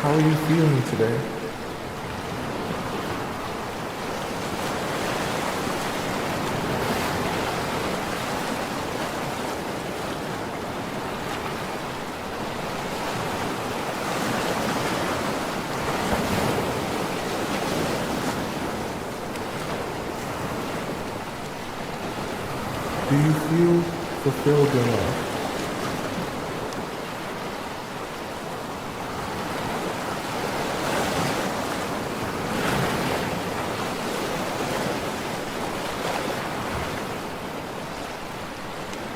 How are you feeling today? Do you feel fulfilled in life?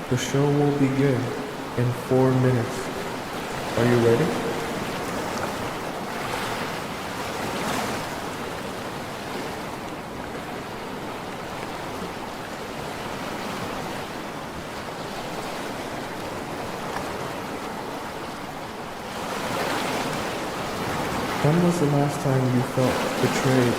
The show will begin in 4 minutes. Are you ready? When was the last time you felt betrayed?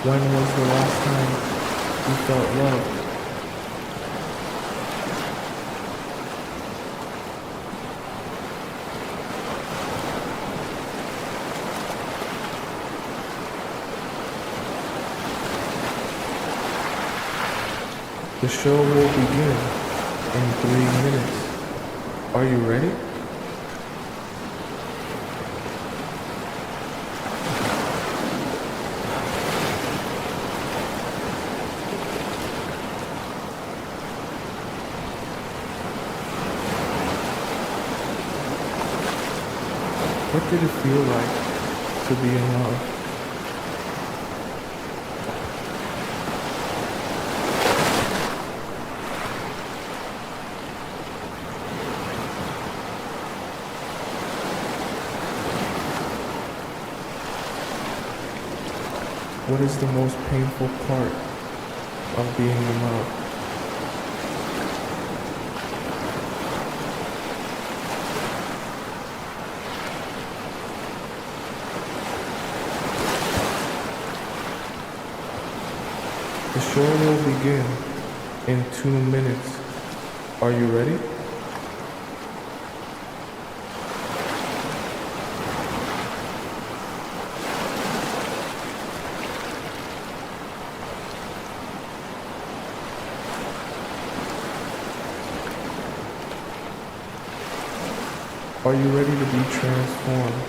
When was the last time you felt loved? The show will begin in 3 minutes. Are you ready? What did it feel like to be in love? What is the most painful part of being in love? The show will begin in 2 minutes. Are you ready? Are you ready to be transformed?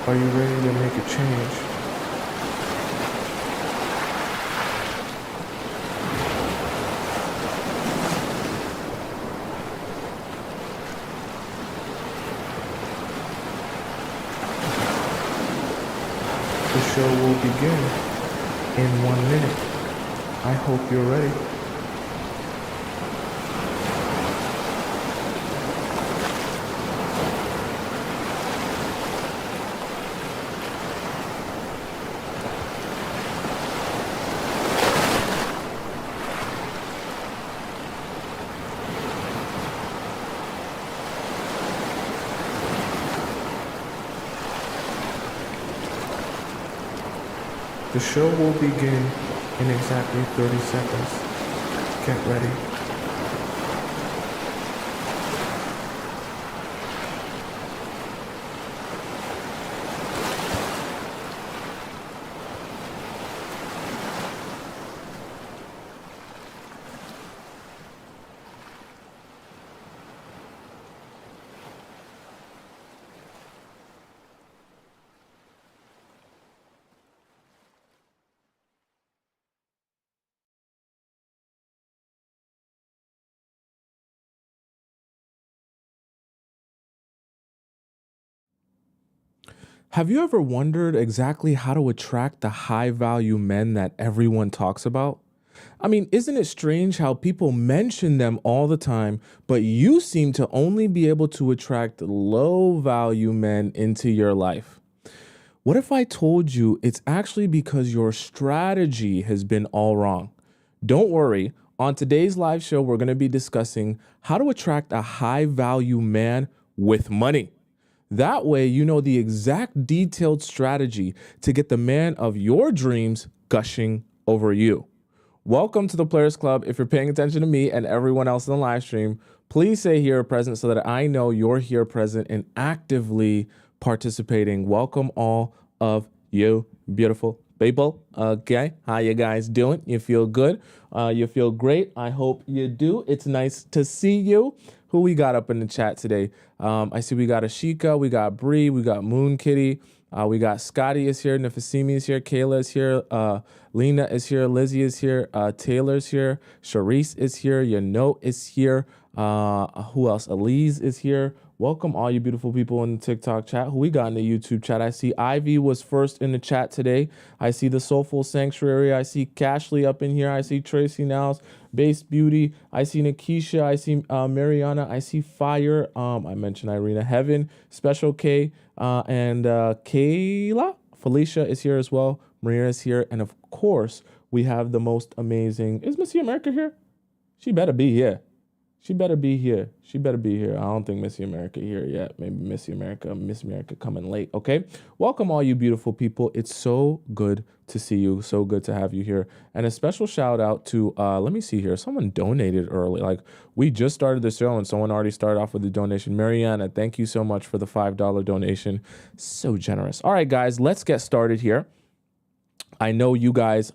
Are you ready to make a change? The show will begin in 1 minute. I hope you're ready. The show will begin in exactly 30 seconds. Get ready. Have you ever wondered exactly how to attract the high value men that everyone talks about? I mean, isn't it strange how people mention them all the time, but you seem to only be able to attract low value men into your life? What if I told you it's actually because your strategy has been all wrong? Don't worry. On today's live show, we're going to be discussing how to attract a high value man with money. That way, you know the exact detailed strategy to get the man of your dreams gushing over you. Welcome to the Players Club. If you're paying attention to me and everyone else in the live stream, please say here present so that I know you're here present and actively participating. Welcome all of you beautiful people. Okay, how you guys doing? You feel good? You feel great? I hope you do. It's nice to see you. Who we got up in the chat today? I see we got Ashika, we got Bree, we got Moon Kitty, we got Scotty is here, Nafasimi is here, Kayla is here, Lena is here, Lizzie is here, Taylor's here, Sharice is here, your note is here. Who else? Elise is here. Welcome all you beautiful people in the TikTok chat. Who we got in the YouTube chat? I see Ivy was first in the chat today. I see the Soulful Sanctuary. I see Cashley up in here. I see Tracy Nows, Base Beauty. I see Nikisha. I see Mariana. I see Fire. I mentioned Irina Heaven, Special K, and Kayla. Felicia is here as well. Maria is here. And of course, we have the most amazing. Is Missy America here? She better be here. She better be here. She better be here. I don't think Missy America here yet. Maybe Miss America coming late. Okay. Welcome all you beautiful people. It's so good to see you. So good to have you here. And a special shout out to, let me see here. Someone donated early. Like we just started the show and someone already started off with the donation. Mariana, thank you so much for the $5 donation. So generous. All right, guys, let's get started here. I know you guys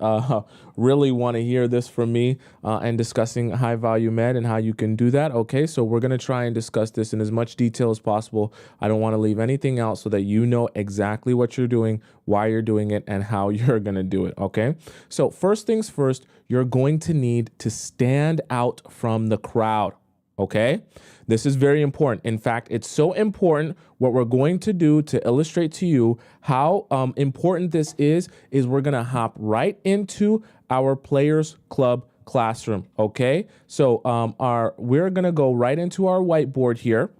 really want to hear this from me and discussing high value men and how you can do that. Okay, so we're going to try and discuss this in as much detail as possible. I don't want to leave anything out so that you know exactly what you're doing, why you're doing it, and how you're going to do it. Okay, so first things first, you're going to need to stand out from the crowd. Okay, this is very important. In fact, it's so important. What we're going to do to illustrate to you how important this is we're going to hop right into our Players Club classroom. Okay, so we're going to go right into our whiteboard here.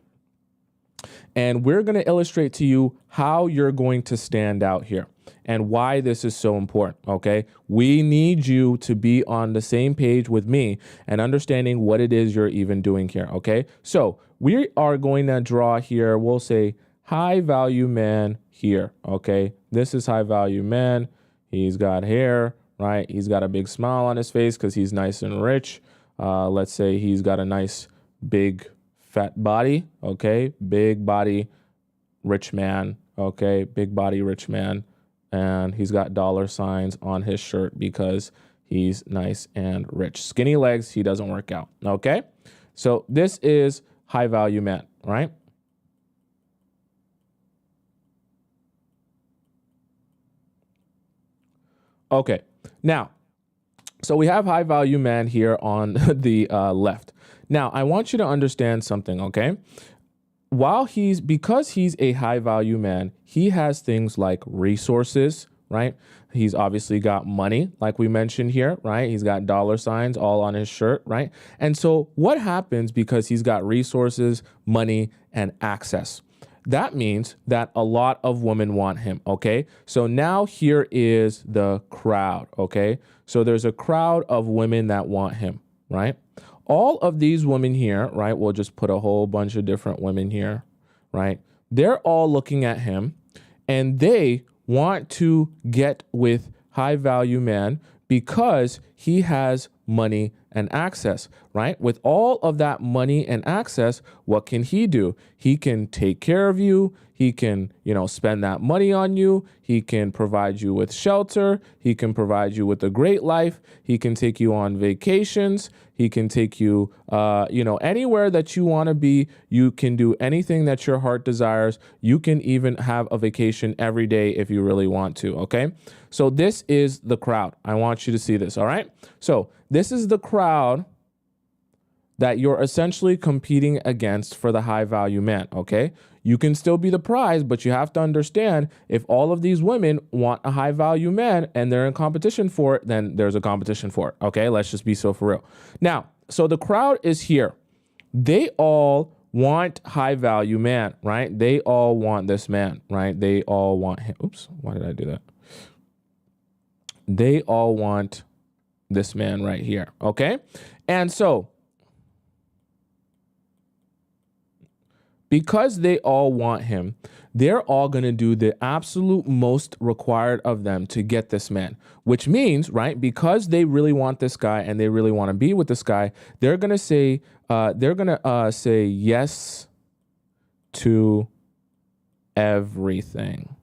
And we're going to illustrate to you how you're going to stand out here and why this is so important, okay? We need you to be on the same page with me and understanding what it is you're even doing here, okay? So we are going to draw here, we'll say high value man here, okay? This is high value man. He's got hair, right? He's got a big smile on his face because he's nice and rich. Let's say he's got a nice big fat body, okay? Big body, rich man, okay? Big body, rich man. And he's got dollar signs on his shirt because he's nice and rich. Skinny legs, he doesn't work out, okay? So this is high value man, right? Okay, now, so we have high value man here on the left. Now, I want you to understand something, okay? Because he's a high value man, he has things like resources, right? He's obviously got money, like we mentioned here, right? He's got dollar signs all on his shirt, right? And so what happens because he's got resources, money, and access? That means that a lot of women want him, okay? So now here is the crowd, okay? So there's a crowd of women that want him, right? All of these women here, right? We'll just put a whole bunch of different women here, right? They're all looking at him and they want to get with high value man because he has money and access, right? With all of that money and access, what can he do? He can take care of you. He can, spend that money on you. He can provide you with shelter. He can provide you with a great life. He can take you on vacations. He can take you, anywhere that you want to be. You can do anything that your heart desires. You can even have a vacation every day if you really want to, okay? So this is the crowd. I want you to see this, all right? So this is the crowd that you're essentially competing against for the high value man, okay? You can still be the prize, but you have to understand if all of these women want a high value man and they're in competition for it, then there's a competition for it. Okay, let's just be so for real. Now, so the crowd is here. They all want high value man, right? They all want this man, right? They all want him. Oops, why did I do that? They all want this man right here, okay? And so, because they all want him, they're all going to do the absolute most required of them to get this man, which means, right, because they really want this guy and they really want to be with this guy, they're going to say yes to everything,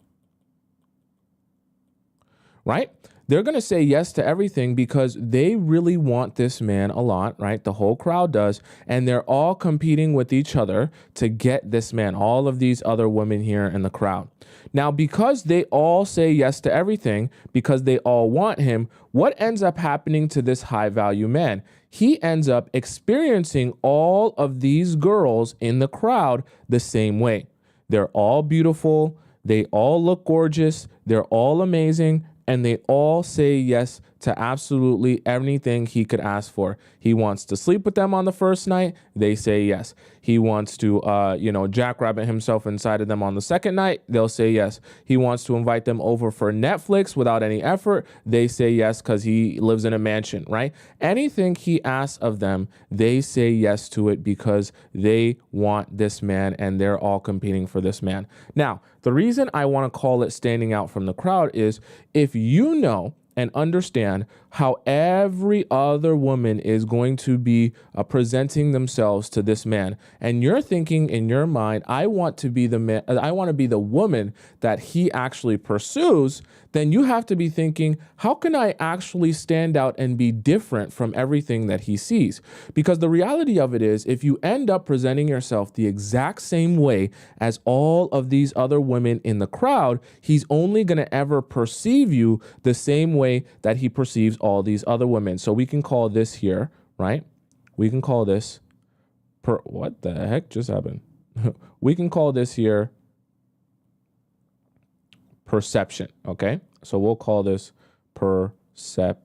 right? They're going to say yes to everything because they really want this man a lot, right? The whole crowd does. And they're all competing with each other to get this man, all of these other women here in the crowd. Now, because they all say yes to everything, because they all want him, what ends up happening to this high value man? He ends up experiencing all of these girls in the crowd the same way. They're all beautiful. They all look gorgeous. They're all amazing. And they all say yes to absolutely anything he could ask for. He wants to sleep with them on the first night. They say yes. He wants to, jackrabbit himself inside of them on the second night. They'll say yes. He wants to invite them over for Netflix without any effort. They say yes because he lives in a mansion, right? Anything he asks of them, they say yes to it because they want this man and they're all competing for this man. Now, the reason I want to call it standing out from the crowd is if you know and understand how every other woman is going to be presenting themselves to this man, and you're thinking in your mind, I want to be the man, I want to be the woman that he actually pursues, then you have to be thinking, how can I actually stand out and be different from everything that he sees? Because the reality of it is, if you end up presenting yourself the exact same way as all of these other women in the crowd, he's only going to ever perceive you the same way that he perceives all these other women. So we can call this here, right? We can call this what the heck just happened? We can call this here perception, okay? So we'll call this perception.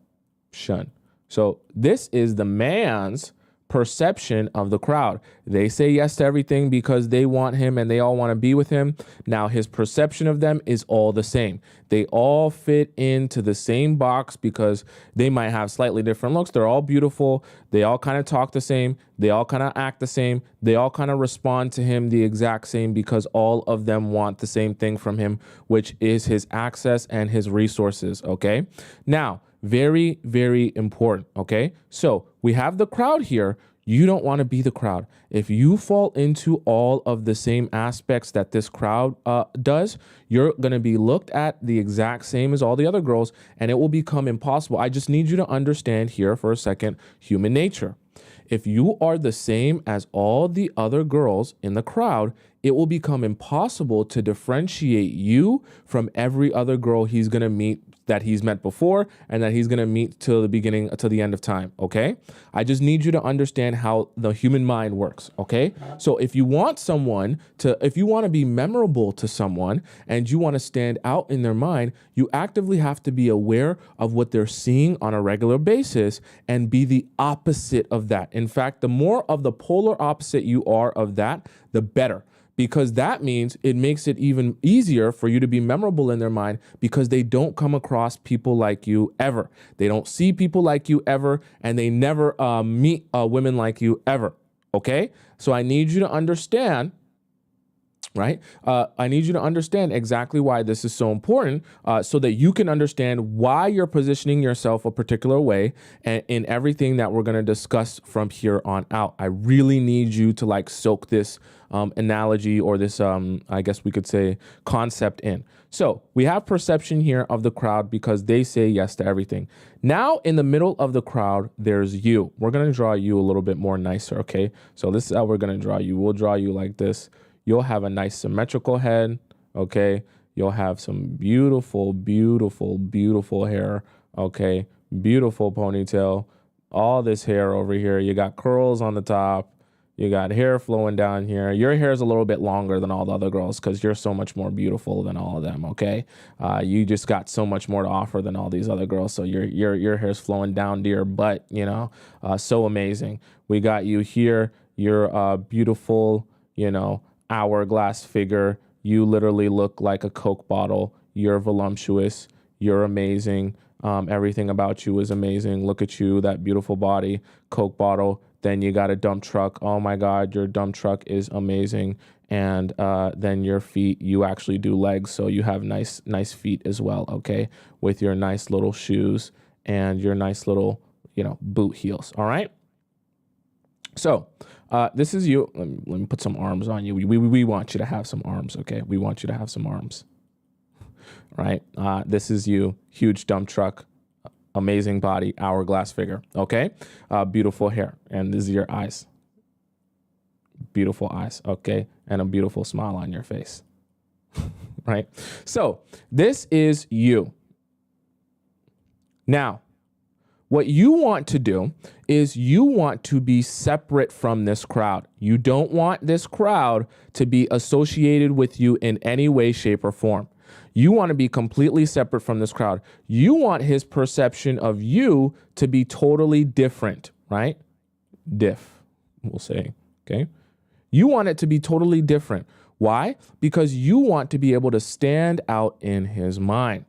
So this is the man's perception of the crowd. They say yes to everything because they want him and they all want to be with him. Now his perception of them is all the same. They all fit into the same box because they might have slightly different looks. They're all beautiful. They all kind of talk the same. They all kind of act the same. They all kind of respond to him the exact same because all of them want the same thing from him, which is his access and his resources, okay? Now, very, very important, okay? So we have the crowd here. You don't want to be the crowd. If you fall into all of the same aspects that this crowd does, you're going to be looked at the exact same as all the other girls, and it will become impossible. I just need you to understand here for a second, human nature. If you are the same as all the other girls in the crowd, it will become impossible to differentiate you from every other girl he's going to meet that he's met before and that he's going to meet till the end of time, okay? I just need you to understand how the human mind works, okay? So if you want to be memorable to someone and you want to stand out in their mind, you actively have to be aware of what they're seeing on a regular basis and be the opposite of that. In fact, the more of the polar opposite you are of that, the better. Because that means it makes it even easier for you to be memorable in their mind because they don't come across people like you ever. They don't see people like you ever, and they never meet women like you ever, okay? So I need you to understand, right? I need you to understand exactly why this is so important so that you can understand why you're positioning yourself a particular way and in everything that we're going to discuss from here on out. I really need you to soak this analogy or this, I guess we could say, concept in. So we have perception here of the crowd because they say yes to everything. Now in the middle of the crowd, there's you. We're going to draw you a little bit more nicer, okay? So this is how we're going to draw you. We'll draw you like this. You'll have a nice symmetrical head, okay? You'll have some beautiful, beautiful, beautiful hair, okay? Beautiful ponytail. All this hair over here. You got curls on the top. You got hair flowing down here. Your hair is a little bit longer than all the other girls because you're so much more beautiful than all of them. Okay, you just got so much more to offer than all these other girls. So your hair's flowing down to your butt. You know, so amazing. We got you here. You're beautiful. You know, hourglass figure. You literally look like a Coke bottle. You're voluptuous. You're amazing. Everything about you is amazing. Look at you, that beautiful body, Coke bottle. Then you got a dump truck. Oh my God, your dump truck is amazing. And then your feet, you actually do legs. So you have nice feet as well, okay? With your nice little shoes and your nice little, you know, boot heels, all right? So this is you. Let me put some arms on you. We want you to have some arms, okay? We want you to have some arms, right? This is you, huge dump truck, amazing body, hourglass figure, okay? Beautiful hair, and this is your eyes. Beautiful eyes, okay? And a beautiful smile on your face, right? So this is you. Now, what you want to do is you want to be separate from this crowd. You don't want this crowd to be associated with you in any way, shape, or form. You want to be completely separate from this crowd. You want his perception of you to be totally different, right? We'll say, okay? You want it to be totally different. Why? Because you want to be able to stand out in his mind.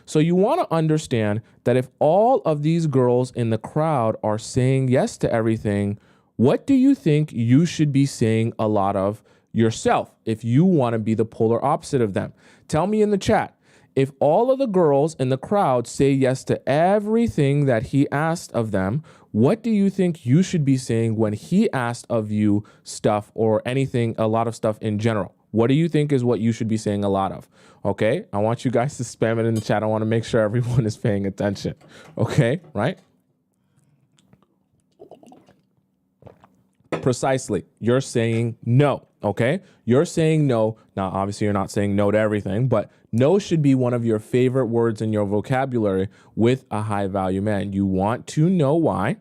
So you want to understand that if all of these girls in the crowd are saying yes to everything, what do you think you should be saying a lot of yourself if you want to be the polar opposite of them? Tell me in the chat. If all of the girls in the crowd say yes to everything that he asked of them, what do you think you should be saying when he asked of you stuff or anything, a lot of stuff in general? What do you think is what you should be saying a lot of? Okay, I want you guys to spam it in the chat. I want to make sure everyone is paying attention. Okay, right? Precisely. You're saying no, okay? You're saying no. Now, obviously, you're not saying no to everything, but no should be one of your favorite words in your vocabulary with a high value man. You want to know why.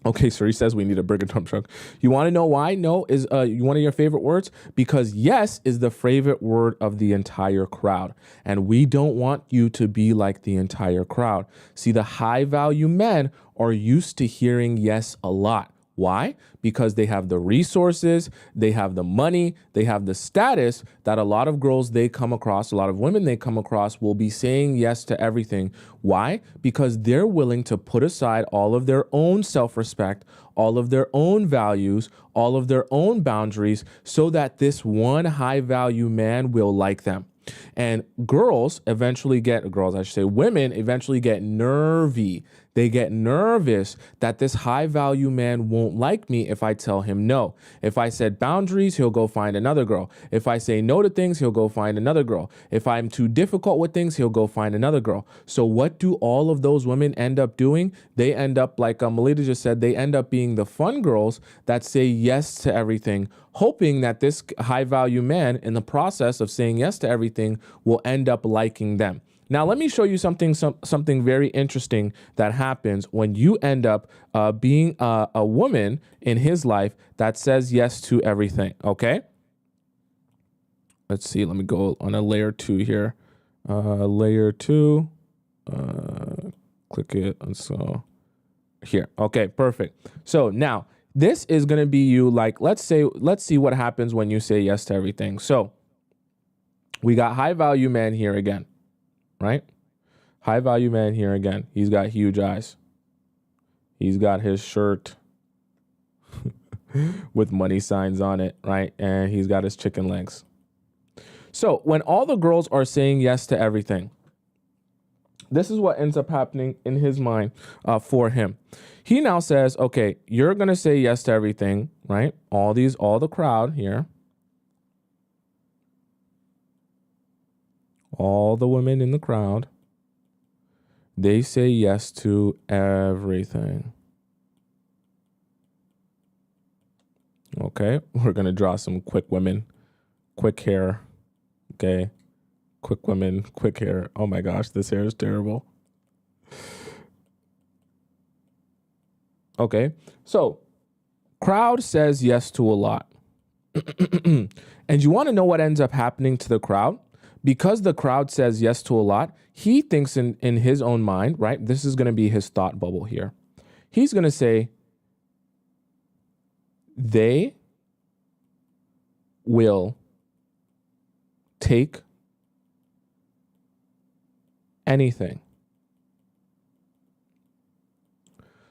Okay, so he says we need a bigger dump truck. You want to know why no is one of your favorite words? Because yes is the favorite word of the entire crowd. And we don't want you to be like the entire crowd. See, the high value men are used to hearing yes a lot. Why? Because they have the resources, they have the money, they have the status that a lot of girls they come across, a lot of women they come across will be saying yes to everything. Why? Because they're willing to put aside all of their own self-respect, all of their own values, all of their own boundaries so that this one high value man will like them. And women eventually get nervy. They get nervous that this high value man won't like me if I tell him no. If I set boundaries, he'll go find another girl. If I say no to things, he'll go find another girl. If I'm too difficult with things, he'll go find another girl. So what do all of those women end up doing? They end up, like Melita just said, they end up being the fun girls that say yes to everything, hoping that this high value man in the process of saying yes to everything will end up liking them. Now, let me show you something very interesting that happens when you end up being a woman in his life that says yes to everything, okay? Let's see. Let me go on a layer 2 here. Layer 2. Click it. And so here. Okay, perfect. So now this is going to be you. Like, let's see what happens when you say yes to everything. So we got high value man here again. Right? High value man here again. He's got huge eyes. He's got his shirt with money signs on it, right? And he's got his chicken legs. So when all the girls are saying yes to everything, this is what ends up happening in his mind for him. He now says, okay, you're going to say yes to everything, right? All the crowd here. All the women in the crowd, they say yes to everything. Okay, we're going to draw some quick women, quick hair. Okay, quick women, quick hair. Oh my gosh, this hair is terrible. Okay, so Crowd says yes to a lot. And you want to know what ends up happening to the crowd? Because the crowd says yes to a lot, he thinks in his own mind, right? This is going to be his thought bubble here. He's going to say, they will take anything.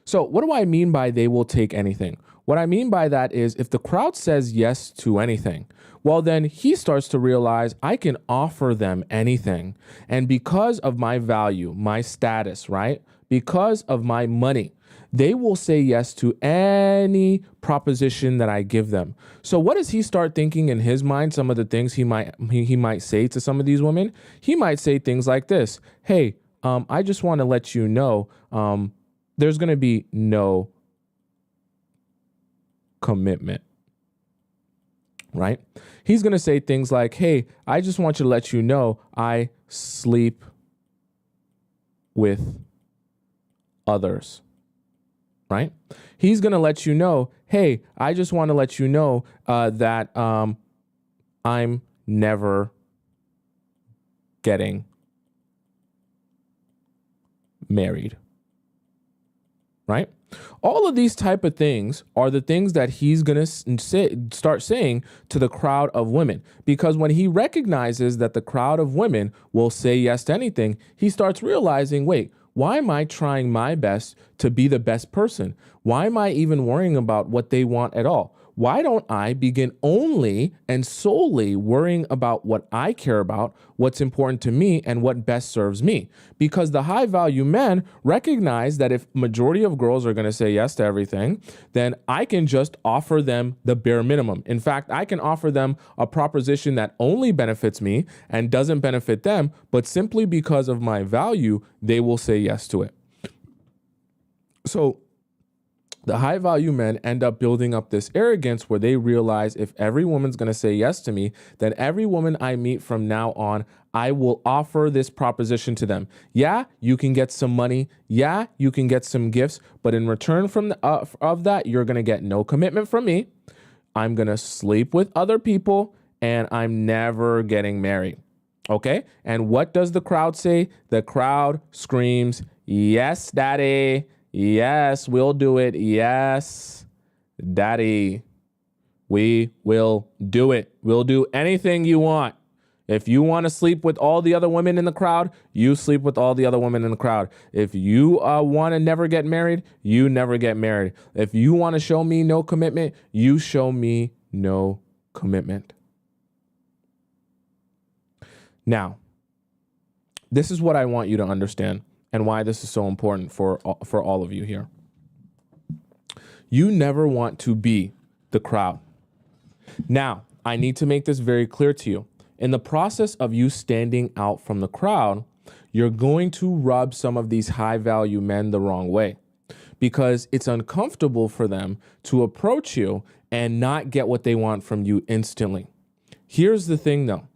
So what do I mean by they will take anything? What I mean by that is if the crowd says yes to anything, well, then he starts to realize I can offer them anything. And because of my value, my status, right? Because of my money, they will say yes to any proposition that I give them. So what does he start thinking in his mind? Some of the things he might say to some of these women, he might say things like this. Hey, I just want to let you know, there's going to be no commitment, right? He's going to say things like, hey, I just want you to let you know I sleep with others, right? He's going to let you know, hey, I just want to let you know that I'm never getting married, right? All of these type of things are the things that he's going to start saying to the crowd of women, because when he recognizes that the crowd of women will say yes to anything, he starts realizing, wait, why am I trying my best to be the best person? Why am I even worrying about what they want at all? Why don't I begin only and solely worrying about what I care about, what's important to me, and what best serves me? Because the high value men recognize that if majority of girls are going to say yes to everything, then I can just offer them the bare minimum. In fact, I can offer them a proposition that only benefits me and doesn't benefit them, but simply because of my value, they will say yes to it. So the high value men end up building up this arrogance where they realize if every woman's going to say yes to me, then every woman I meet from now on, I will offer this proposition to them. Yeah, you can get some money. Yeah, you can get some gifts. But in return of that, you're going to get no commitment from me. I'm going to sleep with other people and I'm never getting married. Okay. And what does the crowd say? The crowd screams, yes, daddy. Yes, we'll do it. Yes, daddy, we will do it. We'll do anything you want. If you want to sleep with all the other women in the crowd, you sleep with all the other women in the crowd. If you want to never get married, you never get married. If you want to show me no commitment, you show me no commitment. Now, this is what I want you to understand, and why this is so important for all of you here. You never want to be the crowd. Now, I need to make this very clear to you. In the process of you standing out from the crowd, you're going to rub some of these high value men the wrong way, because it's uncomfortable for them to approach you and not get what they want from you instantly. Here's the thing though.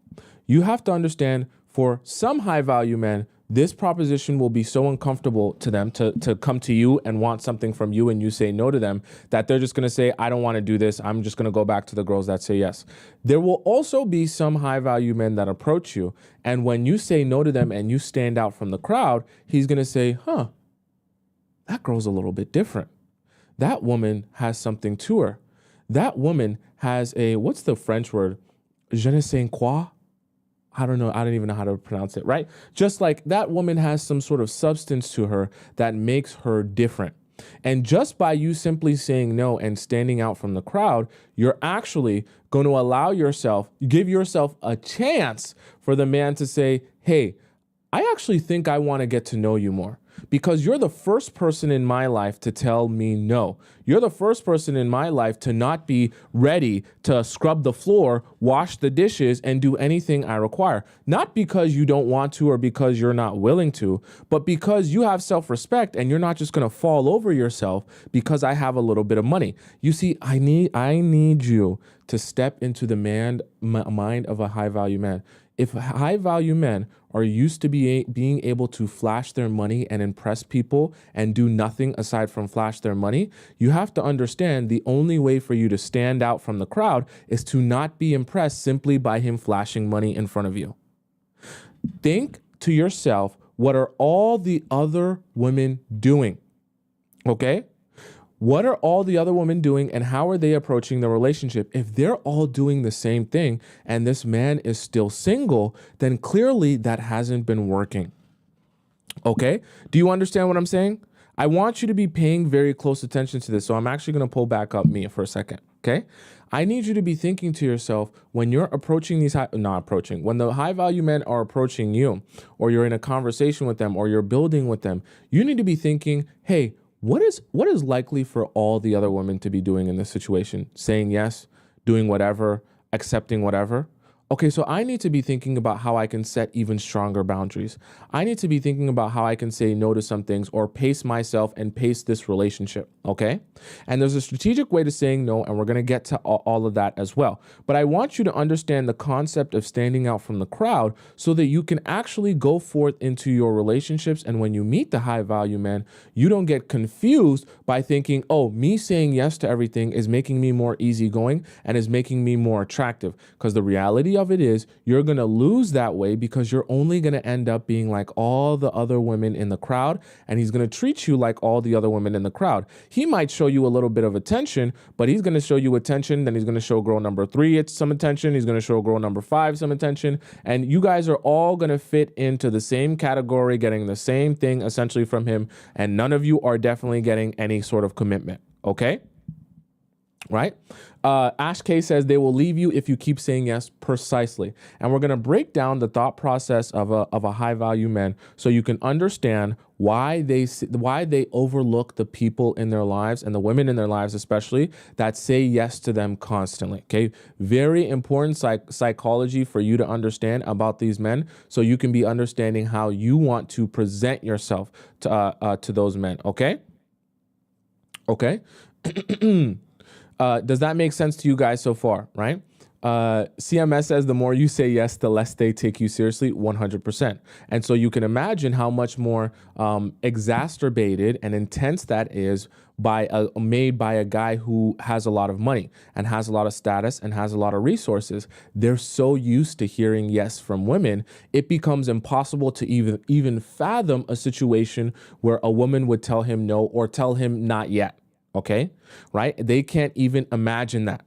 You have to understand, for some high value men, this proposition will be so uncomfortable to them to come to you and want something from you and you say no to them, that they're just going to say, I don't want to do this. I'm just going to go back to the girls that say yes. There will also be some high value men that approach you, and when you say no to them and you stand out from the crowd, he's going to say, that girl's a little bit different. That woman has something to her. That woman has a, what's the French word? Je ne sais quoi? I don't know. I don't even know how to pronounce it, right? Just like that woman has some sort of substance to her that makes her different. And just by you simply saying no and standing out from the crowd, you're actually going to allow yourself, give yourself a chance for the man to say, hey, I actually think I want to get to know you more, because you're the first person in my life to tell me no. You're the first person in my life to not be ready to scrub the floor, wash the dishes, and do anything I require. Not because you don't want to or because you're not willing to, but because you have self-respect and you're not just going to fall over yourself because I have a little bit of money. You see, I need you to step into the mind of a high value man. If high value men are used to being able to flash their money and impress people and do nothing aside from flash their money, you have to understand the only way for you to stand out from the crowd is to not be impressed simply by him flashing money in front of you. Think to yourself, what are all the other women doing? Okay? What are all the other women doing and how are they approaching the relationship? If they're all doing the same thing and this man is still single, then clearly that hasn't been working. Okay? Do you understand what I'm saying? I want you to be paying very close attention to this. So I'm actually going to pull back up me for a second. Okay? I need you to be thinking to yourself when you're approaching these when the high value men are approaching you, or you're in a conversation with them, or you're building with them, you need to be thinking, hey, what is likely for all the other women to be doing in this situation? Saying yes, doing whatever, accepting whatever. Okay, so I need to be thinking about how I can set even stronger boundaries. I need to be thinking about how I can say no to some things or pace myself and pace this relationship, okay? And there's a strategic way to saying no, and we're going to get to all of that as well. But I want you to understand the concept of standing out from the crowd so that you can actually go forth into your relationships. And when you meet the high value man, you don't get confused by thinking, oh, me saying yes to everything is making me more easygoing and is making me more attractive. Because the reality of it is you're going to lose that way because you're only going to end up being like all the other women in the crowd, and he's going to treat you like all the other women in the crowd. He might show you a little bit of attention, but he's going to show you attention, then he's going to show girl number 3 some attention, he's going to show girl number 5 some attention, and you guys are all going to fit into the same category, getting the same thing essentially from him, and none of you are definitely getting any sort of commitment, okay? Right? Ash K says they will leave you if you keep saying yes. Precisely. And we're going to break down the thought process of a high value man so you can understand why they overlook the people in their lives and the women in their lives, especially that say yes to them constantly. Okay. Very important psychology for you to understand about these men so you can be understanding how you want to present yourself to those men. Okay. Okay. Does that make sense to you guys so far, right? CMS says the more you say yes, the less they take you seriously, 100%. And so you can imagine how much more exacerbated and intense that is made by a guy who has a lot of money and has a lot of status and has a lot of resources. They're so used to hearing yes from women, it becomes impossible to even fathom a situation where a woman would tell him no or tell him not yet. Okay, right? They can't even imagine that.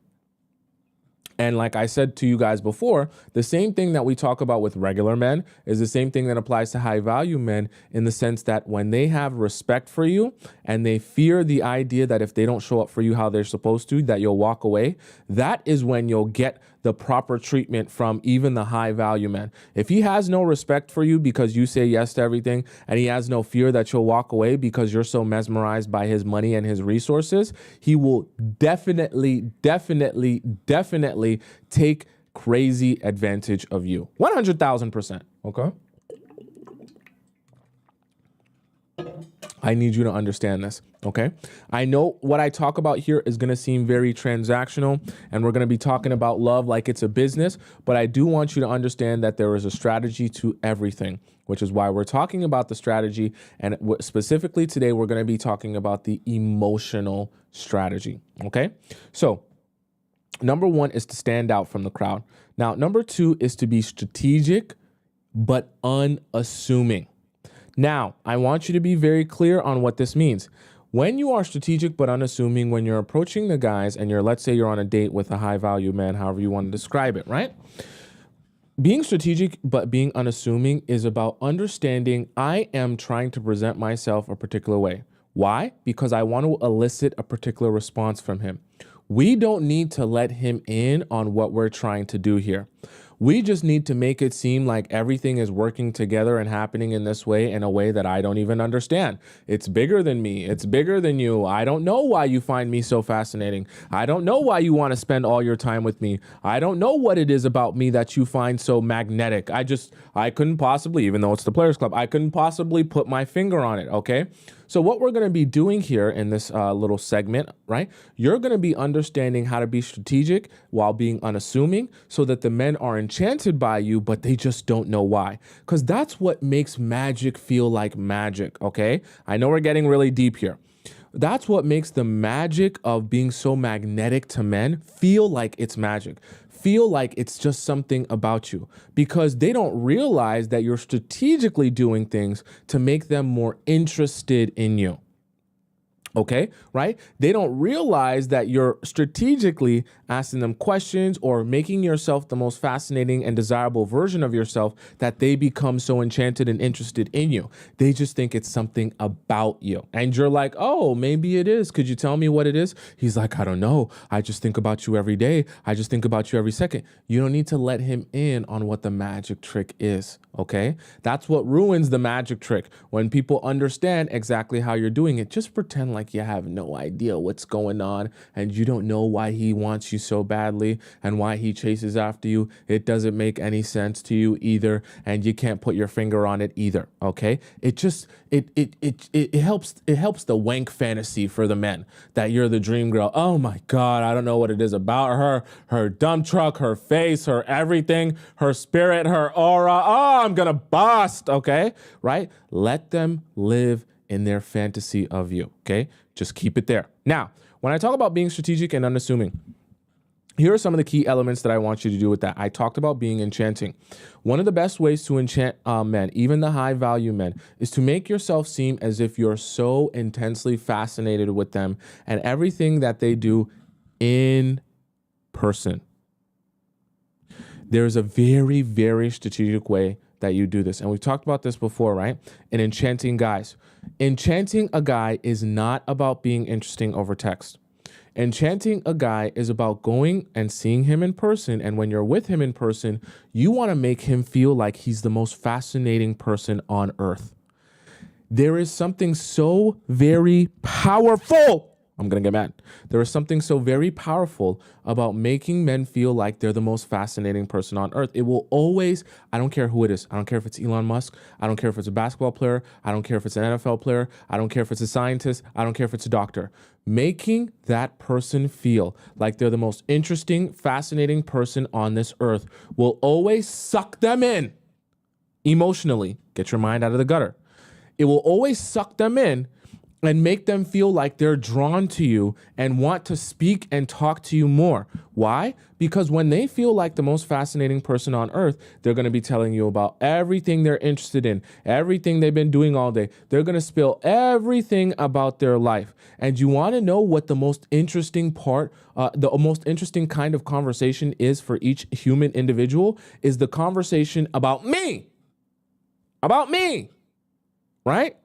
And like I said to you guys before, the same thing that we talk about with regular men is the same thing that applies to high value men, in the sense that when they have respect for you and they fear the idea that if they don't show up for you how they're supposed to, that you'll walk away, that is when you'll get the proper treatment from even the high value men. If he has no respect for you because you say yes to everything, and he has no fear that you'll walk away because you're so mesmerized by his money and his resources, he will definitely take crazy advantage of you. 100,000%. Okay. I need you to understand this, okay? I know what I talk about here is going to seem very transactional, and we're going to be talking about love like it's a business, but I do want you to understand that there is a strategy to everything, which is why we're talking about the strategy, and specifically today, we're going to be talking about the emotional strategy, okay? So, number 1 is to stand out from the crowd. Now, number 2 is to be strategic, but unassuming. Now, I want you to be very clear on what this means. When you are strategic but unassuming, when you're approaching the guys and let's say you're on a date with a high value man, however you want to describe it, right? Being strategic but being unassuming is about understanding I am trying to present myself a particular way. Why? Because I want to elicit a particular response from him. We don't need to let him in on what we're trying to do here. We just need to make it seem like everything is working together and happening in this way, in a way that I don't even understand. It's bigger than me. It's bigger than you. I don't know why you find me so fascinating. I don't know why you want to spend all your time with me. I don't know what it is about me that you find so magnetic. I couldn't possibly, even though it's the Players Club, I couldn't possibly put my finger on it, okay? So what we're going to be doing here in this little segment, right? You're going to be understanding how to be strategic while being unassuming so that the men are enchanted by you, but they just don't know why. Because that's what makes magic feel like magic, okay? I know we're getting really deep here. That's what makes the magic of being so magnetic to men feel like it's magic, feel like it's just something about you, because they don't realize that you're strategically doing things to make them more interested in you. Okay, right? They don't realize that you're strategically asking them questions or making yourself the most fascinating and desirable version of yourself that they become so enchanted and interested in you. They just think it's something about you. And you're like, oh, maybe it is. Could you tell me what it is? He's like, I don't know. I just think about you every day. I just think about you every second. You don't need to let him in on what the magic trick is. Okay, that's what ruins the magic trick. When people understand exactly how you're doing it, just pretend like you have no idea what's going on and you don't know why he wants you so badly and why he chases after you. It doesn't make any sense to you either, and you can't put your finger on it either. Okay, it helps the wank fantasy for the men that you're the dream girl. Oh my God, I don't know what it is about her dump truck, her face, her everything, her spirit, her aura. Oh, I'm gonna bust. Okay, right? Let them live in their fantasy of you. Okay, just keep it there. Now, when I talk about being strategic and unassuming, here are some of the key elements that I want you to do with that. I talked about being enchanting. One of the best ways to enchant men, even the high value men, is to make yourself seem as if you're so intensely fascinated with them and everything that they do in person. There's a very, very strategic way that you do this. And we've talked about this before, right? In enchanting guys. Enchanting a guy is not about being interesting over text. Enchanting a guy is about going and seeing him in person. And when you're with him in person, you want to make him feel like he's the most fascinating person on earth. There is something so very powerful. I'm going to get mad. There is something so very powerful about making men feel like they're the most fascinating person on earth. It will always, I don't care who it is. I don't care if it's Elon Musk. I don't care if it's a basketball player. I don't care if it's an NFL player. I don't care if it's a scientist. I don't care if it's a doctor. Making that person feel like they're the most interesting, fascinating person on this earth will always suck them in emotionally. Get your mind out of the gutter. It will always suck them in and make them feel like they're drawn to you and want to speak and talk to you more. Why? Because when they feel like the most fascinating person on earth, they're going to be telling you about everything they're interested in, everything they've been doing all day. They're going to spill everything about their life. And you want to know what the most interesting part, the most interesting kind of conversation is for each human individual is the conversation about me. About me. Right?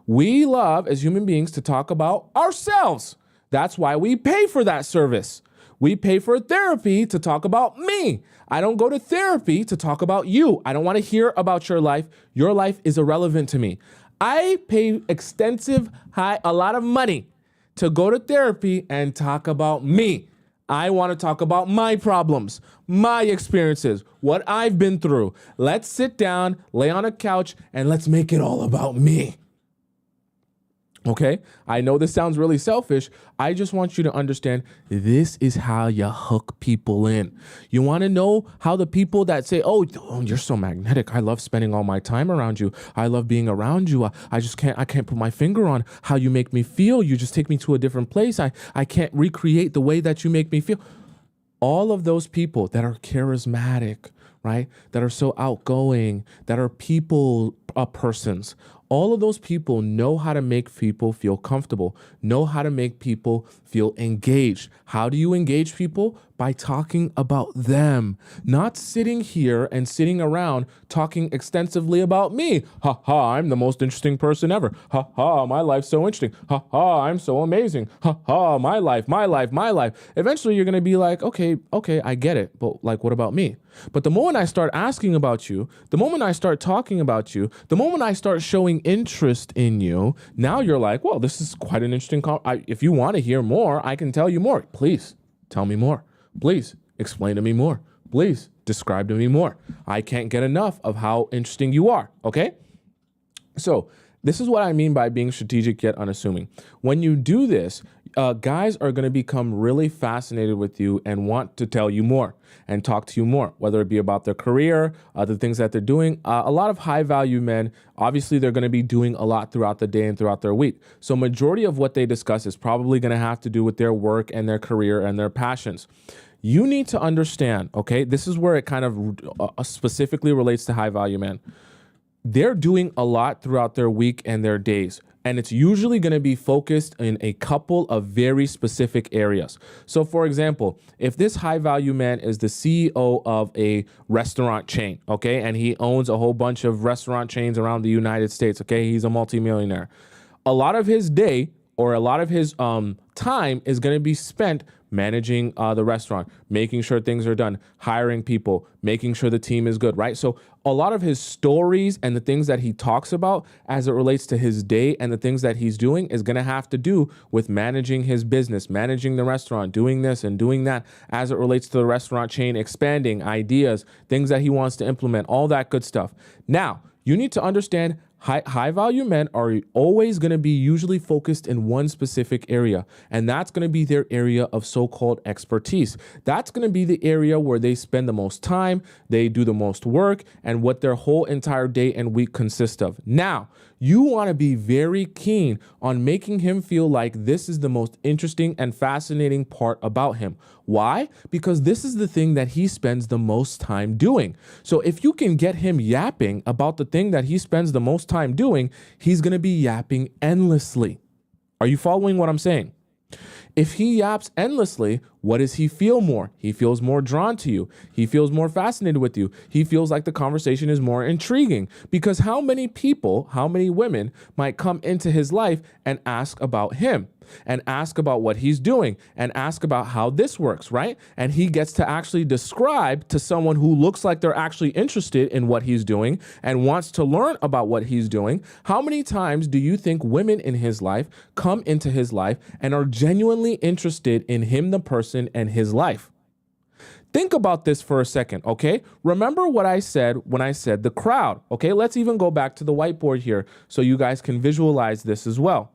We love, as human beings, to talk about ourselves. That's why we pay for that service. We pay for therapy to talk about me. I don't go to therapy to talk about you. I don't want to hear about your life. Your life is irrelevant to me. I pay a lot of money to go to therapy and talk about me. I want to talk about my problems, my experiences, what I've been through. Let's sit down, lay on a couch, and let's make it all about me. Okay, I know this sounds really selfish. I just want you to understand this is how you hook people in. You want to know how the people that say, oh, you're so magnetic. I love spending all my time around you. I love being around you. I can't put my finger on how you make me feel. You just take me to a different place. I can't recreate the way that you make me feel. All of those people that are charismatic, right? That are so outgoing, that are people persons. All of those people know how to make people feel comfortable, know how to make people feel engaged. How do you engage people? By talking about them, not sitting here and sitting around talking extensively about me. Ha ha, I'm the most interesting person ever. Ha ha, my life's so interesting. Ha ha, I'm so amazing. Ha ha, my life, my life, my life. Eventually you're going to be like, okay, I get it. But like, what about me? But the moment I start asking about you, the moment I start talking about you, the moment I start showing interest in you, now you're like, well, this is quite an interesting if you want to hear more, I can tell you more. Please tell me more. Please explain to me more. Please describe to me more. I can't get enough of how interesting you are. Okay? So This is what I mean by being strategic yet unassuming. When you do this, guys are going to become really fascinated with you and want to tell you more and talk to you more, whether it be about their career, the things that they're doing. A lot of high value men, obviously, they're going to be doing a lot throughout the day and throughout their week. So majority of what they discuss is probably going to have to do with their work and their career and their passions. You need to understand, okay, this is where it kind of specifically relates to high value men. They're doing a lot throughout their week and their days, and it's usually going to be focused in a couple of very specific areas. So for example, if this high value man is the CEO of a restaurant chain, okay, and he owns a whole bunch of restaurant chains around the United States, okay, he's a multimillionaire. A lot of his day or a lot of his time is going to be spent managing the restaurant, making sure things are done, hiring people, making sure the team is good, right? So a lot of his stories and the things that he talks about as it relates to his day and the things that he's doing is going to have to do with managing his business, managing the restaurant, doing this and doing that as it relates to the restaurant chain, expanding ideas, things that he wants to implement, all that good stuff. Now, you need to understand high value men are always going to be usually focused in one specific area, and that's going to be their area of so-called expertise. That's going to be the area where they spend the most time, they do the most work, and what their whole entire day and week consist of. Now, you want to be very keen on making him feel like this is the most interesting and fascinating part about him. Why? Because this is the thing that he spends the most time doing. So if you can get him yapping about the thing that he spends the most time doing, he's going to be yapping endlessly. Are you following what I'm saying? If he yaps endlessly, what does he feel more? He feels more drawn to you. He feels more fascinated with you. He feels like the conversation is more intriguing, because how many people, how many women might come into his life and ask about him and ask about what he's doing and ask about how this works, right? And he gets to actually describe to someone who looks like they're actually interested in what he's doing and wants to learn about what he's doing. How many times do you think women in his life come into his life and are genuinely interested in him, the person, and his life? Think about this for a second, okay? Remember what I said when I said the crowd, okay? Let's even go back to the whiteboard here so you guys can visualize this as well.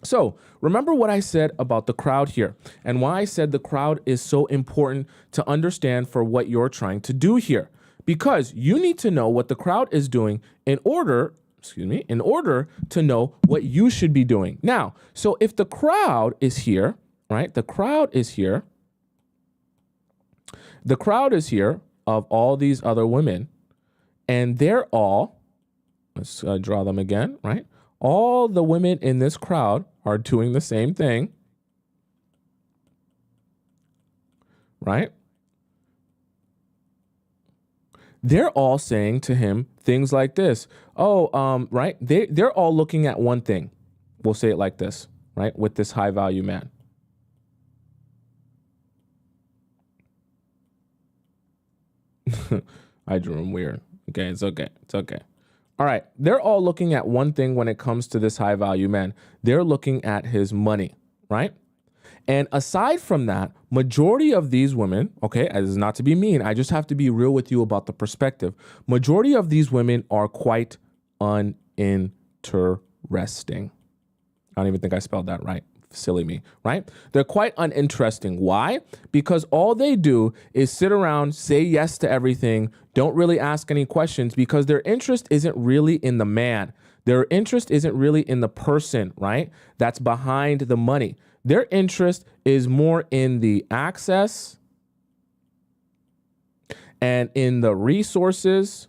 So remember what I said about the crowd here and why I said the crowd is so important to understand for what you're trying to do here, because you need to know what the crowd is doing in order to know what you should be doing. Now, so if the crowd is here, right? The crowd is here of all these other women, and they're all, let's draw them again, right? All the women in this crowd are doing the same thing, right? They're all saying to him things like this. Right? They're all looking at one thing. We'll say it like this, right? With this high value man. I drew him weird. Okay, it's okay. It's okay. All right, they're all looking at one thing when it comes to this high value man. They're looking at his money, right? And aside from that, majority of these women, okay, as not to be mean, I just have to be real with you about the perspective. Majority of these women are quite uninteresting. I don't even think I spelled that right. Silly me, right? They're quite uninteresting. Why? Because all they do is sit around, say yes to everything, don't really ask any questions, because their interest isn't really in the man. Their interest isn't really in the person, right? That's behind the money. Their interest is more in the access and in the resources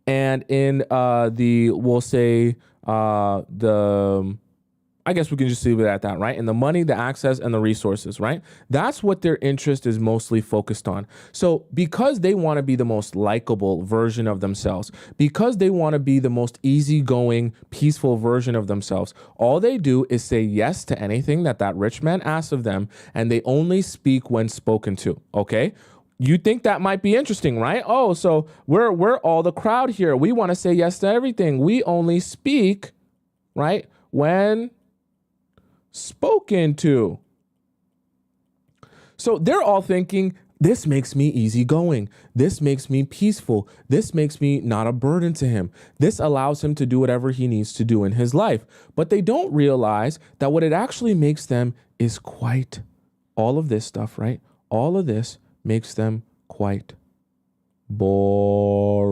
and in I guess we can just leave it at that, right? And the money, the access, and the resources, right? That's what their interest is mostly focused on. So because they want to be the most likable version of themselves, because they want to be the most easygoing, peaceful version of themselves, all they do is say yes to anything that rich man asks of them, and they only speak when spoken to, okay? You think that might be interesting, right? Oh, so we're all the crowd here. We want to say yes to everything. We only speak, right, when spoken to. So they're all thinking, This makes me easygoing. This makes me peaceful. This makes me not a burden to him. This allows him to do whatever he needs to do in his life. But they don't realize that what it actually makes them is quite all of this stuff, right? All of this makes them quite boring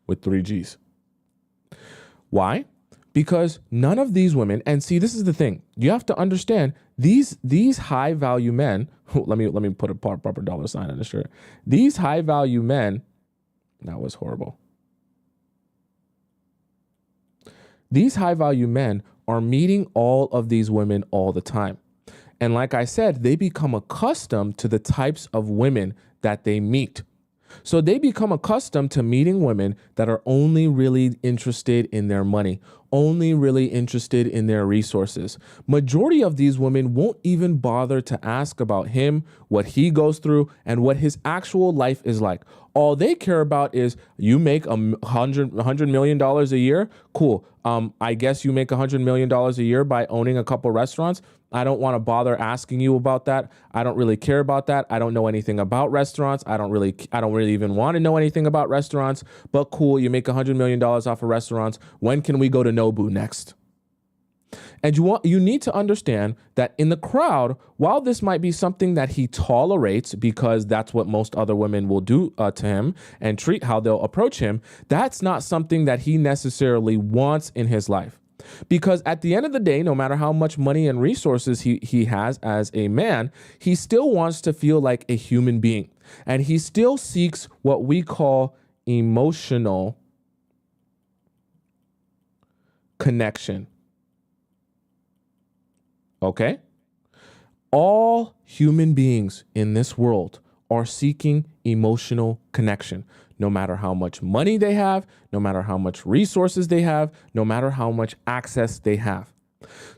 with 3 G's. Why? Because none of these women, and see, this is the thing. You have to understand these high value men. Let me put a proper dollar sign on the shirt. These high value men, that was horrible. These high value men are meeting all of these women all the time. And like I said, they become accustomed to the types of women that they meet. So they become accustomed to meeting women that are only really interested in their money, only really interested in their resources. Majority of these women won't even bother to ask about him, what he goes through, and what his actual life is like. All they care about is you make $100 million a year. Cool. I guess you make $100 million a year by owning a couple restaurants. I don't want to bother asking you about that. I don't really care about that. I don't know anything about restaurants. I don't really even want to know anything about restaurants, but cool. You make $100 million off of restaurants. When can we go to Nobu next? And you need to understand that in the crowd, while this might be something that he tolerates because that's what most other women will do to him and treat how they'll approach him, that's not something that he necessarily wants in his life. Because at the end of the day, no matter how much money and resources he has as a man, he still wants to feel like a human being. And he still seeks what we call emotional connection. Okay? All human beings in this world are seeking emotional connection. No matter how much money they have, no matter how much resources they have, no matter how much access they have.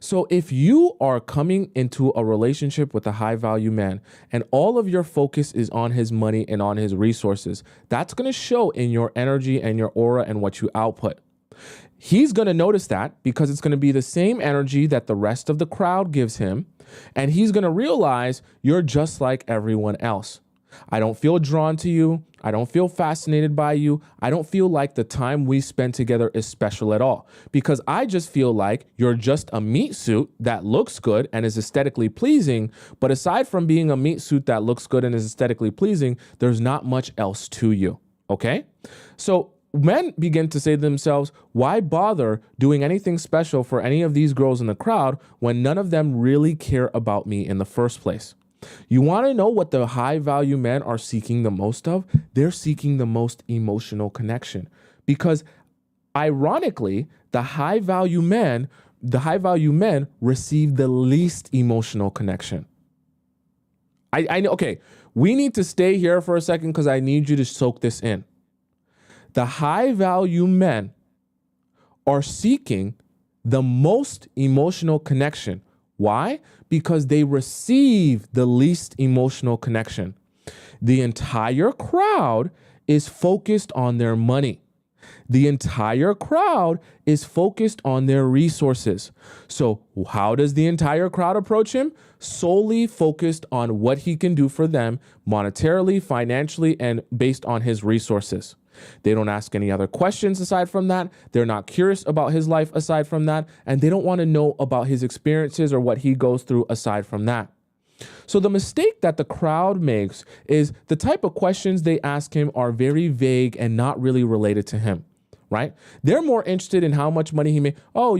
So if you are coming into a relationship with a high value man and all of your focus is on his money and on his resources, that's going to show in your energy and your aura and what you output. He's going to notice that because it's going to be the same energy that the rest of the crowd gives him. And he's going to realize you're just like everyone else. I don't feel drawn to you. I don't feel fascinated by you. I don't feel like the time we spend together is special at all because I just feel like you're just a meat suit that looks good and is aesthetically pleasing. But aside from being a meat suit that looks good and is aesthetically pleasing, there's not much else to you. Okay? So men begin to say to themselves, why bother doing anything special for any of these girls in the crowd when none of them really care about me in the first place? You want to know what the high value men are seeking the most of? They're seeking the most emotional connection because ironically, the high value men receive the least emotional connection. I know. Okay. We need to stay here for a second because I need you to soak this in. The high value men are seeking the most emotional connection. Why? Because they receive the least emotional connection. The entire crowd is focused on their money. The entire crowd is focused on their resources. So how does the entire crowd approach him? Solely focused on what he can do for them monetarily, financially, and based on his resources. They don't ask any other questions aside from that. They're not curious about his life aside from that. And they don't want to know about his experiences or what he goes through aside from that. So the mistake that the crowd makes is the type of questions they ask him are very vague and not really related to him, right? They're more interested in how much money he makes. Oh,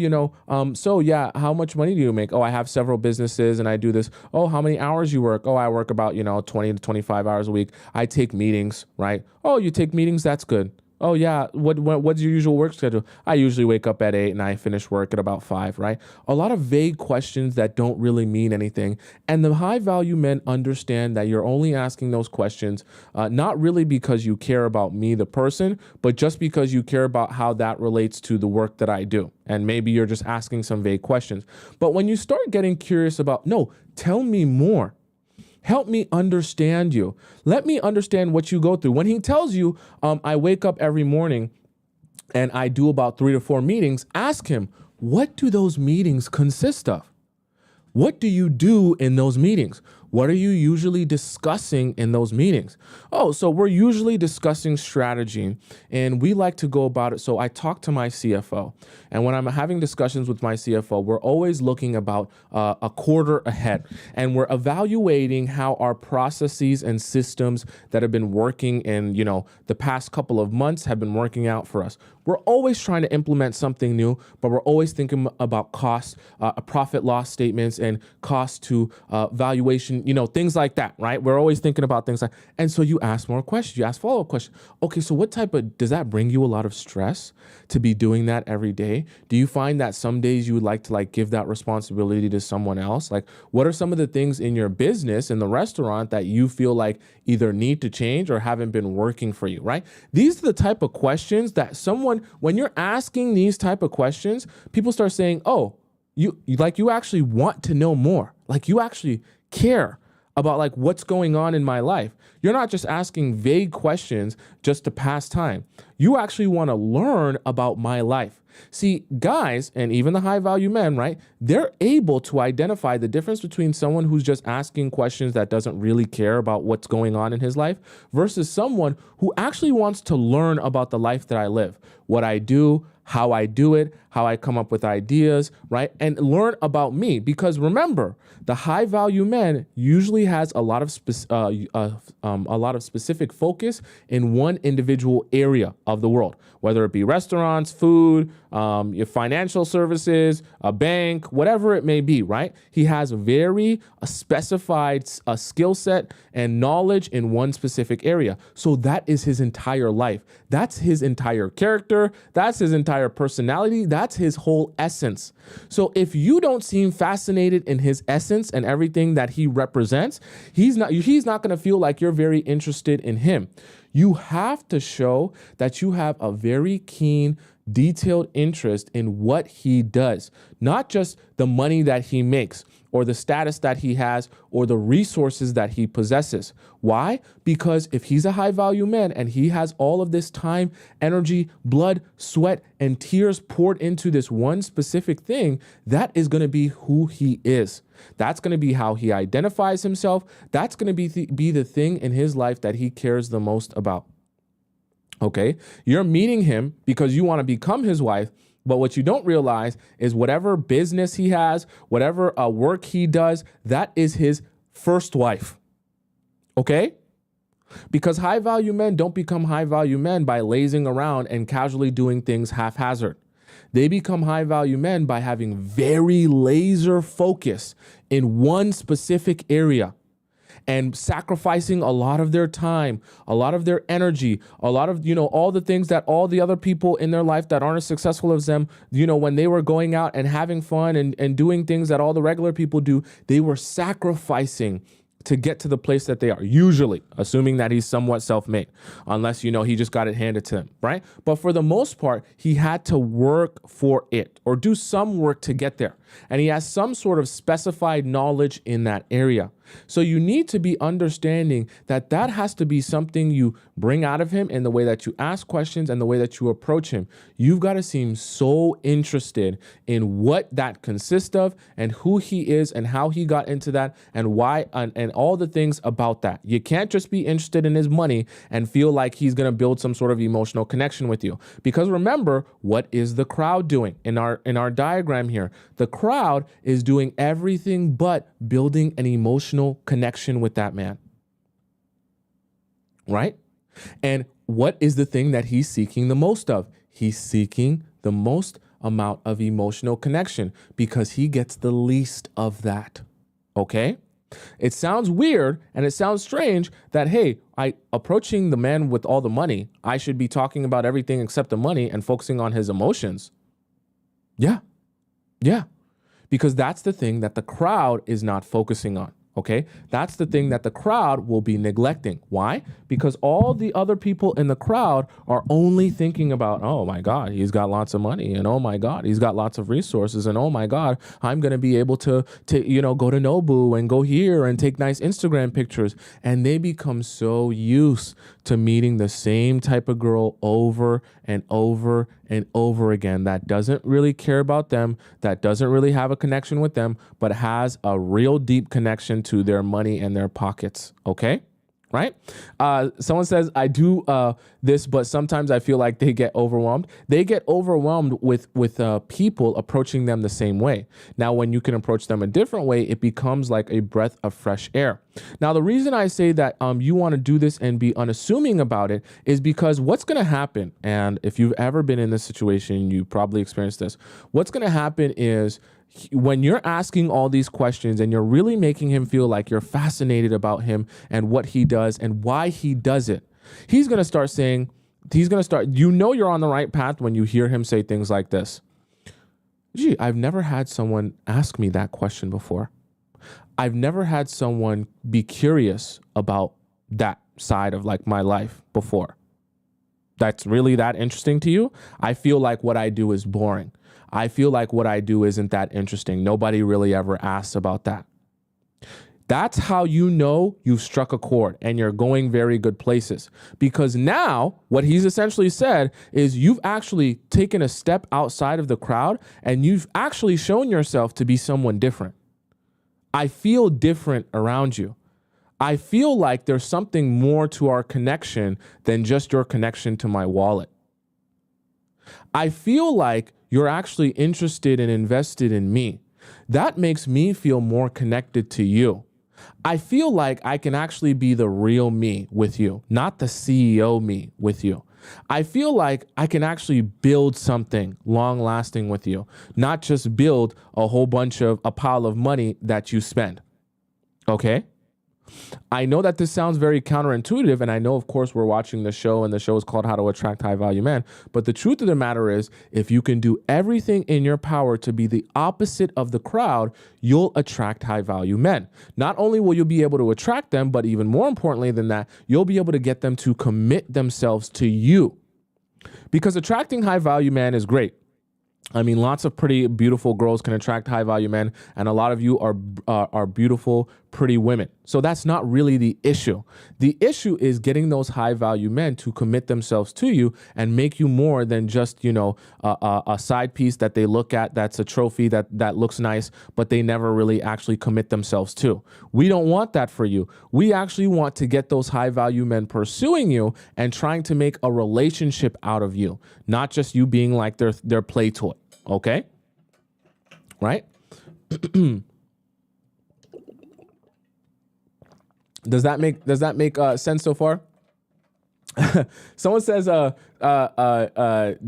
so yeah, how much money do you make? Oh, I have several businesses and I do this. Oh, how many hours you work? Oh, I work about, 20 to 25 hours a week. I take meetings, right? Oh, you take meetings? That's good. Oh yeah, what's your usual work schedule? I usually wake up at 8 and I finish work at about 5, right? A lot of vague questions that don't really mean anything. And the high value men understand that you're only asking those questions, not really because you care about me, the person, but just because you care about how that relates to the work that I do. And maybe you're just asking some vague questions. But when you start getting curious about, no, tell me more. Help me understand you. Let me understand what you go through. When he tells you, I wake up every morning and I do about 3 to 4 meetings, ask him, what do those meetings consist of? What do you do in those meetings? What are you usually discussing in those meetings? Oh, so we're usually discussing strategy and we like to go about it. So I talk to my CFO, and when I'm having discussions with my CFO, we're always looking about a quarter ahead, and we're evaluating how our processes and systems that have been working in, the past couple of months have been working out for us. We're always trying to implement something new, but we're always thinking about cost, profit loss statements and cost to valuation, things like that, right? We're always thinking about things like, and so you ask more questions, you ask follow-up questions. Okay, so what type of, does that bring you a lot of stress to be doing that every day? Do you find that some days you would like to give that responsibility to someone else? What are some of the things in your business, in the restaurant, that you feel like either need to change or haven't been working for you, right? These are the type of questions that when you're asking these type of questions, people start saying, oh, you actually want to know more. You actually care about what's going on in my life. You're not just asking vague questions just to pass time. You actually want to learn about my life. See, guys, and even the high value men, right? They're able to identify the difference between someone who's just asking questions that doesn't really care about what's going on in his life versus someone who actually wants to learn about the life that I live, what I do, how I do it, how I come up with ideas, right? And learn about me. Because remember, the high value man usually has a lot of specific focus in one individual area of the world, whether it be restaurants, food, your financial services, a bank, whatever it may be, right? He has very specified skill set and knowledge in one specific area. So that is his entire life. That's his entire character. That's his entire personality. That's his whole essence. So if you don't seem fascinated in his essence and everything that he represents, he's not going to feel like you're very interested in him. You have to show that you have a very keen, detailed interest in what he does, not just the money that he makes or the status that he has or the resources that he possesses. Why? Because if he's a high value man and he has all of this time, energy, blood, sweat, and tears poured into this one specific thing, that is going to be who he is. That's going to be how he identifies himself. That's going to be the thing in his life that he cares the most about. Okay? You're meeting him because you want to become his wife, but what you don't realize is whatever business he has, whatever work he does, that is his first wife. Okay? Because high value men don't become high value men by lazing around and casually doing things haphazard. They become high value men by having very laser focus in one specific area and sacrificing a lot of their time, a lot of their energy, a lot of, all the things that all the other people in their life that aren't as successful as them, when they were going out and having fun and doing things that all the regular people do, they were sacrificing to get to the place that they are, usually, assuming that he's somewhat self-made, unless, he just got it handed to him, right? But for the most part, he had to work for it or do some work to get there. And he has some sort of specified knowledge in that area. So you need to be understanding that that has to be something you bring out of him in the way that you ask questions and the way that you approach him. You've got to seem so interested in what that consists of and who he is and how he got into that and why and all the things about that. You can't just be interested in his money and feel like he's going to build some sort of emotional connection with you. Because remember, what is the crowd doing in our diagram here? The crowd is doing everything but building an emotional connection with that man. Right? And what is the thing that he's seeking the most of? He's seeking the most amount of emotional connection because he gets the least of that. Okay? It sounds weird and it sounds strange that, hey, approaching the man with all the money, I should be talking about everything except the money and focusing on his emotions. Yeah. Because that's the thing that the crowd is not focusing on. Okay, that's the thing that the crowd will be neglecting. Why? Because all the other people in the crowd are only thinking about, oh my God, he's got lots of money, and oh my God, he's got lots of resources, and oh my God, I'm gonna be able to go to Nobu and go here and take nice Instagram pictures. And they become so used to meeting the same type of girl over and over and over again that doesn't really care about them, that doesn't really have a connection with them, but has a real deep connection to their money and their pockets. Okay? Right? Someone says, I do this, but sometimes I feel like they get overwhelmed. They get overwhelmed with people approaching them the same way. Now, when you can approach them a different way, it becomes like a breath of fresh air. Now, the reason I say that you want to do this and be unassuming about it is because what's going to happen, and if you've ever been in this situation, you probably experienced this. What's going to happen is when you're asking all these questions and you're really making him feel like you're fascinated about him and what he does and why he does it, he's going to start, you know, you're on the right path when you hear him say things like this. Gee, I've never had someone ask me that question before. I've never had someone be curious about that side of like my life before. That's really that interesting to you? I feel like what I do is boring. I feel like what I do isn't that interesting. Nobody really ever asks about that. That's how you know you've struck a chord and you're going very good places. Because now what he's essentially said is you've actually taken a step outside of the crowd and you've actually shown yourself to be someone different. I feel different around you. I feel like there's something more to our connection than just your connection to my wallet. I feel like you're actually interested and invested in me. That makes me feel more connected to you. I feel like I can actually be the real me with you, not the CEO me with you. I feel like I can actually build something long lasting with you, not just build a pile of money that you spend. Okay? I know that this sounds very counterintuitive, and I know, of course, we're watching the show, and the show is called How to Attract High Value Men. But the truth of the matter is, if you can do everything in your power to be the opposite of the crowd, you'll attract high value men. Not only will you be able to attract them, but even more importantly than that, you'll be able to get them to commit themselves to you. Because attracting high value men is great. I mean, lots of pretty, beautiful girls can attract high value men, and a lot of you are beautiful, pretty women. So that's not really the issue. The issue is getting those high value men to commit themselves to you and make you more than just, a side piece that they look at that's a trophy that looks nice, but they never really actually commit themselves to. We don't want that for you. We actually want to get those high value men pursuing you and trying to make a relationship out of you, not just you being like their play toy. Okay? Right? Does that make sense so far? Someone says, the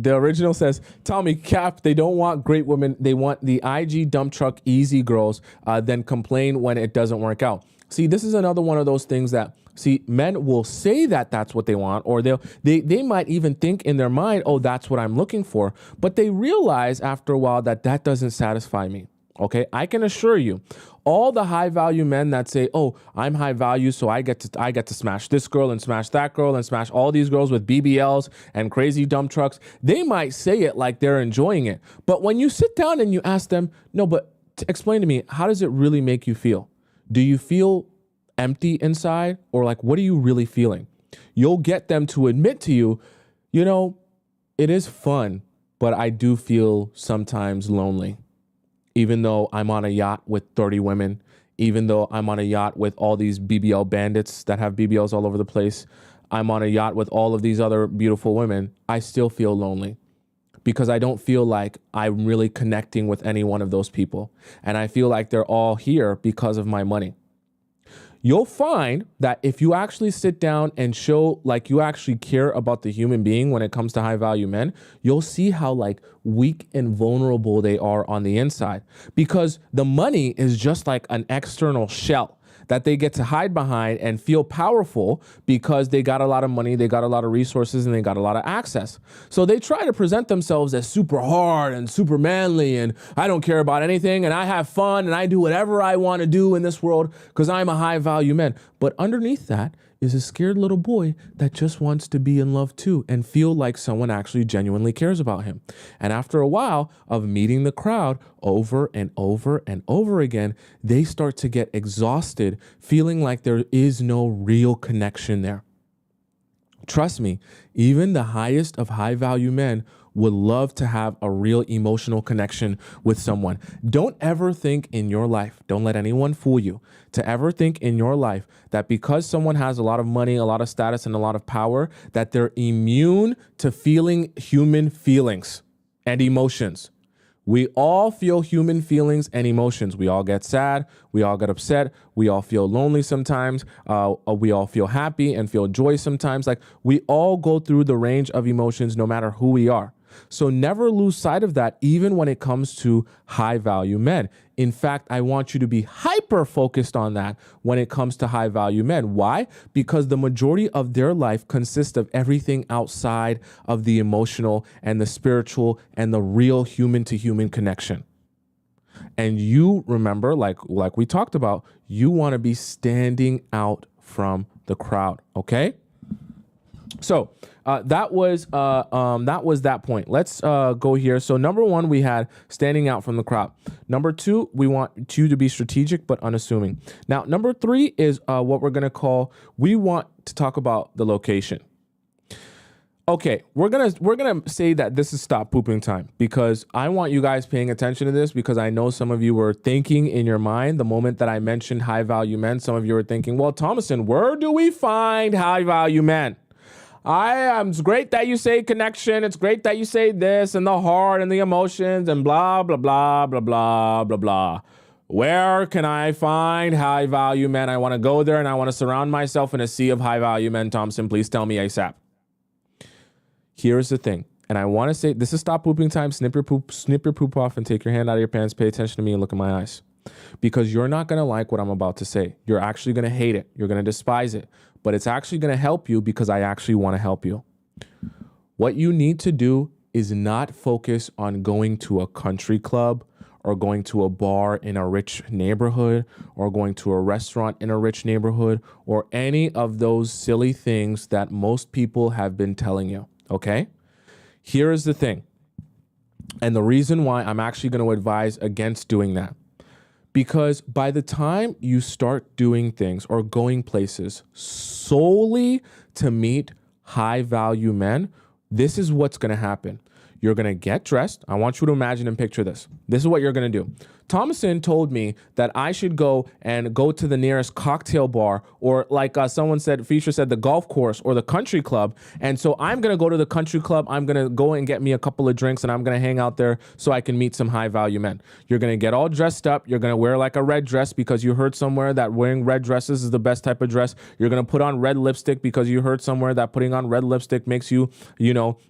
original says, Tommy, Cap, they don't want great women. They want the IG dump truck easy girls, then complain when it doesn't work out. See, this is another one of those things that, men will say that that's what they want, or they might even think in their mind, oh, that's what I'm looking for. But they realize after a while that doesn't satisfy me. Okay, I can assure you, all the high value men that say, oh, I'm high value, so I get to smash this girl and smash that girl and smash all these girls with BBLs and crazy dump trucks. They might say it like they're enjoying it. But when you sit down and you ask them, no, but explain to me, how does it really make you feel? Do you feel empty inside, or like, what are you really feeling? You'll get them to admit to you, it is fun, but I do feel sometimes lonely. Even though I'm on a yacht with 30 women, even though I'm on a yacht with all these BBL bandits that have BBLs all over the place, I'm on a yacht with all of these other beautiful women, I still feel lonely because I don't feel like I'm really connecting with any one of those people. And I feel like they're all here because of my money. You'll find that if you actually sit down and show like you actually care about the human being when it comes to high value men, you'll see how like weak and vulnerable they are on the inside, because the money is just like an external shell that they get to hide behind and feel powerful because they got a lot of money, they got a lot of resources, and they got a lot of access. So they try to present themselves as super hard and super manly, and I don't care about anything, and I have fun, and I do whatever I want to do in this world because I'm a high value man. But underneath that is a scared little boy that just wants to be in love too and feel like someone actually genuinely cares about him. And after a while of meeting the crowd over and over and over again, they start to get exhausted, feeling like there is no real connection there. Trust me, even the highest of high value men would love to have a real emotional connection with someone. Don't ever think in your life, don't let anyone fool you, to ever think in your life that because someone has a lot of money, a lot of status, and a lot of power, that they're immune to feeling human feelings and emotions. We all feel human feelings and emotions. We all get sad. We all get upset. We all feel lonely sometimes. We all feel happy and feel joy sometimes. Like, we all go through the range of emotions no matter who we are. So never lose sight of that, even when it comes to high value men. In fact, I want you to be hyper focused on that when it comes to high value men. Why? Because the majority of their life consists of everything outside of the emotional and the spiritual and the real human to human connection. And you remember, like we talked about, you want to be standing out from the crowd. Okay. So that was that point. Let's go here. So number one, we had standing out from the crowd. Number two, we want you to be strategic but unassuming. Now, number three is what we're gonna call. We want to talk about the location. Okay, we're gonna say that this is stop pooping time, because I want you guys paying attention to this, because I know some of you were thinking in your mind the moment that I mentioned high value men. Some of you were thinking, well, Tomisin, where do we find high value men? It's great that you say connection. It's great that you say this and the heart and the emotions and blah, blah, blah, blah, blah, blah, blah. Where can I find high value men? I want to go there and I want to surround myself in a sea of high value men. Tomisin, please tell me ASAP. Here's the thing. And I want to say, this is stop pooping time. Snip your poop off and take your hand out of your pants. Pay attention to me and look in my eyes. Because you're not going to like what I'm about to say. You're actually going to hate it. You're going to despise it. But it's actually going to help you, because I actually want to help you. What you need to do is not focus on going to a country club or going to a bar in a rich neighborhood or going to a restaurant in a rich neighborhood or any of those silly things that most people have been telling you. Okay? Here is the thing. And the reason why I'm actually going to advise against doing that. Because by the time you start doing things or going places solely to meet high value men, this is what's going to happen. You're going to get dressed. I want you to imagine and picture this. This is what you're going to do. Tomisin told me that I should go to the nearest cocktail bar, or like someone said, Fisher said, the golf course or the country club. And so I'm going to go to the country club. I'm going to go and get me a couple of drinks and I'm going to hang out there so I can meet some high value men. You're going to get all dressed up. You're going to wear like a red dress because you heard somewhere that wearing red dresses is the best type of dress. You're going to put on red lipstick because you heard somewhere that putting on red lipstick makes you,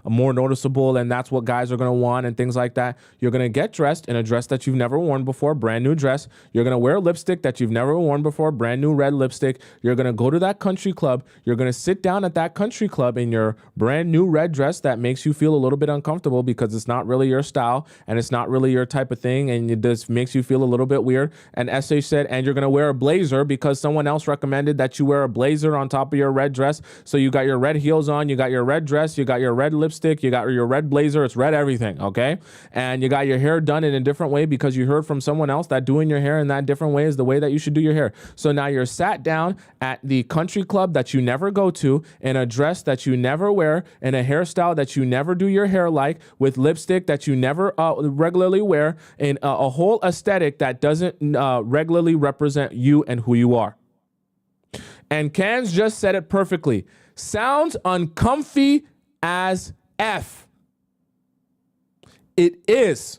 more noticeable. And that's what guys are going to want and things like that. You're going to get dressed in a dress that you've never worn before, brand new dress. You're going to wear lipstick that you've never worn before, brand new red lipstick. You're going to go to that country club. You're going to sit down at that country club in your brand new red dress that makes you feel a little bit uncomfortable because it's not really your style and it's not really your type of thing. And it just makes you feel a little bit weird. And SH said, and you're going to wear a blazer because someone else recommended that you wear a blazer on top of your red dress. So you got your red heels on, you got your red dress, you got your red lipstick, you got your red blazer. It's red everything. Okay. And you got your hair done in a different way because you heard from someone else that doing your hair in that different way is the way that you should do your hair. So now you're sat down at the country club that you never go to, in a dress that you never wear, in a hairstyle that you never do your hair like, with lipstick that you never regularly wear, in a whole aesthetic that doesn't regularly represent you and who you are. And Cans just said it perfectly. Sounds uncomfy as F. It is.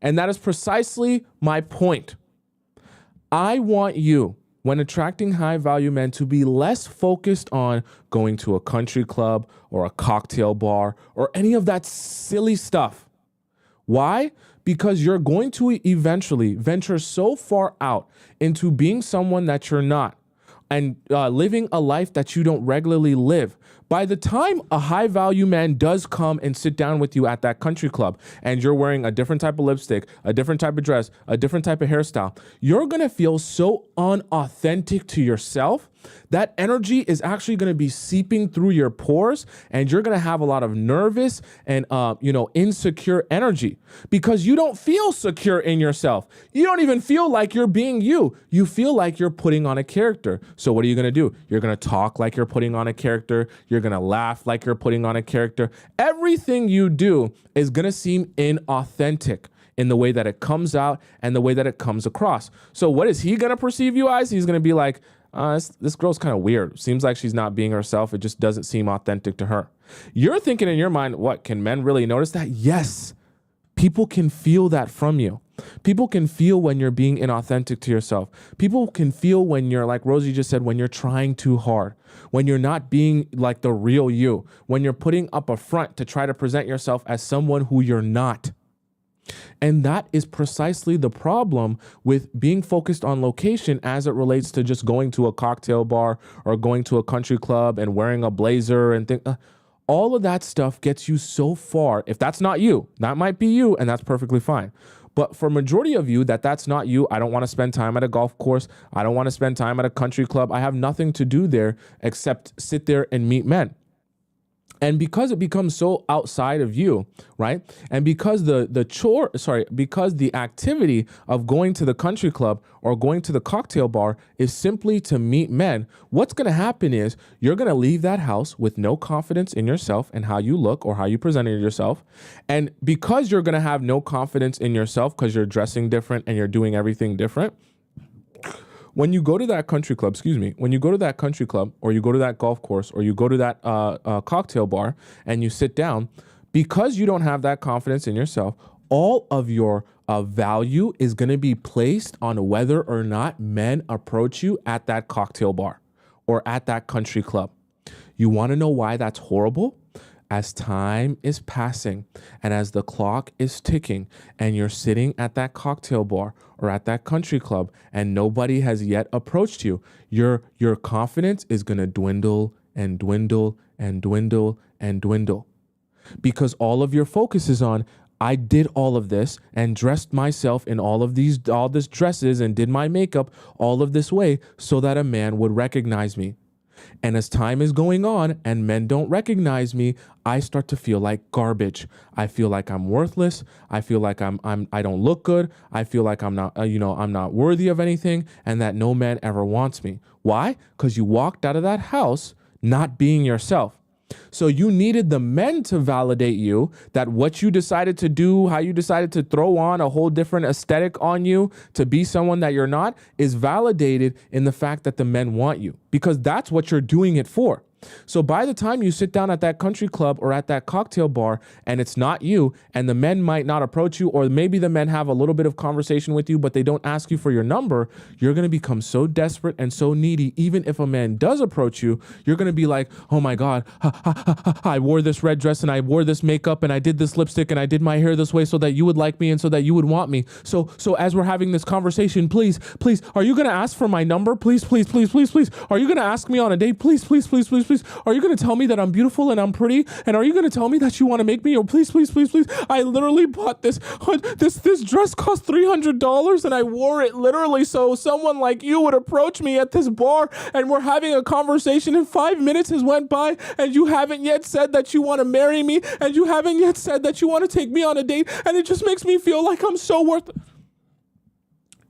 And that is precisely my point. I want you, when attracting high value men, to be less focused on going to a country club or a cocktail bar or any of that silly stuff. Why? Because you're going to eventually venture so far out into being someone that you're not and living a life that you don't regularly live. By the time a high value man does come and sit down with you at that country club and you're wearing a different type of lipstick, a different type of dress, a different type of hairstyle, you're going to feel so unauthentic to yourself that energy is actually going to be seeping through your pores, and you're going to have a lot of nervous and, insecure energy because you don't feel secure in yourself. You don't even feel like you're being you. You feel like you're putting on a character. So what are you going to do? You're going to talk like you're putting on a character. You're going to laugh like you're putting on a character. Everything you do is going to seem inauthentic in the way that it comes out and the way that it comes across. So what is he going to perceive you as? He's going to be like, this girl's kind of weird. Seems like she's not being herself. It just doesn't seem authentic to her. You're thinking in your mind, what, can men really notice that? Yes. People can feel that from you. People can feel when you're being inauthentic to yourself. People can feel when you're, like Rosie just said, when you're trying too hard, when you're not being like the real you, when you're putting up a front to try to present yourself as someone who you're not. And that is precisely the problem with being focused on location as it relates to just going to a cocktail bar or going to a country club and wearing a blazer and things. All of that stuff gets you so far. If that's not you, that might be you, and that's perfectly fine. But for majority of you, that's not you. I don't want to spend time at a golf course. I don't want to spend time at a country club. I have nothing to do there except sit there and meet men. And because it becomes so outside of you, right? And because because the activity of going to the country club or going to the cocktail bar is simply to meet men, what's going to happen is you're going to leave that house with no confidence in yourself and how you look or how you presented yourself. And because you're going to have no confidence in yourself because you're dressing different and you're doing everything different, when you go to that country club, when you go to that country club or you go to that golf course or you go to that cocktail bar and you sit down, because you don't have that confidence in yourself, all of your value is going to be placed on whether or not men approach you at that cocktail bar or at that country club. You want to know why that's horrible? As time is passing and as the clock is ticking and you're sitting at that cocktail bar or at that country club and nobody has yet approached you, your confidence is going to dwindle and dwindle and dwindle and dwindle because all of your focus is on, I did all of this and dressed myself in all this dresses and did my makeup all of this way so that a man would recognize me. And as time is going on and men don't recognize me, I start to feel like garbage. I feel like I'm worthless. I feel like I don't look good. I feel like I'm not, I'm not worthy of anything and that no man ever wants me. Why? Because you walked out of that house not being yourself. So you needed the men to validate you, that what you decided to do, how you decided to throw on a whole different aesthetic on you to be someone that you're not, is validated in the fact that the men want you, because that's what you're doing it for. So by the time you sit down at that country club or at that cocktail bar and it's not you and the men might not approach you, or maybe the men have a little bit of conversation with you, but they don't ask you for your number, you're going to become so desperate and so needy. Even if a man does approach you, you're going to be like, oh my God, I wore this red dress and I wore this makeup and I did this lipstick and I did my hair this way so that you would like me and so that you would want me. So as we're having this conversation, please, are you going to ask for my number? Please. Are you going to ask me on a date? Please. Are you going to tell me that I'm beautiful and I'm pretty? And are you going to tell me that you want to make me? Oh, please. I literally bought this dress cost $300 and I wore it literally so someone like you would approach me at this bar and we're having a conversation and 5 minutes has went by and you haven't yet said that you want to marry me and you haven't yet said that you want to take me on a date, and it just makes me feel like I'm so worth it.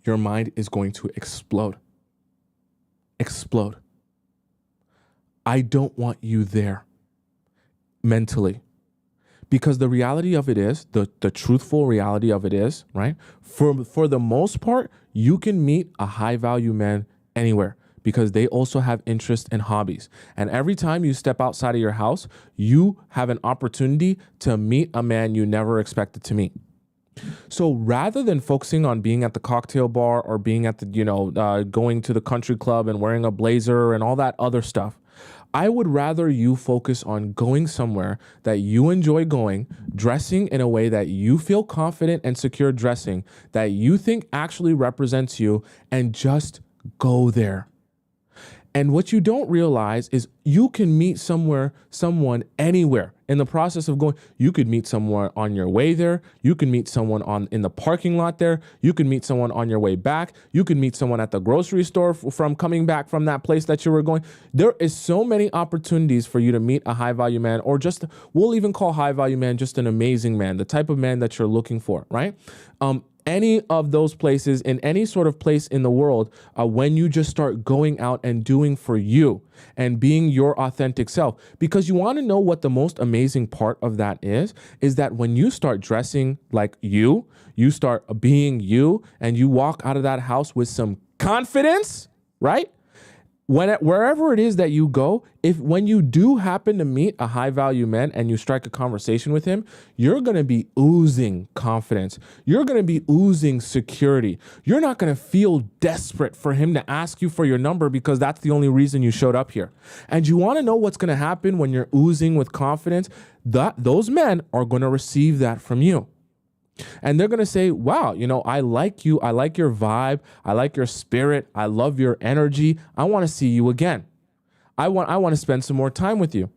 Your mind is going to explode. I don't want you there mentally, because the reality of it is, the truthful reality of it is, right? For the most part, you can meet a high value man anywhere because they also have interests and hobbies. And every time you step outside of your house, you have an opportunity to meet a man you never expected to meet. So rather than focusing on being at the cocktail bar or being at the, going to the country club and wearing a blazer and all that other stuff, I would rather you focus on going somewhere that you enjoy going, dressing in a way that you feel confident and secure dressing, that you think actually represents you, and just go there. And what you don't realize is you can meet someone anywhere In the process of going, you could meet someone on your way there. You can meet someone in the parking lot there. You can meet someone on your way back. You can meet someone at the grocery store from coming back from that place that you were going. There is so many opportunities for you to meet a high value man, or just, we'll even call high value man just an amazing man, the type of man that you're looking for, right? Any of those places, in any sort of place in the world, when you just start going out and doing for you and being your authentic self. Because you want to know what the most amazing part of that is that when you start dressing like you start being you, and you walk out of that house with some confidence, right? Wherever it is that you go, when you do happen to meet a high value man and you strike a conversation with him, you're going to be oozing confidence. You're going to be oozing security. You're not going to feel desperate for him to ask you for your number because that's the only reason you showed up here. And you want to know what's going to happen when you're oozing with confidence? Those men are going to receive that from you. And they're going to say, wow, I like you. I like your vibe. I like your spirit. I love your energy. I want to see you again. I want to spend some more time with you.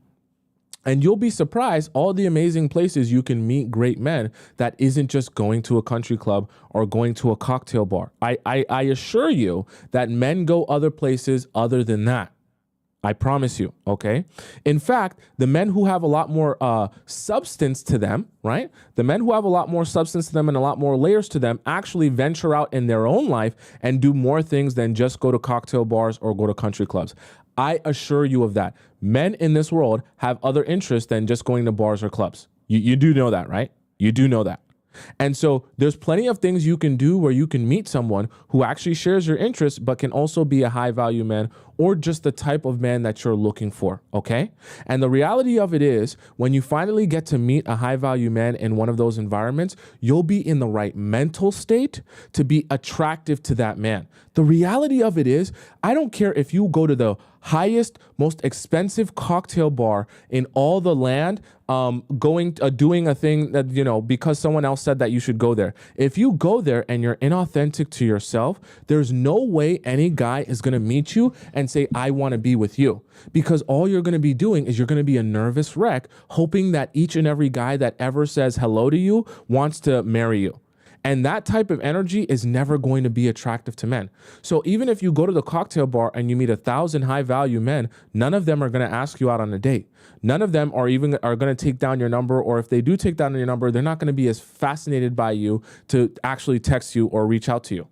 And you'll be surprised all the amazing places you can meet great men that isn't just going to a country club or going to a cocktail bar. I assure you that men go other places other than that. I promise you, okay? In fact, the men who have a lot more substance to them, right? The men who have a lot more substance to them and a lot more layers to them actually venture out in their own life and do more things than just go to cocktail bars or go to country clubs. I assure you of that. Men in this world have other interests than just going to bars or clubs. You do know that, right? You do know that. And so there's plenty of things you can do where you can meet someone who actually shares your interests, but can also be a high value man or just the type of man that you're looking for. Okay. And the reality of it is, when you finally get to meet a high value man in one of those environments, you'll be in the right mental state to be attractive to that man. The reality of it is, I don't care if you go to the highest, most expensive cocktail bar in all the land, doing a thing that, because someone else said that you should go there. If you go there and you're inauthentic to yourself, there's no way any guy is going to meet you and say, I want to be with you. Because all you're going to be doing is you're going to be a nervous wreck, hoping that each and every guy that ever says hello to you wants to marry you. And that type of energy is never going to be attractive to men. So even if you go to the cocktail bar and you meet 1,000 high value men, none of them are going to ask you out on a date. None of them are going to take down your number. Or if they do take down your number, they're not going to be as fascinated by you to actually text you or reach out to you.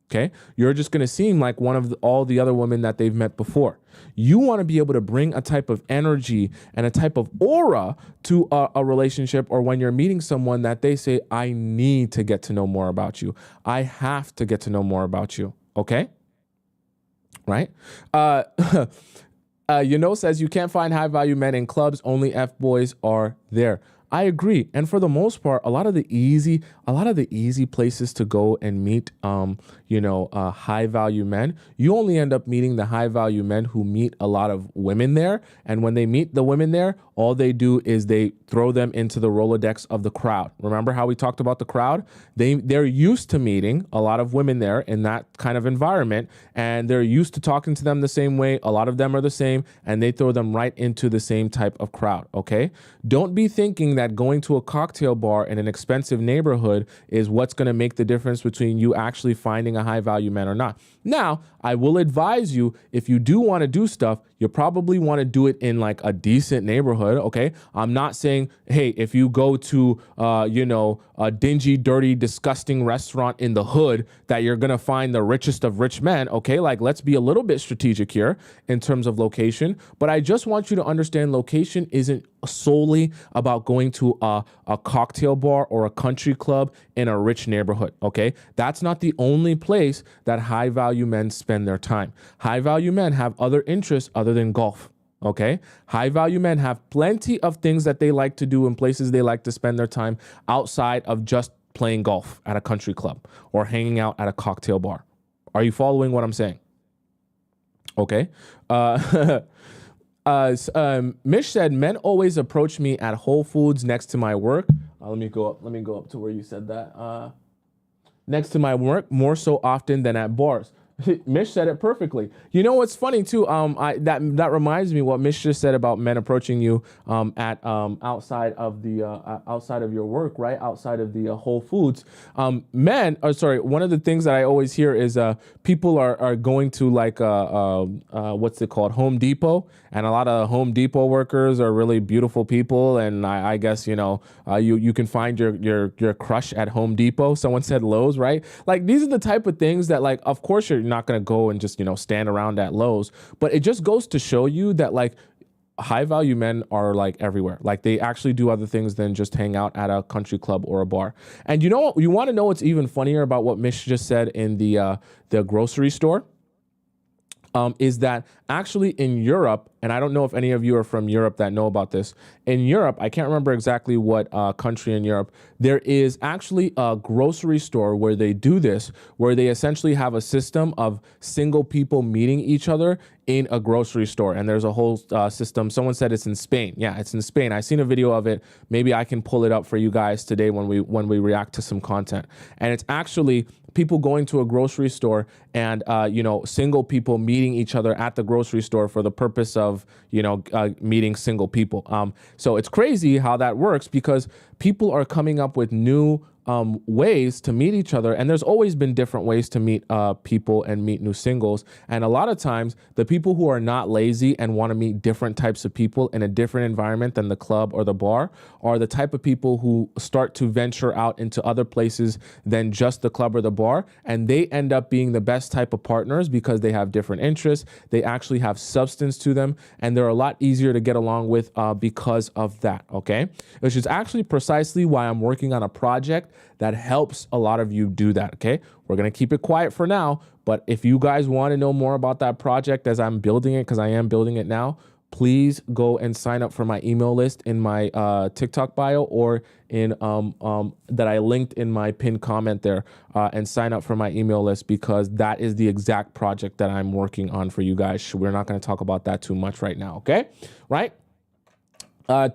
Okay. You're just going to seem like one of all the other women that they've met before. You want to be able to bring a type of energy and a type of aura to a relationship, or when you're meeting someone that they say, I need to get to know more about you. I have to get to know more about you. Okay. Right. Says you can't find high value men in clubs. Only F boys are there. I agree. And for the most part, a lot of the easy places to go and meet, high value men, you only end up meeting the high value men who meet a lot of women there. And when they meet the women there, all they do is they throw them into the Rolodex of the crowd. Remember how we talked about the crowd? They're used to meeting a lot of women there in that kind of environment, and they're used to talking to them the same way. A lot of them are the same, and they throw them right into the same type of crowd. Okay. Don't be thinking that going to a cocktail bar in an expensive neighborhood is what's going to make the difference between you actually finding a high value man or not. Now, I will advise you, if you do want to do stuff, you probably want to do it in like a decent neighborhood. Okay. I'm not saying, hey, if you go to, a dingy, dirty, disgusting restaurant in the hood, that you're going to find the richest of rich men. Okay. Like, let's be a little bit strategic here in terms of location. But I just want you to understand, location isn't solely about going to a cocktail bar or a country club in a rich neighborhood. Okay. That's not the only place that high value men spend their time. High value men have other interests other than golf. Okay. High value men have plenty of things that they like to do and places they like to spend their time outside of just playing golf at a country club or hanging out at a cocktail bar. Are you following what I'm saying? Okay. Mish said, men always approach me at Whole Foods next to my work. Let me go up to where you said that. Next to my work, more so often than at bars. Mish said it perfectly. You know what's funny too? That reminds me what Mish just said about men approaching you at outside of your work, right? Outside of the Whole Foods. One of the things that I always hear is people are going to like what's it called, Home Depot, and a lot of Home Depot workers are really beautiful people, and I guess you can find your crush at Home Depot. Someone said Lowe's, right? Like these are the type of things that, like, of course you're not going to go and just stand around at Lowe's, but it just goes to show you that, like, high value men are like everywhere. Like they actually do other things than just hang out at a country club or a bar. And you know what? You want to know what's even funnier about what Mish just said in the grocery store? Is that actually in Europe, and I don't know if any of you are from Europe that know about this. In Europe, I can't remember exactly what country in Europe, there is actually a grocery store where they do this, where they essentially have a system of single people meeting each other in a grocery store. And there's a whole system. Someone said it's in Spain. Yeah, it's in Spain. I seen a video of it. Maybe I can pull it up for you guys today when we react to some content. And it's actually people going to a grocery store and single people meeting each other at the grocery store for the purpose of meeting single people. So it's crazy how that works, because people are coming up with new ways to meet each other. And there's always been different ways to meet people and meet new singles. And a lot of times the people who are not lazy and want to meet different types of people in a different environment than the club or the bar are the type of people who start to venture out into other places than just the club or the bar. And they end up being the best type of partners because they have different interests. They actually have substance to them, and they're a lot easier to get along with because of that. Okay. Which is actually precisely why I'm working on a project that helps a lot of you do that. Okay. We're going to keep it quiet for now, but if you guys want to know more about that project as I'm building it, because I am building it now, please go and sign up for my email list in my TikTok bio, or in that I linked in my pinned comment there, and sign up for my email list, because that is the exact project that I'm working on for you guys. We're not going to talk about that too much right now. Okay. Right.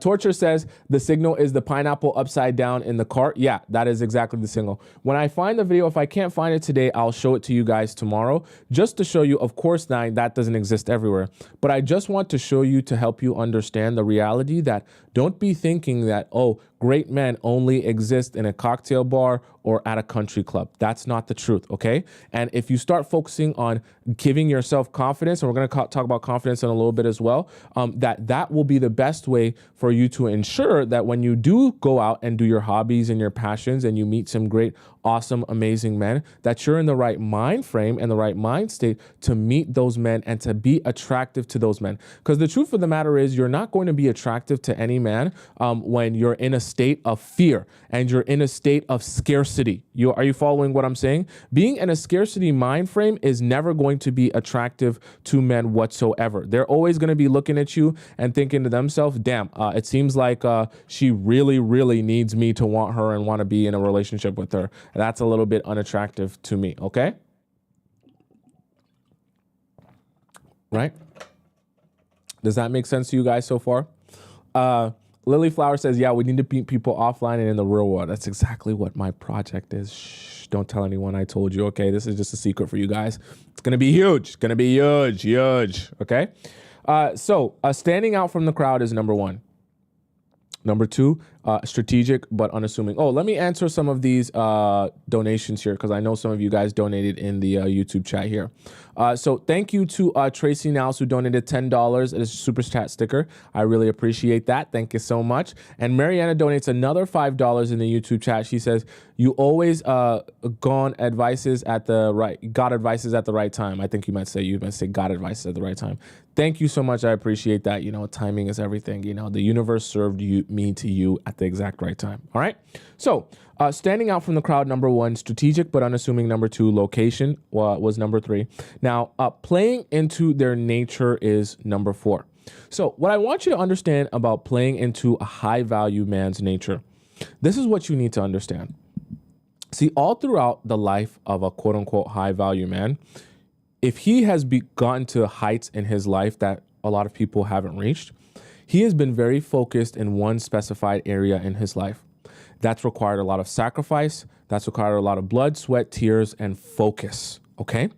Torture says the signal is the pineapple upside down in the cart. Yeah, that is exactly the signal. When I find the video, if I can't find it today, I'll show it to you guys tomorrow, just to show you. Of course, now that doesn't exist everywhere, but I just want to show you to help you understand the reality that don't be thinking that, oh, great men only exist in a cocktail bar or at a country club. That's not the truth, okay? And if you start focusing on giving yourself confidence, and we're gonna talk about confidence in a little bit as well, that will be the best way for you to ensure that when you do go out and do your hobbies and your passions and you meet some great, awesome, amazing men, that you're in the right mind frame and the right mind state to meet those men and to be attractive to those men. Because the truth of the matter is, you're not going to be attractive to any man when you're in a state of fear and you're in a state of scarcity. Are you following what I'm saying? Being in a scarcity mind frame is never going to be attractive to men whatsoever. They're always going to be looking at you and thinking to themselves, damn, it seems like she really, really needs me to want her and want to be in a relationship with her. That's a little bit unattractive to me, okay? Right? Does that make sense to you guys so far? Lily Flower says, yeah, we need to meet people offline and in the real world. That's exactly what my project is. Shh, don't tell anyone I told you, okay? This is just a secret for you guys. It's going to be huge. It's going to be huge, huge, okay? So standing out from the crowd is number one. Number two, strategic but unassuming. Oh, let me answer some of these donations here, because I know some of you guys donated in the YouTube chat here. So thank you to Tracy Nels, who donated $10 as a super chat sticker. I really appreciate that. Thank you so much. And Mariana donates another $5 in the YouTube chat. She says, you always got advices at the right time. I think you might say got advices at the right time. Thank you so much. I appreciate that. Timing is everything. The universe served me to you at the exact right time. All right. So standing out from the crowd, number one. Strategic but unassuming, number two. Location was number three. Now, playing into their nature is number four. So what I want you to understand about playing into a high value man's nature, this is what you need to understand. See, all throughout the life of a quote unquote high value man, if he has gotten to heights in his life that a lot of people haven't reached, he has been very focused in one specified area in his life. That's required a lot of sacrifice. That's required a lot of blood, sweat, tears, and focus. Okay.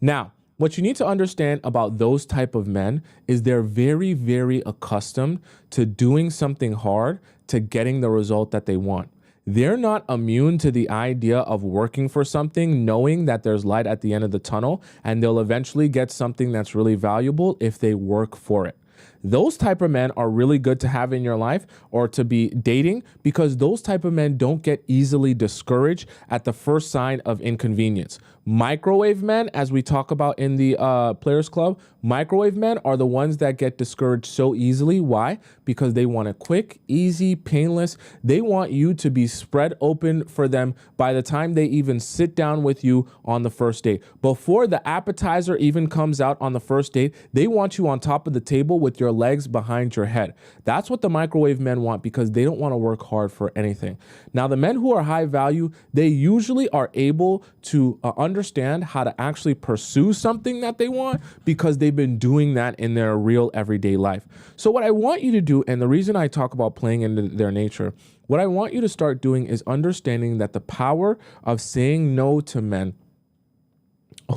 Now, what you need to understand about those type of men is they're very, very accustomed to doing something hard to getting the result that they want. They're not immune to the idea of working for something, knowing that there's light at the end of the tunnel, and they'll eventually get something that's really valuable if they work for it. Those type of men are really good to have in your life or to be dating, because those type of men don't get easily discouraged at the first sign of inconvenience. Microwave men, as we talk about in the Players Club, microwave men are the ones that get discouraged so easily. Why? Because they want it quick, easy, painless. They want you to be spread open for them by the time they even sit down with you on the first date. Before the appetizer even comes out on the first date, they want you on top of the table with your legs behind your head. That's what the microwave men want, because they don't want to work hard for anything. Now, the men who are high value, they usually are able to understand how to actually pursue something that they want, because they've been doing that in their real everyday life. So what I want you to do, and the reason I talk about playing into their nature, what I want you to start doing is understanding that the power of saying no to men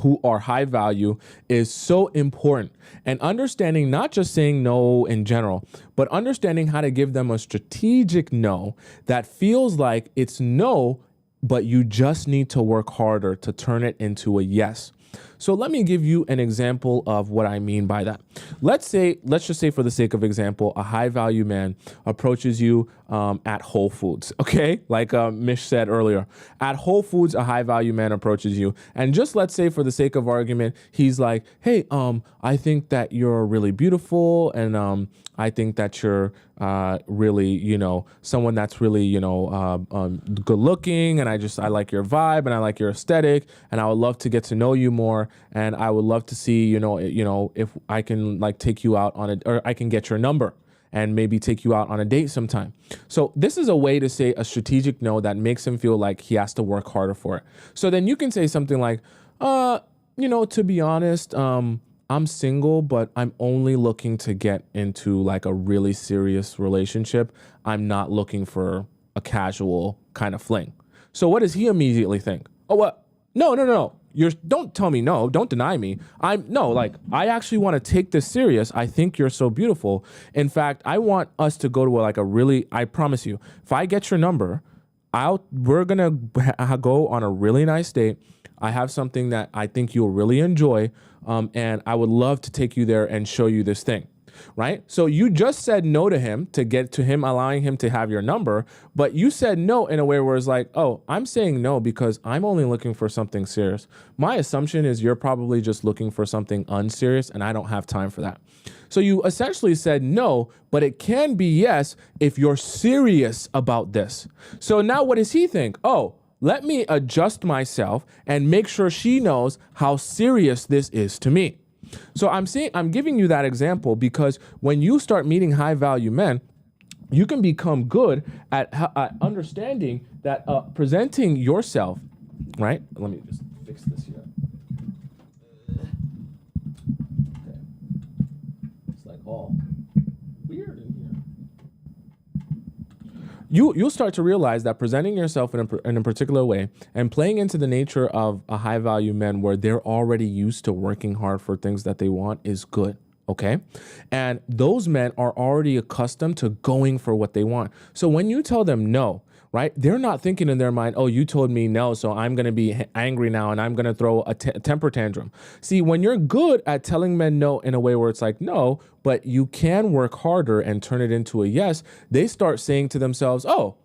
who are high value is so important, and understanding not just saying no in general, but understanding how to give them a strategic no that feels like it's no, but you just need to work harder to turn it into a yes. So let me give you an example of what I mean by that. Let's just say for the sake of example, a high value man approaches you at Whole Foods, okay? Like Mish said earlier, at Whole Foods, a high value man approaches you. And just let's say for the sake of argument, he's like, hey, I think that you're really beautiful, and I think that you're really, someone that's really, good looking, and I like your vibe, and I like your aesthetic, and I would love to get to know you more, and I would love to see, if I can like take you out on or I can get your number and maybe take you out on a date sometime. So this is a way to say a strategic no that makes him feel like he has to work harder for it. So then you can say something like, to be honest, I'm single, but I'm only looking to get into like a really serious relationship. I'm not looking for a casual kind of fling. So what does he immediately think? Oh, what? No. Don't tell me no. Don't deny me. I actually want to take this serious. I think you're so beautiful. In fact, I want us to go to I promise you, if I get your number, we're going to go on a really nice date. I have something that I think you'll really enjoy. And I would love to take you there and show you this thing, right? So you just said no to him to get to him, allowing him to have your number, but you said no in a way where it's like, oh, I'm saying no because I'm only looking for something serious. My assumption is you're probably just looking for something unserious, and I don't have time for that. So you essentially said no, but it can be yes if you're serious about this. So now what does he think? Oh, let me adjust myself and make sure she knows how serious this is to me. So I'm giving you that example because when you start meeting high value men, you can become good at understanding that presenting yourself, right? Let me just fix this here. Okay. It's like all weird in here. You'll start to realize that presenting yourself in a particular way and playing into the nature of a high value man where they're already used to working hard for things that they want is good. Okay. And those men are already accustomed to going for what they want. So when you tell them no, right, they're not thinking in their mind, oh, you told me no, so I'm going to be angry now and I'm going to throw a temper tantrum. See, when you're good at telling men no in a way where it's like, no, but you can work harder and turn it into a yes, they start saying to themselves, oh,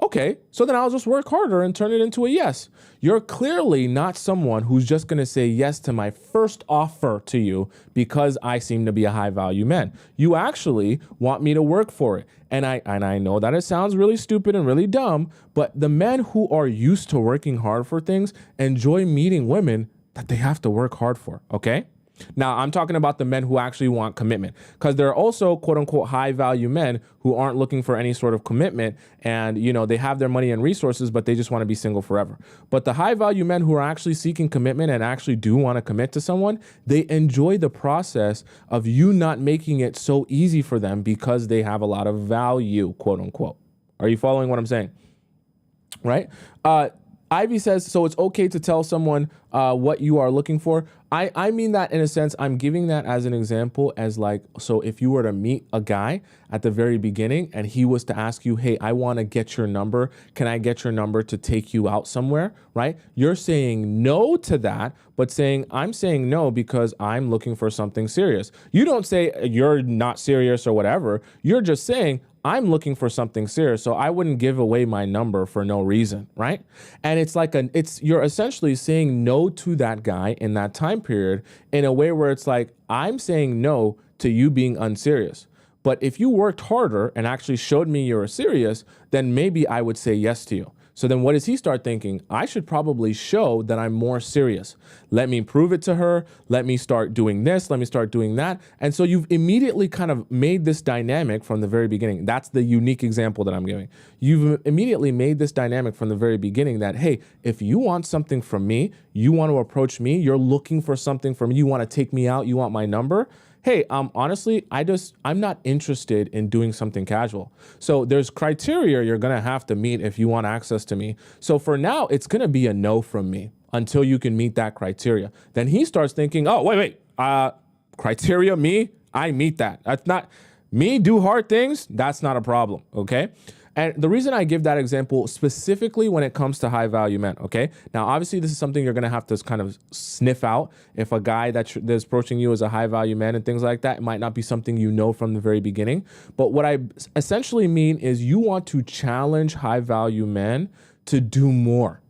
okay, so then I'll just work harder and turn it into a yes. You're clearly not someone who's just going to say yes to my first offer to you because I seem to be a high value man. You actually want me to work for it. And I know that it sounds really stupid and really dumb, but the men who are used to working hard for things enjoy meeting women that they have to work hard for, okay? Now, I'm talking about the men who actually want commitment, because there are also quote unquote high value men who aren't looking for any sort of commitment, and they have their money and resources, but they just want to be single forever. But the high value men who are actually seeking commitment and actually do want to commit to someone, they enjoy the process of you not making it so easy for them because they have a lot of value, quote unquote. Are you following what I'm saying? Right? Ivy says, so it's okay to tell someone what you are looking for. I mean that in a sense, I'm giving that as an example as like, so if you were to meet a guy at the very beginning and he was to ask you, hey, I want to get your number. Can I get your number to take you out somewhere, right? You're saying no to that, but I'm saying no because I'm looking for something serious. You don't say you're not serious or whatever. You're just saying, I'm looking for something serious, so I wouldn't give away my number for no reason, right? And it's like you're essentially saying no to that guy in that time period in a way where it's like, I'm saying no to you being unserious. But if you worked harder and actually showed me you're serious, then maybe I would say yes to you. So then what does he start thinking? I should probably show that I'm more serious. Let me prove it to her. Let me start doing this. Let me start doing that. And so you've immediately kind of made this dynamic from the very beginning. That's the unique example that I'm giving. You've immediately made this dynamic from the very beginning that, hey, if you want something from me, you want to approach me, you're looking for something from me, you want to take me out, you want my number, hey, honestly, I'm not interested in doing something casual. So there's criteria you're going to have to meet if you want access to me. So for now, it's going to be a no from me until you can meet that criteria. Then he starts thinking, oh, wait, criteria, me, I meet that. That's not me do hard things. That's not a problem. Okay. And the reason I give that example specifically when it comes to high value men, okay? Now, obviously, this is something you're going to have to kind of sniff out. If a guy that's approaching you as a high value man and things like that, it might not be something you know from the very beginning. But what I essentially mean is you want to challenge high value men to do more.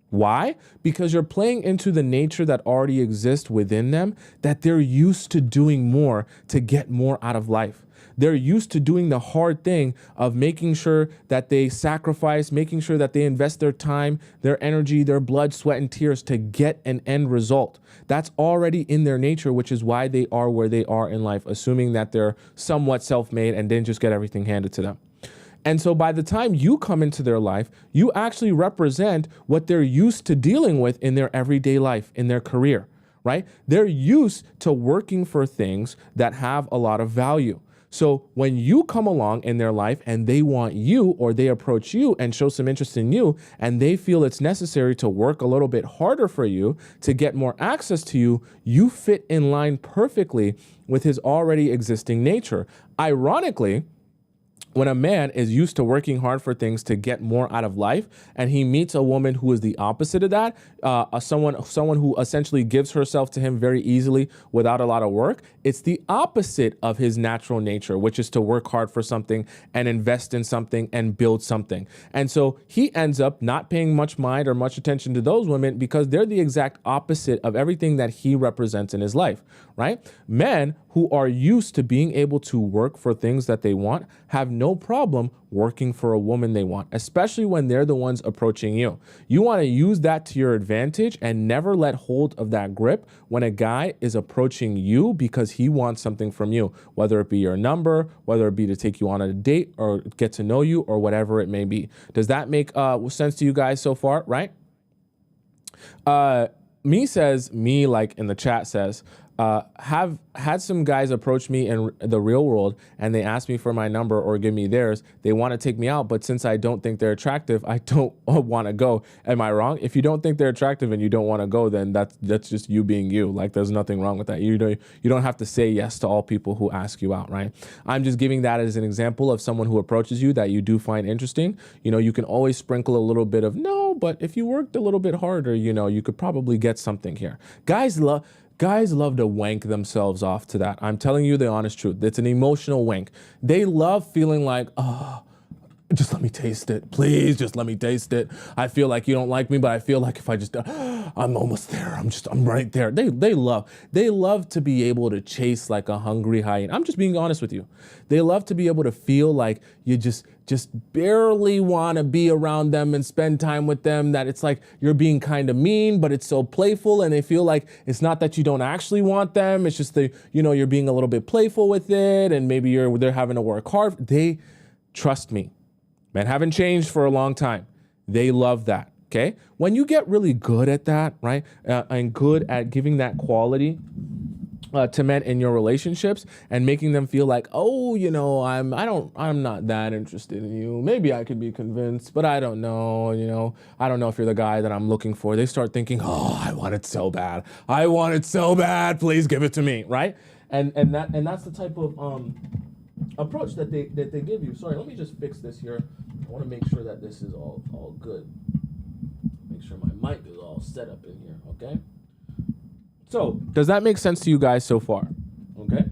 Why? Because you're playing into the nature that already exists within them, that they're used to doing more to get more out of life. They're used to doing the hard thing of making sure that they sacrifice, making sure that they invest their time, their energy, their blood, sweat, and tears to get an end result. That's already in their nature, which is why they are where they are in life, assuming that they're somewhat self-made and didn't just get everything handed to them. And so by the time you come into their life, you actually represent what they're used to dealing with in their everyday life, in their career, right? They're used to working for things that have a lot of value. So when you come along in their life and they want you, or they approach you and show some interest in you, and they feel it's necessary to work a little bit harder for you to get more access to you, you fit in line perfectly with his already existing nature. Ironically, when a man is used to working hard for things to get more out of life, and he meets a woman who is the opposite of that, someone who essentially gives herself to him very easily without a lot of work, it's the opposite of his natural nature, which is to work hard for something and invest in something and build something. And so he ends up not paying much mind or much attention to those women because they're the exact opposite of everything that he represents in his life, right? Men who are used to being able to work for things that they want have no problem working for a woman they want, especially when they're the ones approaching you. You want to use that to your advantage and never let hold of that grip when a guy is approaching you because he wants something from you, whether it be your number, whether it be to take you on a date or get to know you or whatever it may be. Does that make sense to you guys so far, right? Me, like in the chat says, have had some guys approach me in the real world and they ask me for my number or give me theirs. They want to take me out, but since I don't think they're attractive, I don't want to go. Am I wrong? If you don't think they're attractive and you don't want to go, then that's just you being you. Like, there's nothing wrong with that. You don't have to say yes to all people who ask you out, right? I'm just giving that as an example of someone who approaches you that you do find interesting. You know, you can always sprinkle a little bit of no, but if you worked a little bit harder, you know, you could probably get something here. Guys love to wank themselves off to that. I'm telling you the honest truth. It's an emotional wank. They love feeling like, oh, just let me taste it. Please, just let me taste it. I feel like you don't like me, but I feel like if I just, I'm almost there. I'm right there. They love to be able to chase like a hungry hyena. I'm just being honest with you. They love to be able to feel like you just barely want to be around them and spend time with them, that it's like you're being kind of mean, but it's so playful, and they feel like it's not that you don't actually want them. It's just you're being a little bit playful with it, and maybe they're having to work hard. They trust me. Men haven't changed for a long time. They love that, okay? When you get really good at that, right, and good at giving that quality, to men in your relationships and making them feel like, oh, I'm not that interested in you. Maybe I could be convinced, but I don't know. I don't know if you're the guy that I'm looking for. They start thinking, oh, I want it so bad. I want it so bad. Please give it to me, right? And that's the type of approach that they give you. Sorry, let me just fix this here. I want to make sure that this is all good. Make sure my mic is all set up in here. Okay. So, does that make sense to you guys so far? Okay.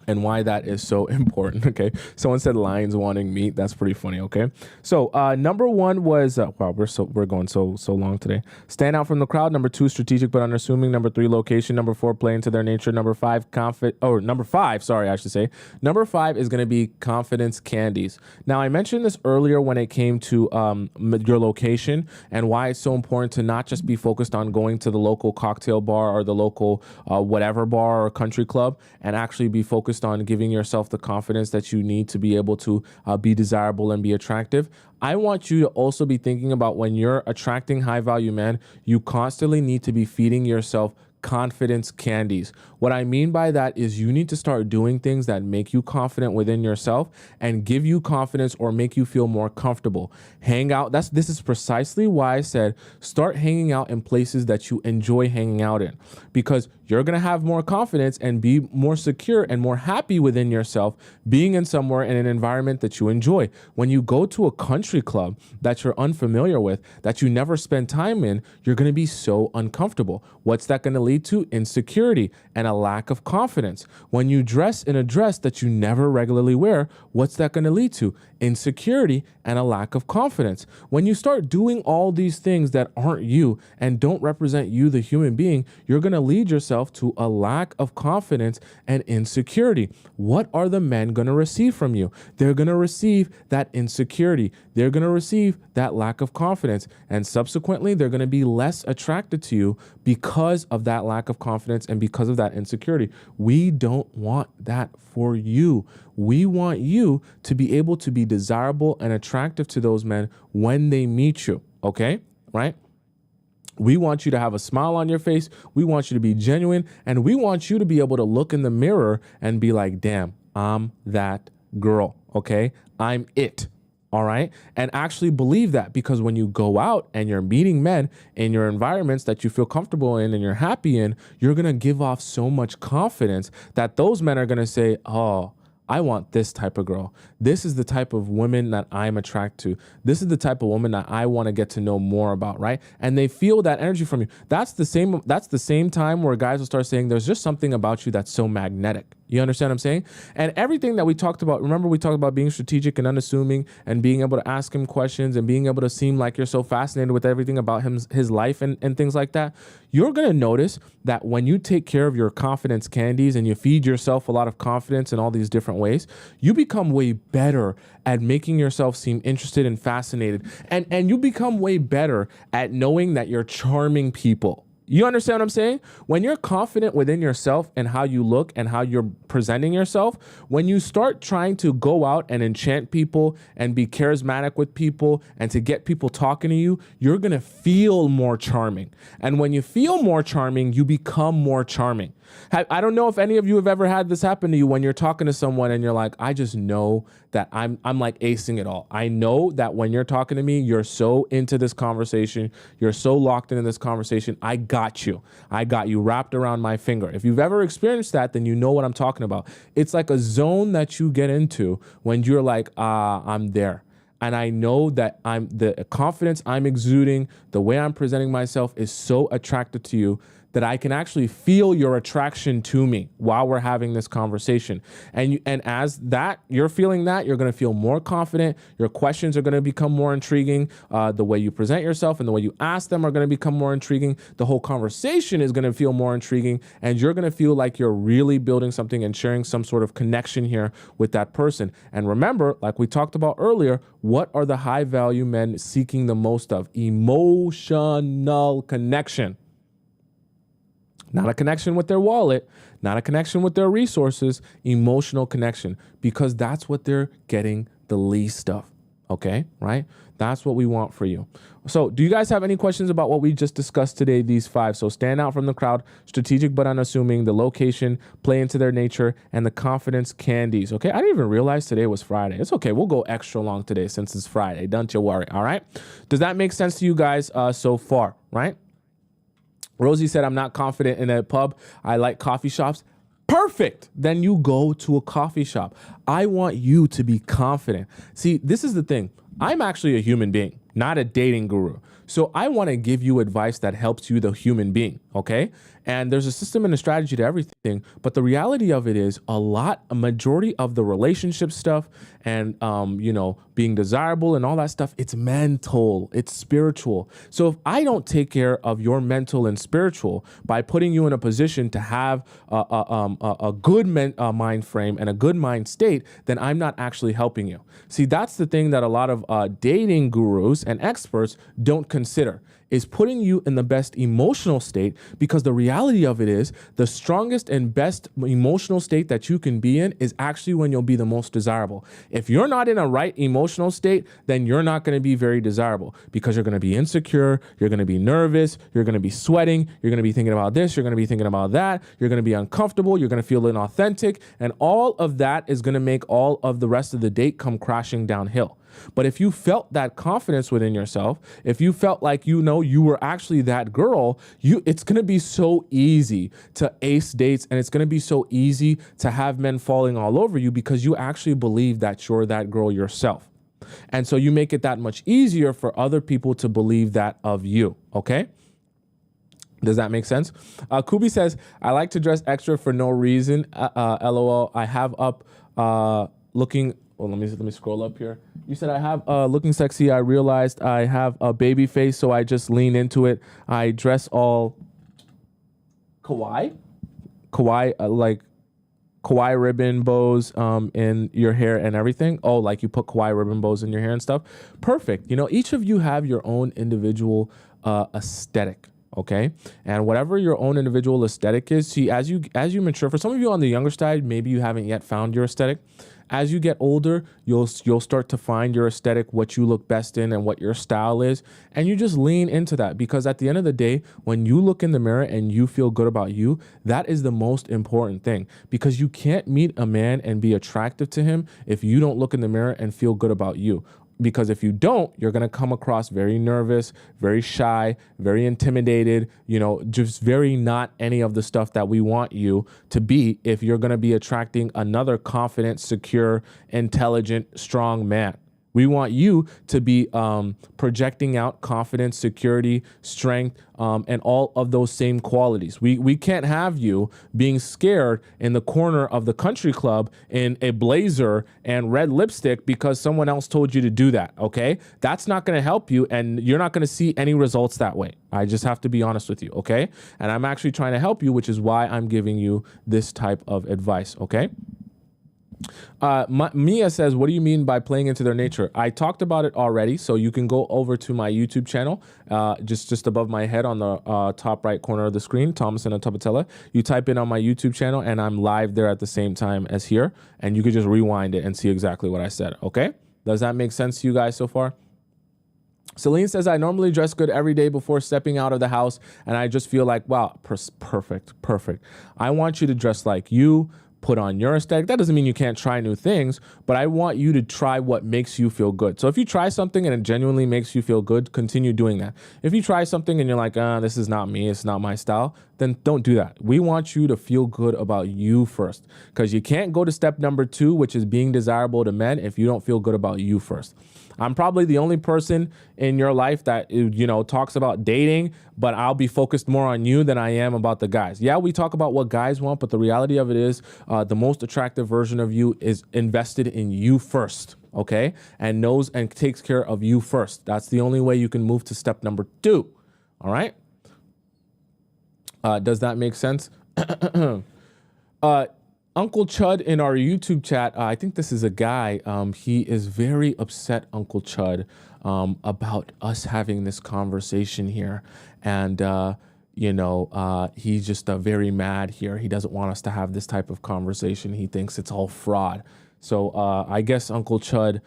And why that is so important. Okay. Someone said lions wanting meat. That's pretty funny. Okay. So number one was wow, we're going so long today. Stand out from the crowd. Number two, strategic but unassuming. Number three, location. Number four, play into their nature. Number five, number five is going to be confidence candies. Now I mentioned this earlier when it came to your location and why it's so important to not just be focused on going to the local cocktail bar or the local whatever bar or country club, and actually be focused on giving yourself the confidence that you need to be able to be desirable and be attractive. I want you to also be thinking about when you're attracting high value men, you constantly need to be feeding yourself confidence candies. What I mean by that is you need to start doing things that make you confident within yourself and give you confidence or make you feel more comfortable. Hang out. This is precisely why I said start hanging out in places that you enjoy hanging out in, because you're going to have more confidence and be more secure and more happy within yourself being in somewhere in an environment that you enjoy. When you go to a country club that you're unfamiliar with, that you never spend time in, you're going to be so uncomfortable. What's that going to lead to? Insecurity and a lack of confidence. When you dress in a dress that you never regularly wear, what's that going to lead to? Insecurity and a lack of confidence. When you start doing all these things that aren't you and don't represent you, the human being, you're going to lead yourself to a lack of confidence and insecurity. What are the men going to receive from you? They're going to receive that insecurity. They're going to receive that lack of confidence. And subsequently, they're going to be less attracted to you because of that lack of confidence and because of that insecurity. We don't want that for you. We want you to be able to be desirable and attractive to those men when they meet you. Okay? Right? We want you to have a smile on your face. We want you to be genuine. And we want you to be able to look in the mirror and be like, damn, I'm that girl. Okay? I'm it. All right. And actually believe that, because when you go out and you're meeting men in your environments that you feel comfortable in and you're happy in, you're going to give off so much confidence that those men are going to say, oh, I want this type of girl. This is the type of women that I'm attracted to. This is the type of woman that I want to get to know more about, right? And they feel that energy from you. That's the same time where guys will start saying, there's just something about you that's so magnetic. You understand what I'm saying? And everything that we talked about, remember we talked about being strategic and unassuming and being able to ask him questions and being able to seem like you're so fascinated with everything about his life and things like that. You're going to notice that when you take care of your confidence candies and you feed yourself a lot of confidence in all these different ways, you become way better at making yourself seem interested and fascinated. And you become way better at knowing that you're charming people. You understand what I'm saying? When you're confident within yourself and how you look and how you're presenting yourself, when you start trying to go out and enchant people and be charismatic with people and to get people talking to you, you're going to feel more charming. And when you feel more charming, you become more charming. I don't know if any of you have ever had this happen to you when you're talking to someone and you're like, I just know that I'm like acing it all. I know that when you're talking to me, you're so into this conversation. You're so locked into this conversation. I got you. I got you wrapped around my finger. If you've ever experienced that, then you know what I'm talking about. It's like a zone that you get into when you're like, I'm there. And I know that the confidence I'm exuding, the way I'm presenting myself is so attractive to you that I can actually feel your attraction to me while we're having this conversation. And as that you're feeling that, you're going to feel more confident. Your questions are going to become more intriguing. The way you present yourself and the way you ask them are going to become more intriguing. The whole conversation is going to feel more intriguing, and you're going to feel like you're really building something and sharing some sort of connection here with that person. And remember, like we talked about earlier, what are the high value men seeking the most of? Emotional connection. Not a connection with their wallet, not a connection with their resources, emotional connection, because that's what they're getting the least of. Okay, right? That's what we want for you. So do you guys have any questions about what we just discussed today, these 5? So stand out from the crowd, strategic but unassuming, the location, play into their nature, and the confidence candies. Okay, I didn't even realize today was Friday. It's okay, we'll go extra long today since it's Friday. Don't you worry, all right? Does that make sense to you guys so far, right? Rosie said, I'm not confident in a pub. I like coffee shops. Perfect. Then you go to a coffee shop. I want you to be confident. See, this is the thing. I'm actually a human being, not a dating guru. So I want to give you advice that helps you, the human being. Okay. And there's a system and a strategy to everything. But the reality of it is a majority of the relationship stuff and, being desirable and all that stuff, it's mental, it's spiritual. So if I don't take care of your mental and spiritual by putting you in a position to have a good mind frame and a good mind state, then I'm not actually helping you. See, that's the thing that a lot of dating gurus and experts don't consider, is putting you in the best emotional state, because the reality of it is the strongest and best emotional state that you can be in is actually when you'll be the most desirable. If you're not in a right emotional state, then you're not going to be very desirable, because you're going to be insecure, you're going to be nervous, you're going to be sweating, you're going to be thinking about this, you're going to be thinking about that, you're going to be uncomfortable, you're going to feel inauthentic, and all of that is going to make all of the rest of the date come crashing downhill. But if you felt that confidence within yourself, if you felt like, you were actually that girl, it's going to be so easy to ace dates, and it's going to be so easy to have men falling all over you, because you actually believe that you're that girl yourself. And so you make it that much easier for other people to believe that of you. Okay. Does that make sense? Kubi says, I like to dress extra for no reason. LOL. I have up looking. Well, let me scroll up here. You said I have looking sexy. I realized I have a baby face, so I just lean into it. I dress all kawaii, like kawaii ribbon bows in your hair and everything. Oh, like you put kawaii ribbon bows in your hair and stuff. Perfect. Each of you have your own individual aesthetic. Okay. And whatever your own individual aesthetic is, see, as you mature, for some of you on the younger side, maybe you haven't yet found your aesthetic. As you get older, you'll start to find your aesthetic, what you look best in and what your style is. And you just lean into that, because at the end of the day, when you look in the mirror and you feel good about you, that is the most important thing, because you can't meet a man and be attractive to him if you don't look in the mirror and feel good about you. Because if you don't, you're going to come across very nervous, very shy, very intimidated, just very not any of the stuff that we want you to be if you're going to be attracting another confident, secure, intelligent, strong man. We want you to be projecting out confidence, security, strength, and all of those same qualities. We can't have you being scared in the corner of the country club in a blazer and red lipstick because someone else told you to do that, okay? That's not going to help you, and you're not going to see any results that way. I just have to be honest with you, okay? And I'm actually trying to help you, which is why I'm giving you this type of advice, okay? Mia says, what do you mean by playing into their nature? I talked about it already, so you can go over to my YouTube channel, just above my head on the top right corner of the screen, Tomisin Atobatele. You type in on my YouTube channel, and I'm live there at the same time as here, and you can just rewind it and see exactly what I said, okay? Does that make sense to you guys so far? Celine says, I normally dress good every day before stepping out of the house, and I just feel like, wow, perfect. I want you to dress like you, put on your aesthetic. That doesn't mean you can't try new things, but I want you to try what makes you feel good. So if you try something and it genuinely makes you feel good, continue doing that. If you try something and you're like, this is not me, it's not my style, then don't do that. We want you to feel good about you first, because you can't go to step number 2, which is being desirable to men, if you don't feel good about you first. I'm probably the only person in your life that, talks about dating, but I'll be focused more on you than I am about the guys. Yeah, we talk about what guys want, but the reality of it is the most attractive version of you is invested in you first, okay? And knows and takes care of you first. That's the only way you can move to step number 2, all right? Does that make sense? Uncle Chud in our YouTube chat, I think this is a guy, he is very upset, Uncle Chud, about us having this conversation here. And, he's just very mad here. He doesn't want us to have this type of conversation. He thinks it's all fraud. So I guess Uncle Chud,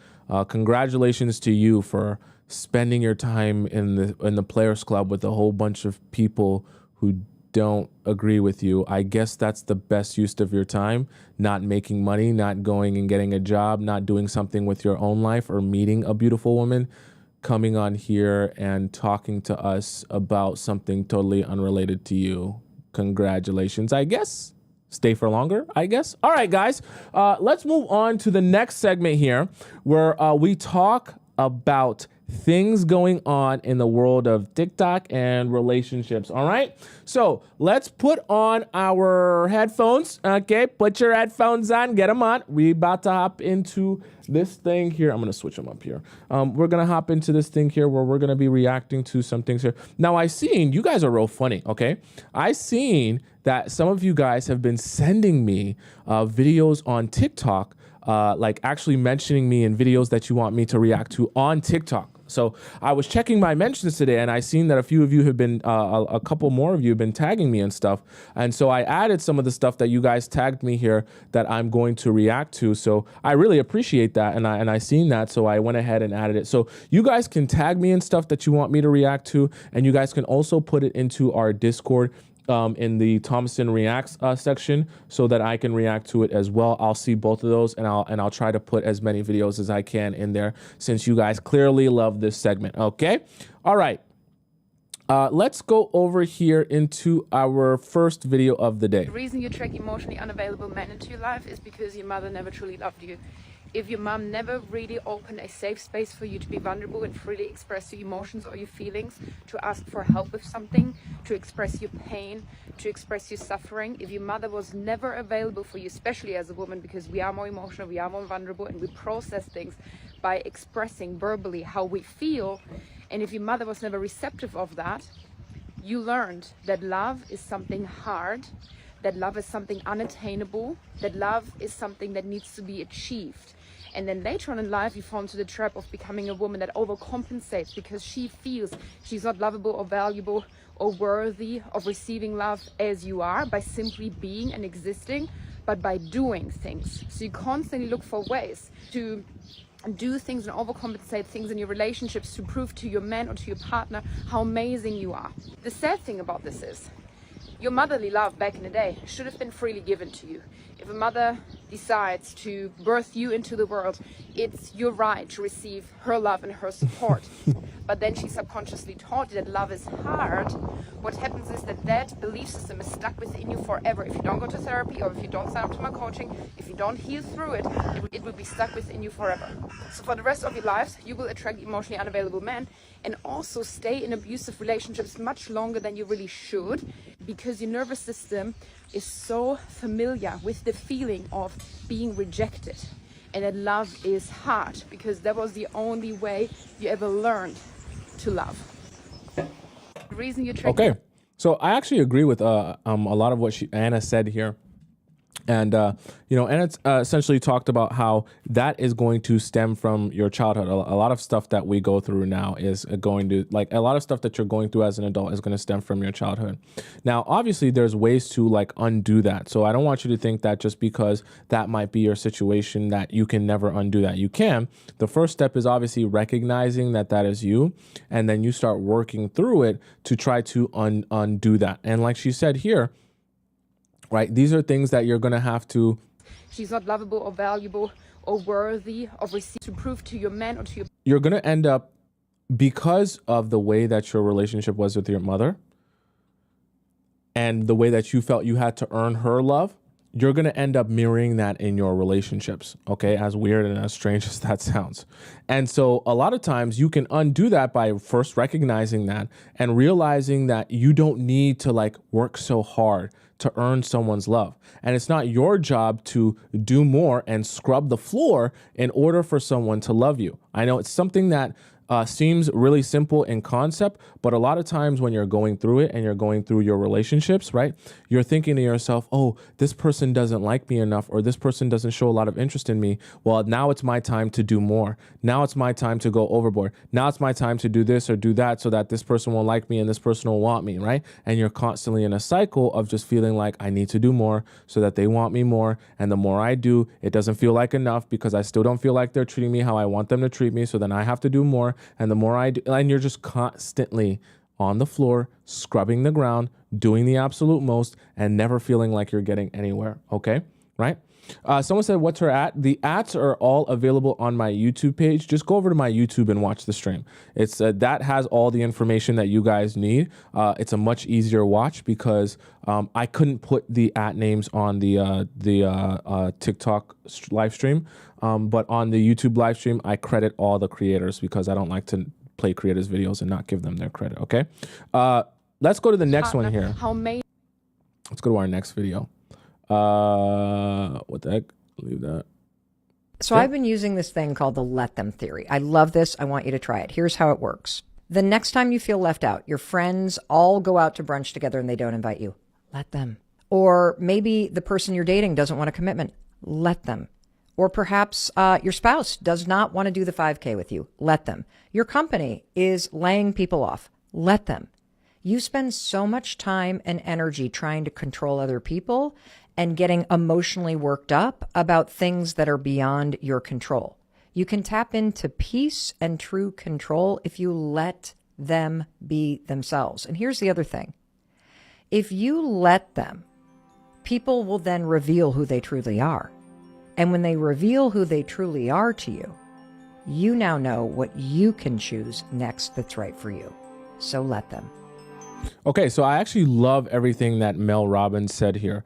congratulations to you for spending your time in the Players Club with a whole bunch of people who don't agree with you. I guess that's the best use of your time, not making money, not going and getting a job, not doing something with your own life or meeting a beautiful woman, coming on here and talking to us about something totally unrelated to you. Congratulations, I guess. Stay for longer, I guess. All right, guys, let's move on to the next segment here where we talk about things going on in the world of TikTok and relationships. All right. So let's put on our headphones. Okay. Put your headphones on, get them on. We about to hop into this thing here. I'm going to switch them up here. We're going to hop into this thing here where we're going to be reacting to some things here. Now I seen you guys are real funny. Okay. I seen that some of you guys have been sending me videos on TikTok, like actually mentioning me in videos that you want me to react to on TikTok. So I was checking my mentions today and I seen that a few of you have been, a couple more of you have been tagging me and stuff. And so I added some of the stuff that you guys tagged me here that I'm going to react to. So I really appreciate that. And I seen that. So I went ahead and added it. So you guys can tag me in stuff that you want me to react to. And you guys can also put it into our Discord in the Tomisin Reacts section so that I can react to it as well. I'll see both of those and I'll try to put as many videos as I can in there since you guys clearly love this segment. Okay. All right. Let's go over here into our first video of the day. The reason you attract emotionally unavailable men into your life is because your mother never truly loved you. If your mom never really opened a safe space for you to be vulnerable and freely express your emotions or your feelings, to ask for help with something, to express your pain, to express your suffering, if your mother was never available for you, especially as a woman, because we are more emotional, we are more vulnerable, and we process things by expressing verbally how we feel, and if your mother was never receptive of that, you learned that love is something hard, that love is something unattainable, that love is something that needs to be achieved. And then later on in life, you fall into the trap of becoming a woman that overcompensates because she feels she's not lovable or valuable or worthy of receiving love as you are by simply being and existing, but by doing things. So you constantly look for ways to do things and overcompensate things in your relationships to prove to your man or to your partner how amazing you are. The sad thing about this is, your motherly love back in the day should have been freely given to you. If a mother decides to birth you into the world, it's your right to receive her love and her support. But then she subconsciously taught you that love is hard. What happens is that belief system is stuck within you forever. If you don't go to therapy or if you don't sign up to my coaching, if you don't heal through it, it will be stuck within you forever. So for the rest of your lives, you will attract emotionally unavailable men and also stay in abusive relationships much longer than you really should, because your nervous system is so familiar with the feeling of being rejected, and that love is hard because that was the only way you ever learned to love. The reason you okay, so I actually agree with a lot of what Anna said here. And, you know, Anna essentially talked about how that is going to stem from your childhood. A lot of stuff that we go through now is going to, like, a lot of stuff that you're going through as an adult is going to stem from your childhood. Now, obviously, there's ways to, like, undo that. So I don't want you to think that just because that might be your situation that you can never undo that. You can. The first step is obviously recognizing that that is you, and then you start working through it to try to undo that. And like she said here, right, these are things that you're going to have to. She's not lovable or valuable or worthy of receiving to prove to your man or to your. You're going to end up, because of the way that your relationship was with your mother and the way that you felt you had to earn her love, you're going to end up mirroring that in your relationships. Okay. As weird and as strange as that sounds. And so a lot of times you can undo that by first recognizing that and realizing that you don't need to, like, work so hard to earn someone's love. And it's not your job to do more and scrub the floor in order for someone to love you. I know it's something that seems really simple in concept, but a lot of times when you're going through it and you're going through your relationships, right, you're thinking to yourself, oh, this person doesn't like me enough, or this person doesn't show a lot of interest in me. Well, now it's my time to do more. Now it's my time to go overboard. Now it's my time to do this or do that so that this person will like me and this person will want me, right? And you're constantly in a cycle of just feeling like I need to do more so that they want me more. And the more I do, it doesn't feel like enough because I still don't feel like they're treating me how I want them to treat me. So then I have to do more. And the more I do, and you're just constantly on the floor, scrubbing the ground, doing the absolute most, and never feeling like you're getting anywhere. Okay, right? Someone said, what's her at? The ats are all available on my YouTube page. Just go over to my YouTube and watch the stream. It's that has all the information that you guys need. It's a much easier watch because I couldn't put the at names on the TikTok live stream, but on the YouTube live stream, I credit all the creators because I don't like to play creators' videos and not give them their credit. Okay, let's go to the next one here. Let's go to our next video. What the heck? Leave that. So I've been using this thing called the let them theory. I love this. I want you to try it. Here's how it works. The next time you feel left out, your friends all go out to brunch together and they don't invite you. Let them. Or maybe the person you're dating doesn't want a commitment. Let them. Or perhaps your spouse does not want to do the 5K with you. Let them. Your company is laying people off. Let them. You spend so much time and energy trying to control other people and getting emotionally worked up about things that are beyond your control. You can tap into peace and true control if you let them be themselves. And here's the other thing. If you let them, people will then reveal who they truly are. And when they reveal who they truly are to you, you now know what you can choose next that's right for you. So let them. Okay, so I actually love everything that Mel Robbins said here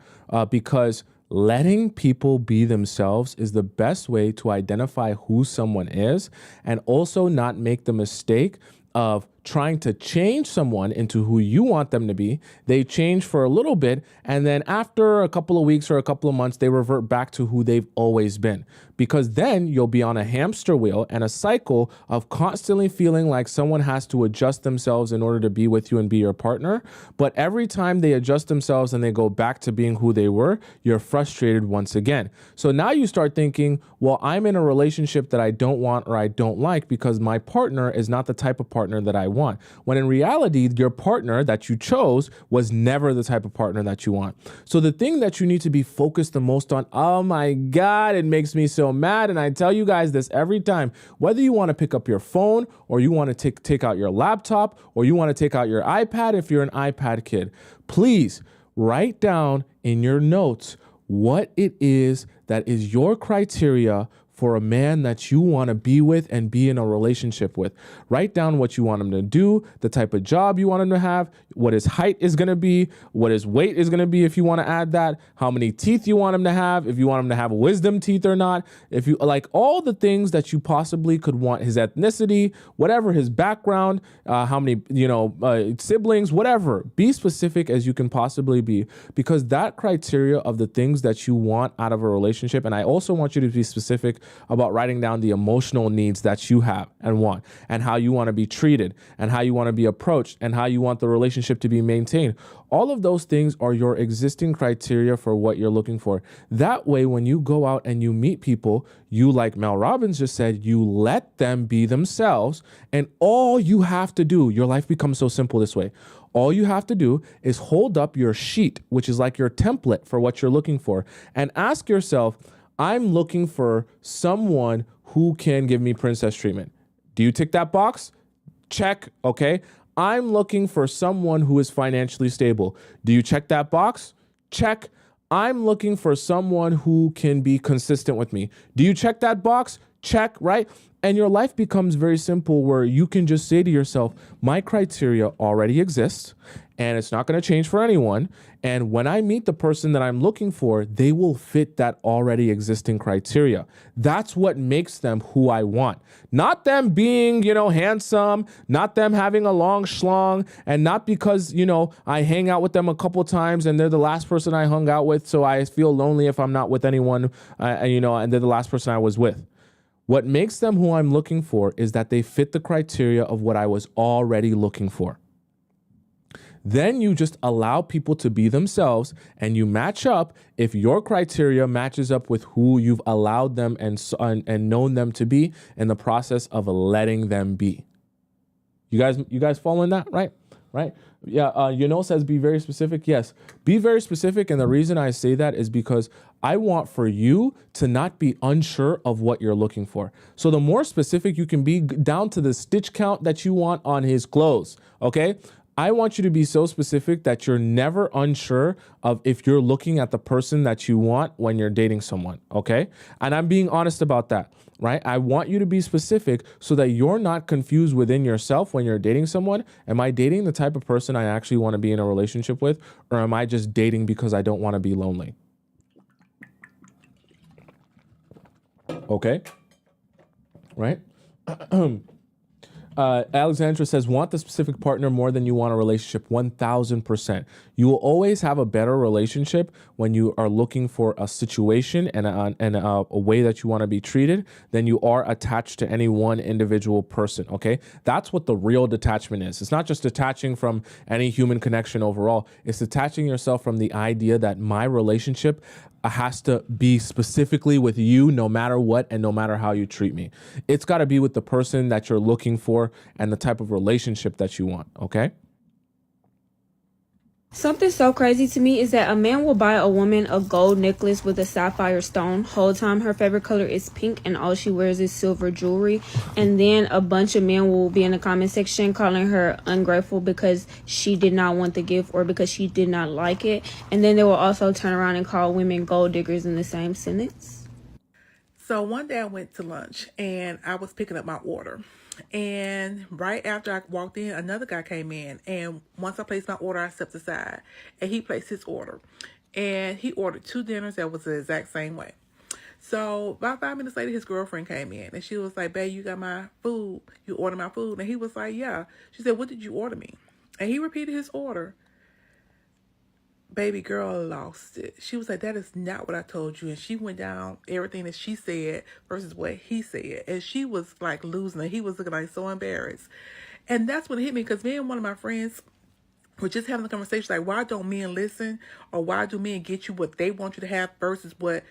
because letting people be themselves is the best way to identify who someone is and also not make the mistake of trying to change someone into who you want them to be. They change for a little bit, and then after a couple of weeks or a couple of months, they revert back to who they've always been. Because then you'll be on a hamster wheel and a cycle of constantly feeling like someone has to adjust themselves in order to be with you and be your partner. But every time they adjust themselves and they go back to being who they were, you're frustrated once again. So now you start thinking, well, I'm in a relationship that I don't want or I don't like because my partner is not the type of partner that I want. When in reality, your partner that you chose was never the type of partner that you want. So the thing that you need to be focused the most on, oh my God, it makes me so mad. And I tell you guys this every time, whether you want to pick up your phone or you want to take out your laptop or you want to take out your iPad if you're an iPad kid, please write down in your notes what it is that is your criteria for a man that you want to be with and be in a relationship with. Write down what you want him to do, the type of job you want him to have, what his height is going to be, what his weight is going to be if you want to add that, how many teeth you want him to have, if you want him to have wisdom teeth or not, if you like all the things that you possibly could want, his ethnicity, whatever, his background, how many, siblings, whatever. Be specific as you can possibly be, because that criteria of the things that you want out of a relationship, and I also want you to be specific about writing down the emotional needs that you have and want, and how you want to be treated, and how you want to be approached, and how you want the relationship to be maintained. All of those things are your existing criteria for what you're looking for. That way, when you go out and you meet people, you, like Mel Robbins just said, you let them be themselves, and all you have to do, your life becomes so simple this way. All you have to do is hold up your sheet, which is like your template for what you're looking for, and ask yourself, I'm looking for someone who can give me princess treatment. Do you tick that box? Check. Okay. I'm looking for someone who is financially stable. Do you check that box? Check. I'm looking for someone who can be consistent with me. Do you check that box? Check, right? And your life becomes very simple where you can just say to yourself, my criteria already exists and it's not going to change for anyone. And when I meet the person that I'm looking for, they will fit that already existing criteria. That's what makes them who I want. Not them being, handsome, not them having a long schlong, and not because, I hang out with them a couple times and they're the last person I hung out with, so I feel lonely if I'm not with anyone, and they're the last person I was with. What makes them who I'm looking for is that they fit the criteria of what I was already looking for. Then you just allow people to be themselves and you match up if your criteria matches up with who you've allowed them and known them to be in the process of letting them be. You guys following that, right? Right? Yeah, says be very specific. Yes, be very specific. And the reason I say that is because I want for you to not be unsure of what you're looking for. So the more specific you can be, down to the stitch count that you want on his clothes, okay? I want you to be so specific that you're never unsure of if you're looking at the person that you want when you're dating someone, okay? And I'm being honest about that, right? I want you to be specific so that you're not confused within yourself when you're dating someone. Am I dating the type of person I actually want to be in a relationship with, or am I just dating because I don't want to be lonely? Okay, right? Alexandra says, want the specific partner more than you want a relationship. 1000%. You will always have a better relationship when you are looking for a situation and a way that you want to be treated than you are attached to any one individual person. Okay. That's what the real detachment is. It's not just detaching from any human connection overall. It's detaching yourself from the idea that my relationship has to be specifically with you no matter what and no matter how you treat me. It's got to be with the person that you're looking for and the type of relationship that you want, okay? Something so crazy to me is that a man will buy a woman a gold necklace with a sapphire stone. Whole time her favorite color is pink and all she wears is silver jewelry. And then a bunch of men will be in the comment section calling her ungrateful because she did not want the gift or because she did not like it. And then they will also turn around and call women gold diggers in the same sentence. So one day I went to lunch and I was picking up my order. And right after I walked in, another guy came in. And once I placed my order, I stepped aside. And he placed his order. And he ordered 2 dinners that was the exact same way. So about 5 minutes later, his girlfriend came in. And she was like, babe, you got my food? You ordered my food? And he was like, yeah. She said, what did you order me? And he repeated his order. Baby girl lost it. She was like, that is not what I told you. And she went down everything that she said versus what he said. And she was like losing it. He was looking like so embarrassed. And that's what hit me, because me and one of my friends were just having a conversation like, why don't men listen? Or why do men get you what they want you to have versus what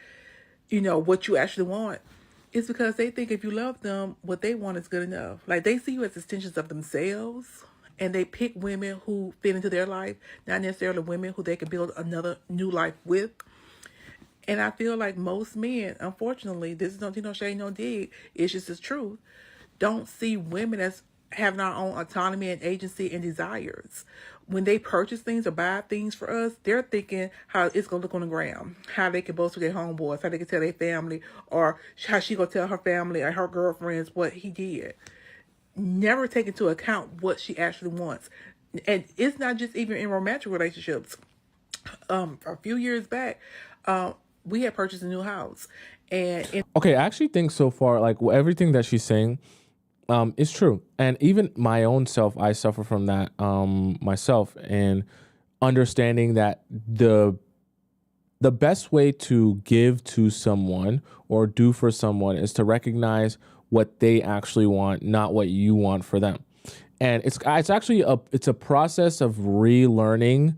you actually want? It's because they think if you love them, what they want is good enough. Like, they see you as extensions of themselves. And they pick women who fit into their life, not necessarily women who they can build another new life with. And I feel like most men, unfortunately, this is no shade, no dig, it's just the truth, don't see women as having our own autonomy and agency and desires. When they purchase things or buy things for us, they're thinking how it's going to look on the ground, how they can boast to their homeboys, how they can tell their family, or how she going to tell her family or her girlfriends what he did. Never take into account what she actually wants. And it's not just even in romantic relationships. A few years back, we had purchased a new house. Okay, I actually think so far, like, everything that she's saying is true. And even my own self, I suffer from that myself, and understanding that the best way to give to someone or do for someone is to recognize what they actually want, not what you want for them. And it's actually a process of relearning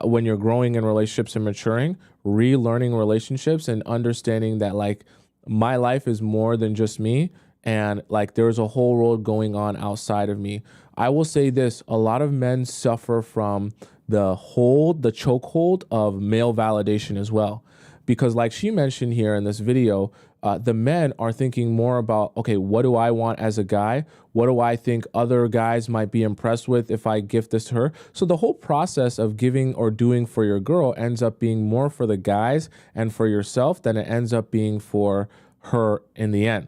when you're growing in relationships and maturing, relearning relationships and understanding that, like, my life is more than just me, and like there's a whole world going on outside of me. I will say this: a lot of men suffer from the chokehold of male validation as well. Because like she mentioned here in this video, the men are thinking more about, okay, what do I want as a guy? What do I think other guys might be impressed with if I gift this to her? So the whole process of giving or doing for your girl ends up being more for the guys and for yourself than it ends up being for her in the end.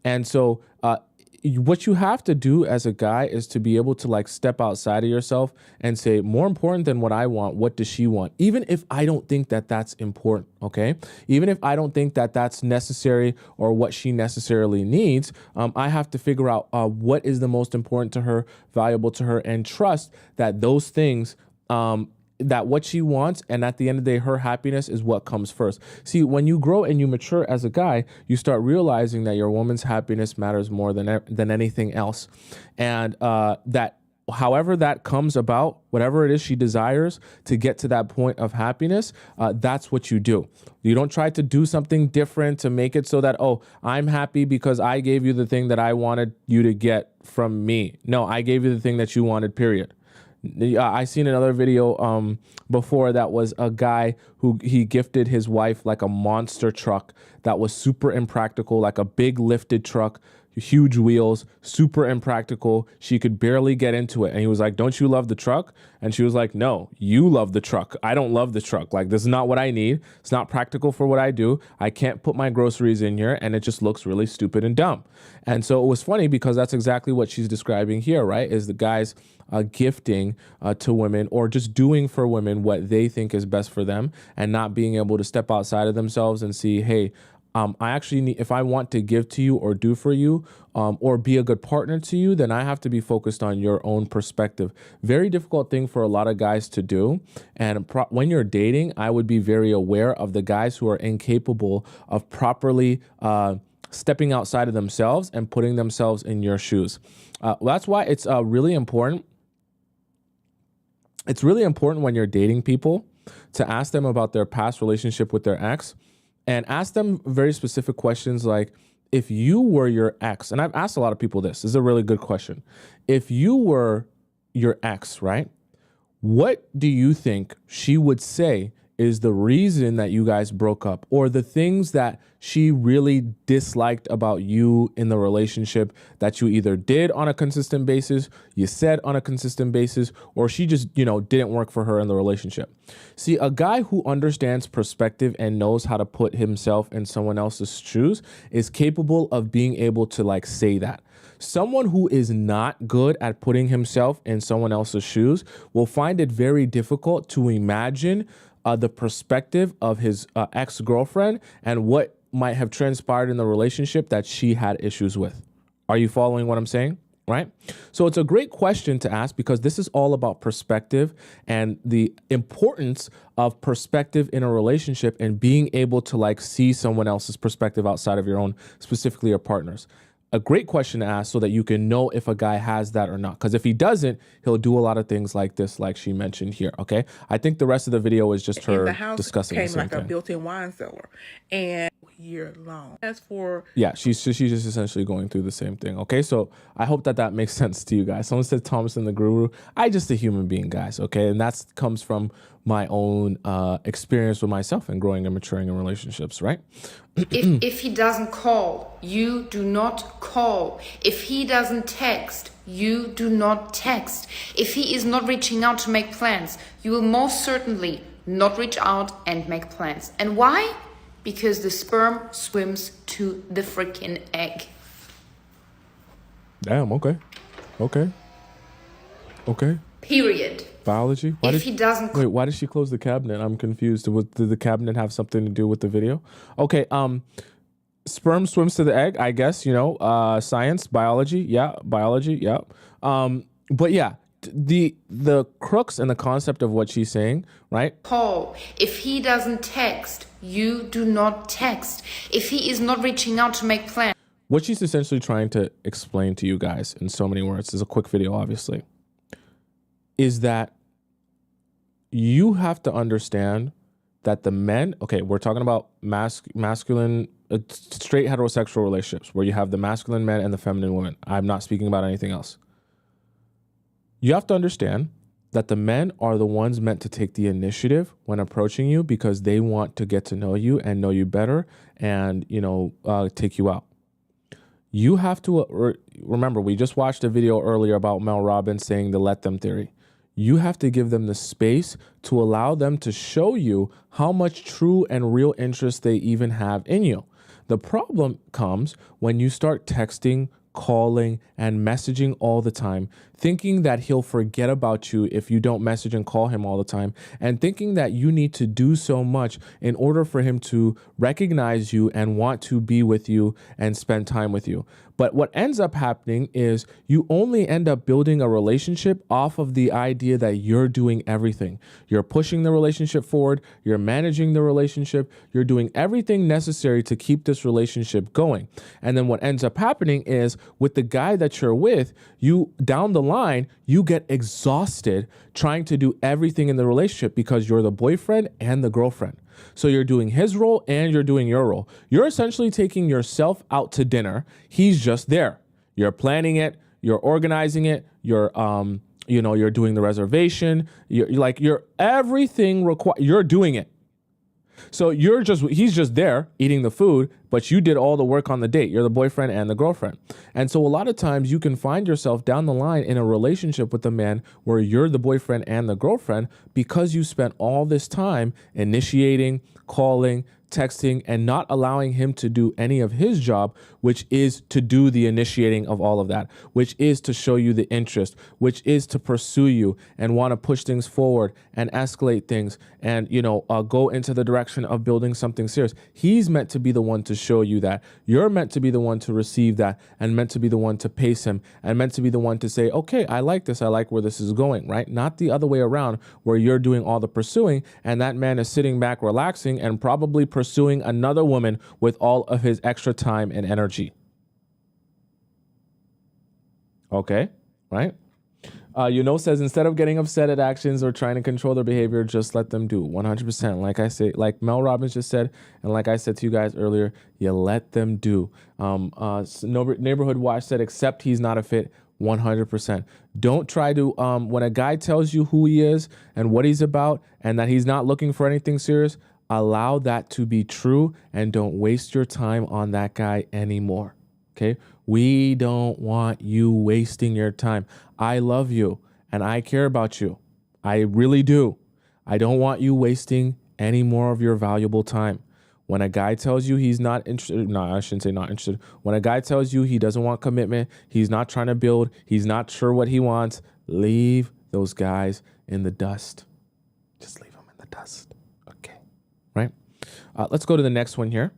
And so what you have to do as a guy is to be able to, like, step outside of yourself and say, more important than what I want, what does she want? Even if I don't think that that's important, okay? Even if I don't think that that's necessary or what she necessarily needs, I have to figure out what is the most important to her, valuable to her, and trust that those things that what she wants, and at the end of the day, her happiness is what comes first. See, when you grow and you mature as a guy, you start realizing that your woman's happiness matters more than anything else, and that however that comes about, whatever it is she desires to get to that point of happiness, that's what you do. You don't try to do something different to make it so that, oh, I'm happy because I gave you the thing that I wanted you to get from me. No, I gave you the thing that you wanted, period. I seen another video before that was a guy who he gifted his wife like a monster truck that was super impractical, like a big lifted truck, huge wheels, super impractical. She could barely get into it. And he was like, don't you love the truck? And she was like, no, you love the truck. I don't love the truck. Like, this is not what I need. It's not practical for what I do. I can't put my groceries in here, and it just looks really stupid and dumb. And so it was funny because that's exactly what she's describing here, right? Is the guys gifting to women, or just doing for women what they think is best for them, and not being able to step outside of themselves and see, hey, I actually need, if I want to give to you or do for you, or be a good partner to you, then I have to be focused on your own perspective. Very difficult thing for a lot of guys to do. And when you're dating, I would be very aware of the guys who are incapable of properly stepping outside of themselves and putting themselves in your shoes. That's why it's really important. It's really important when you're dating people to ask them about their past relationship with their ex, and ask them very specific questions like, if you were your ex, and I've asked a lot of people this is a really good question. If you were your ex, right, what do you think she would say is the reason that you guys broke up, or the things that she really disliked about you in the relationship that you either did on a consistent basis, you said on a consistent basis, or she just, didn't work for her in the relationship. See, a guy who understands perspective and knows how to put himself in someone else's shoes is capable of being able to say that. Someone who is not good at putting himself in someone else's shoes will find it very difficult to imagine the perspective of his ex-girlfriend and what might have transpired in the relationship that she had issues with. Are you following what I'm saying? Right? So it's a great question to ask, because this is all about perspective and the importance of perspective in a relationship, and being able to see someone else's perspective outside of your own, specifically your partner's. A great question to ask so that you can know if a guy has that or not. Because if he doesn't, he'll do a lot of things like this, like she mentioned here. Okay. I think the rest of the video is just her discussing the same thing. Came like a built-in wine cellar, and year long. As for she's just essentially going through the same thing. Okay, so I hope that makes sense to you guys. Someone said Tomisin the guru. I just a human being, guys. Okay, and that comes from my own experience with myself and growing and maturing in relationships. Right. If he doesn't call, you do not call. If he doesn't text, you do not text. If he is not reaching out to make plans, you will most certainly not reach out and make plans. And why? Because the sperm swims to the freaking egg. Damn, okay. Period. Biology? Why did she close the cabinet? I'm confused. Did the cabinet have something to do with the video? Okay, sperm swims to the egg, I guess, science, biology, yeah. But yeah, the crux and the concept of what she's saying, right? Call. If he doesn't text, you do not text. If he is not reaching out to make plans. What she's essentially trying to explain to you guys in so many words, is a quick video, obviously, is that you have to understand that the men, okay, we're talking about masculine, straight heterosexual relationships where you have the masculine men and the feminine women. I'm not speaking about anything else. You have to understand that the men are the ones meant to take the initiative when approaching you, because they want to get to know you and know you better and, take you out. You have to remember, we just watched a video earlier about Mel Robbins saying the let them theory. You have to give them the space to allow them to show you how much true and real interest they even have in you. The problem comes when you start texting, calling, and messaging all the time, thinking that he'll forget about you if you don't message and call him all the time, and thinking that you need to do so much in order for him to recognize you and want to be with you and spend time with you. But what ends up happening is you only end up building a relationship off of the idea that you're doing everything. You're pushing the relationship forward, you're managing the relationship, you're doing everything necessary to keep this relationship going. And then what ends up happening is with the guy that you're with, you down the line, you get exhausted trying to do everything in the relationship because you're the boyfriend and the girlfriend. So you're doing his role and you're doing your role. You're essentially taking yourself out to dinner. He's just there. You're planning it. You're organizing it. You're doing the reservation. You're everything required. You're doing it. So he's just there eating the food, but you did all the work on the date. You're the boyfriend and the girlfriend. And so a lot of times you can find yourself down the line in a relationship with a man where you're the boyfriend and the girlfriend because you spent all this time initiating, calling, texting, and not allowing him to do any of his job, which is to do the initiating of all of that, which is to show you the interest, which is to pursue you and want to push things forward and escalate things and, go into the direction of building something serious. He's meant to be the one to show you that. You're meant to be the one to receive that and meant to be the one to pace him and meant to be the one to say, okay, I like this. I like where this is going, right? Not the other way around where you're doing all the pursuing and that man is sitting back relaxing and probably pursuing another woman with all of his extra time and energy. Okay, right? Says instead of getting upset at actions or trying to control their behavior, just let them do 100%. Like I say, like Mel Robbins just said, and like I said to you guys earlier, you let them do. Neighborhood Watch said, except he's not a fit. 100%. Don't try to, when a guy tells you who he is and what he's about and that he's not looking for anything serious, allow that to be true and don't waste your time on that guy anymore. Okay? We don't want you wasting your time. I love you and I care about you. I really do. I don't want you wasting any more of your valuable time. When a guy tells you he's not interested, no, I shouldn't say not interested. When a guy tells you he doesn't want commitment, he's not trying to build, he's not sure what he wants, leave those guys in the dust. Just leave them in the dust. Okay. Right? Let's go to the next one here.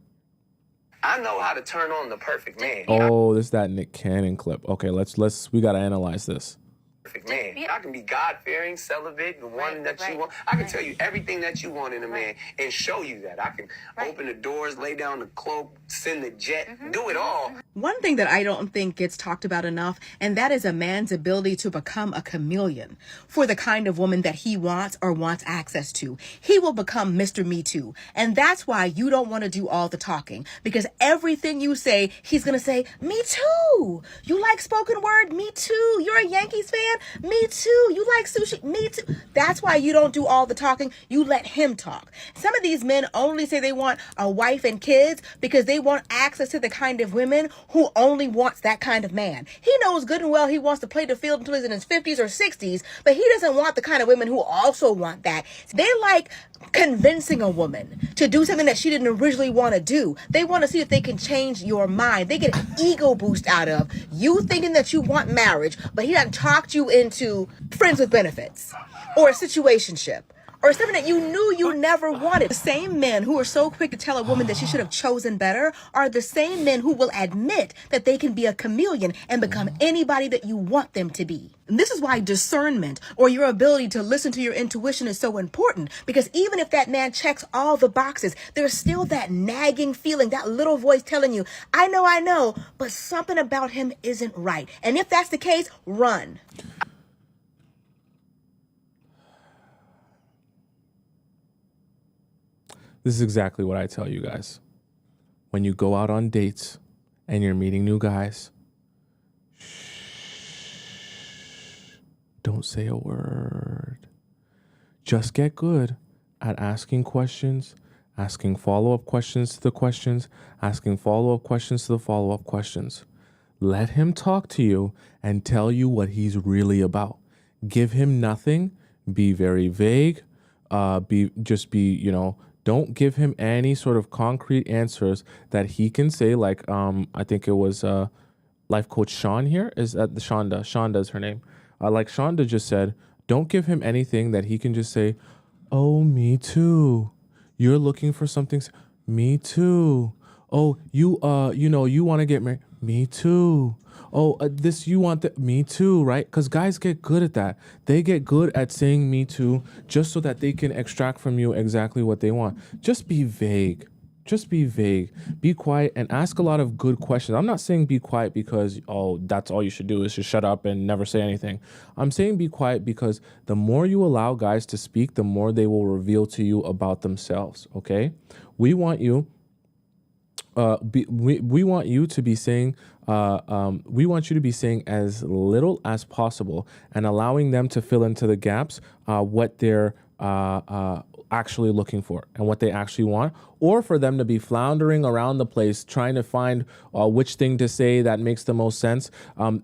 I know how to turn on the perfect man. Oh, this is that Nick Cannon clip. Okay, we got to analyze this. Perfect man. I can be God-fearing, celibate, the one that you want. I can tell you everything that you want in a man and show you that. I can open the doors, lay down the cloak, send the jet, do it all. One thing that I don't think gets talked about enough, and that is a man's ability to become a chameleon for the kind of woman that he wants or wants access to. He will become Mr. Me Too. And that's why you don't want to do all the talking, because everything you say, he's going to say, me too. You like spoken word? Me too. You're a Yankees fan? Me too. You like sushi? Me too. That's why you don't do all the talking. You let him talk. Some of these men only say they want a wife and kids because they want access to the kind of women who only wants that kind of man. He knows good and well he wants to play the field until he's in his 50s or 60s, but he doesn't want the kind of women who also want that. They like convincing a woman to do something that she didn't originally want to do. They want to see if they can change your mind. They get an ego boost out of you thinking that you want marriage, but he done talked you into friends with benefits or a situationship or something that you knew you never wanted. The same men who are so quick to tell a woman that she should have chosen better are the same men who will admit that they can be a chameleon and become anybody that you want them to be. And this is why discernment or your ability to listen to your intuition is so important, because even if that man checks all the boxes, there's still that nagging feeling, that little voice telling you, I know, but something about him isn't right. And if that's the case, run. This is exactly what I tell you guys. When you go out on dates and you're meeting new guys, don't say a word. Just get good at asking questions, asking follow-up questions to the questions, asking follow-up questions to the follow-up questions. Let him talk to you and tell you what he's really about. Give him nothing. Be very vague. Don't give him any sort of concrete answers that he can say, like, I think it was life coach Sean here. Is that the Shonda? Shonda is her name. Like Shonda just said, don't give him anything that he can just say, oh, me too. You're looking for something. Me too. oh, you you want to get married. Me too. Oh, this you want me too, right? Because guys get good at that. They get good at saying me too just so that they can extract from you exactly what they want. Just be vague. Just be vague. Be quiet and ask a lot of good questions. I'm not saying be quiet because, oh, that's all you should do is just shut up and never say anything. I'm saying be quiet because the more you allow guys to speak, the more they will reveal to you about themselves, okay? We want you we want you to be saying we want you to be saying as little as possible and allowing them to fill into the gaps what they're actually looking for and what they actually want, or for them to be floundering around the place trying to find which thing to say that makes the most sense,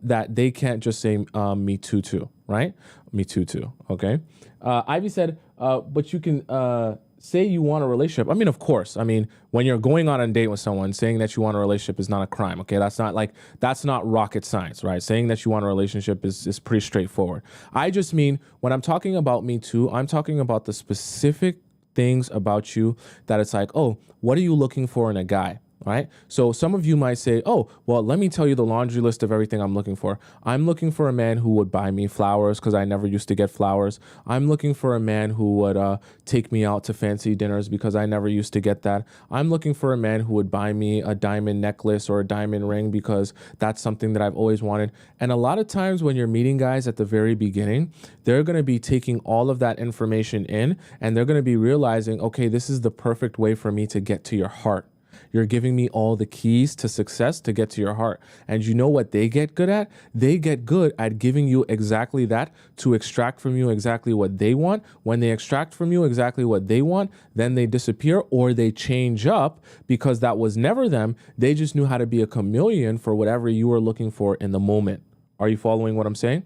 that they can't just say me too, right? Me too, okay? Ivy said, but you can say you want a relationship. I mean, of course. I mean, when you're going on a date with someone, saying that you want a relationship is not a crime. Okay, that's not rocket science, right? Saying that you want a relationship is pretty straightforward. I just mean when I'm talking about me too, I'm talking about the specific things about you that it's like, oh, what are you looking for in a guy? Right? So some of you might say, oh, well, let me tell you the laundry list of everything I'm looking for. I'm looking for a man who would buy me flowers because I never used to get flowers. I'm looking for a man who would take me out to fancy dinners because I never used to get that. I'm looking for a man who would buy me a diamond necklace or a diamond ring because that's something that I've always wanted. And a lot of times when you're meeting guys at the very beginning, they're going to be taking all of that information in and they're going to be realizing, okay, this is the perfect way for me to get to your heart. You're giving me all the keys to success to get to your heart. And you know what they get good at? They get good at giving you exactly that to extract from you exactly what they want. When they extract from you exactly what they want, then they disappear or they change up because that was never them. They just knew how to be a chameleon for whatever you were looking for in the moment. Are you following what I'm saying?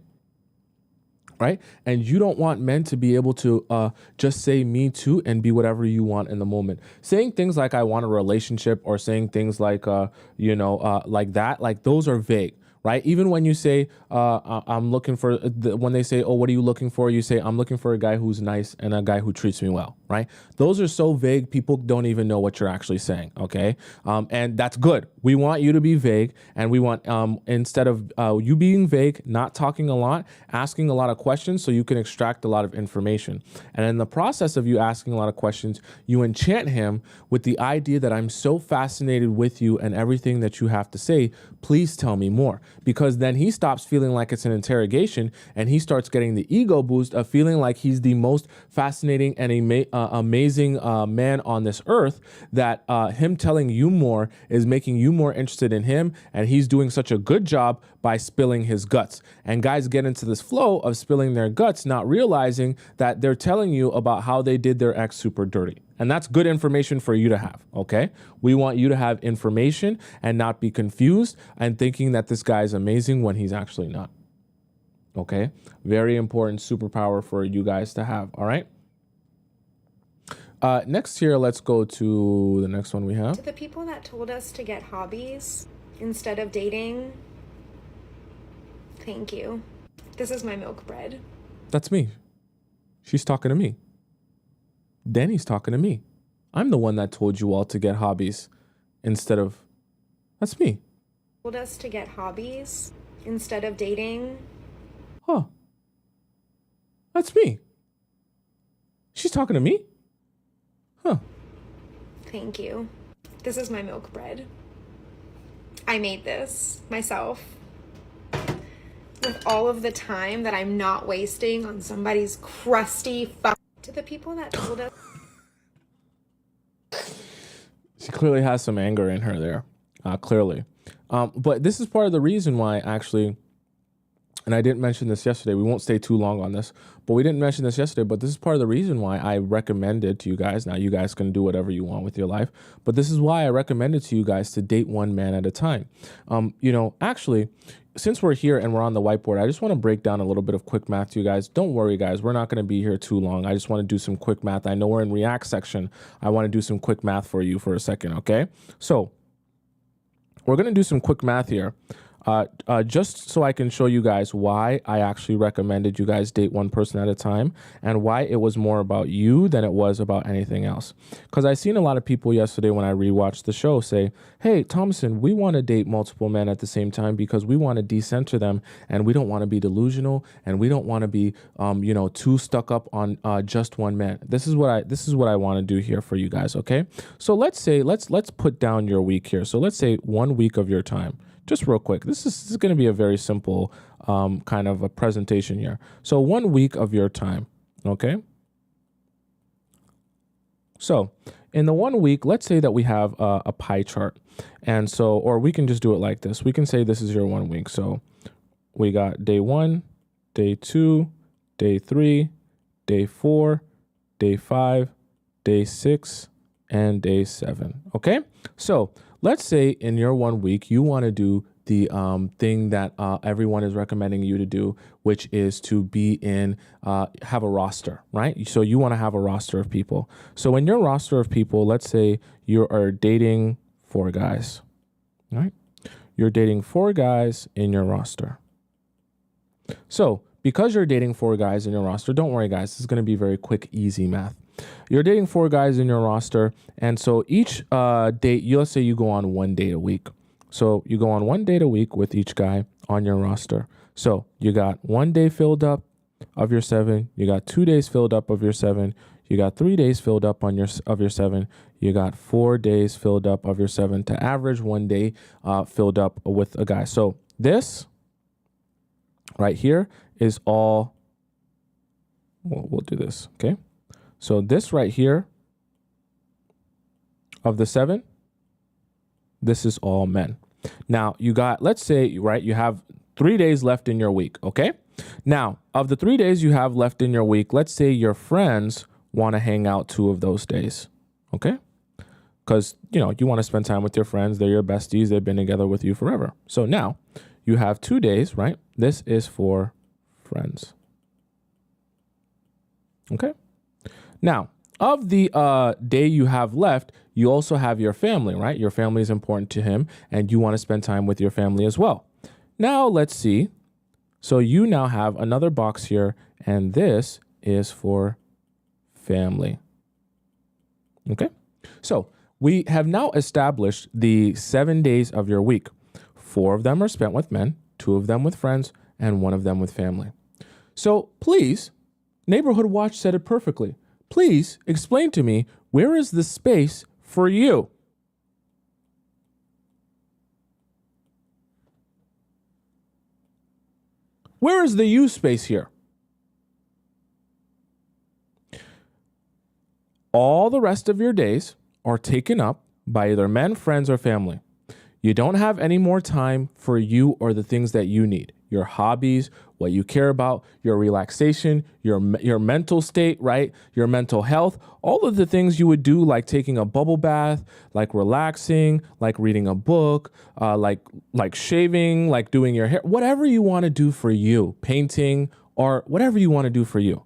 Right? And you don't want men to be able to just say me too and be whatever you want in the moment. Saying things like I want a relationship or saying things like, like that, like those are vague. Right? Even when you say, I'm looking for, when they say, oh, what are you looking for? You say, I'm looking for a guy who's nice and a guy who treats me well. Right? Those are so vague, people don't even know what you're actually saying. Okay? And that's good. We want you to be vague, and we want, instead of you being vague, not talking a lot, asking a lot of questions so you can extract a lot of information. And in the process of you asking a lot of questions, you enchant him with the idea that I'm so fascinated with you and everything that you have to say. Please tell me more. Because then he stops feeling like it's an interrogation and he starts getting the ego boost of feeling like he's the most fascinating and amazing man on this earth, that him telling you more is making you more interested in him, and he's doing such a good job by spilling his guts. And guys get into this flow of spilling their guts, not realizing that they're telling you about how they did their ex super dirty. And that's good information for you to have, okay? We want you to have information and not be confused and thinking that this guy is amazing when he's actually not, okay? Very important superpower for you guys to have, all right? Next here, let's go to the next one we have. To the people that told us to get hobbies instead of dating, thank you. This is my milk bread. That's me. She's talking to me. Danny's talking to me. I'm the one that told you all to get hobbies instead of... That's me. Told us to get hobbies instead of dating. Huh. That's me. She's talking to me? Huh. Thank you. This is my milk bread. I made this myself with all of the time that I'm not wasting on somebody's crusty To the people that told us. She clearly has some anger in her there, clearly. But this is part of the reason why, actually, and I didn't mention this yesterday. We won't stay too long on this, but we didn't mention this yesterday. But this is part of the reason why I recommended to you guys. Now, you guys can do whatever you want with your life, but this is why I recommended to you guys to date one man at a time. Actually, since we're here and we're on the whiteboard, I just want to break down a little bit of quick math to you guys. Don't worry, guys. We're not going to be here too long. I just want to do some quick math. I know we're in React section. I want to do some quick math for you for a second, okay? So we're going to do some quick math here. just so I can show you guys why I actually recommended you guys date one person at a time and why it was more about you than it was about anything else. Because I seen a lot of people yesterday when I rewatched the show say, hey, Tomisin, we want to date multiple men at the same time because we want to decenter them and we don't want to be delusional and we don't want to be, too stuck up on just one man. This is what I want to do here for you guys. Okay. So let's put down your week here. So let's say 1 week of your time. Just real quick, this is going to be a very simple kind of a presentation here. So 1 week of your time, okay? So in the 1 week, let's say that we have a pie chart. And so, or we can just do it like this. We can say this is your 1 week. So we got day 1, day 2, day 3, day 4, day 5, day 6, and day 7, okay? So let's say in your 1 week, you want to do the thing that everyone is recommending you to do, which is to have a roster, right? So you want to have a roster of people. So in your roster of people, let's say you are dating 4 guys, right? You're dating 4 guys in your roster. So because you're dating 4 guys in your roster, don't worry, guys, this is going to be very quick, easy math. You're dating 4 guys in your roster. And so each date, let's say you go on 1 date a week. So you go on 1 date a week with each guy on your roster. So you got 1 day filled up of your 7. You got 2 days filled up of your 7. You got 3 days filled up of your 7. You got 4 days filled up of your 7 to average 1 day filled up with a guy. So this right here is all, we'll do this, okay? So this right here of the 7, this is all men. Now you got, let's say, right, you have 3 days left in your week, okay? Now, of the 3 days you have left in your week, let's say your friends want to hang out 2 of those days, okay? Because, you want to spend time with your friends. They're your besties. They've been together with you forever. So now you have 2 days, right? This is for friends, okay? Now, of the day you have left, you also have your family, right? Your family is important to him, and you want to spend time with your family as well. Now, let's see. So you now have another box here, and this is for family. Okay? So we have now established the 7 days of your week. 4 of them are spent with men, 2 of them with friends, and 1 of them with family. So please, Neighborhood Watch said it perfectly. Please explain to me, where is the space for you? Where is the you space here? All the rest of your days are taken up by either men, friends, or family. You don't have any more time for you or the things that you need. Your hobbies, what you care about, your relaxation, your mental state, right? Your mental health, all of the things you would do, like taking a bubble bath, like relaxing, like reading a book, like shaving, like doing your hair, whatever you want to do for you, painting, or whatever you want to do for you.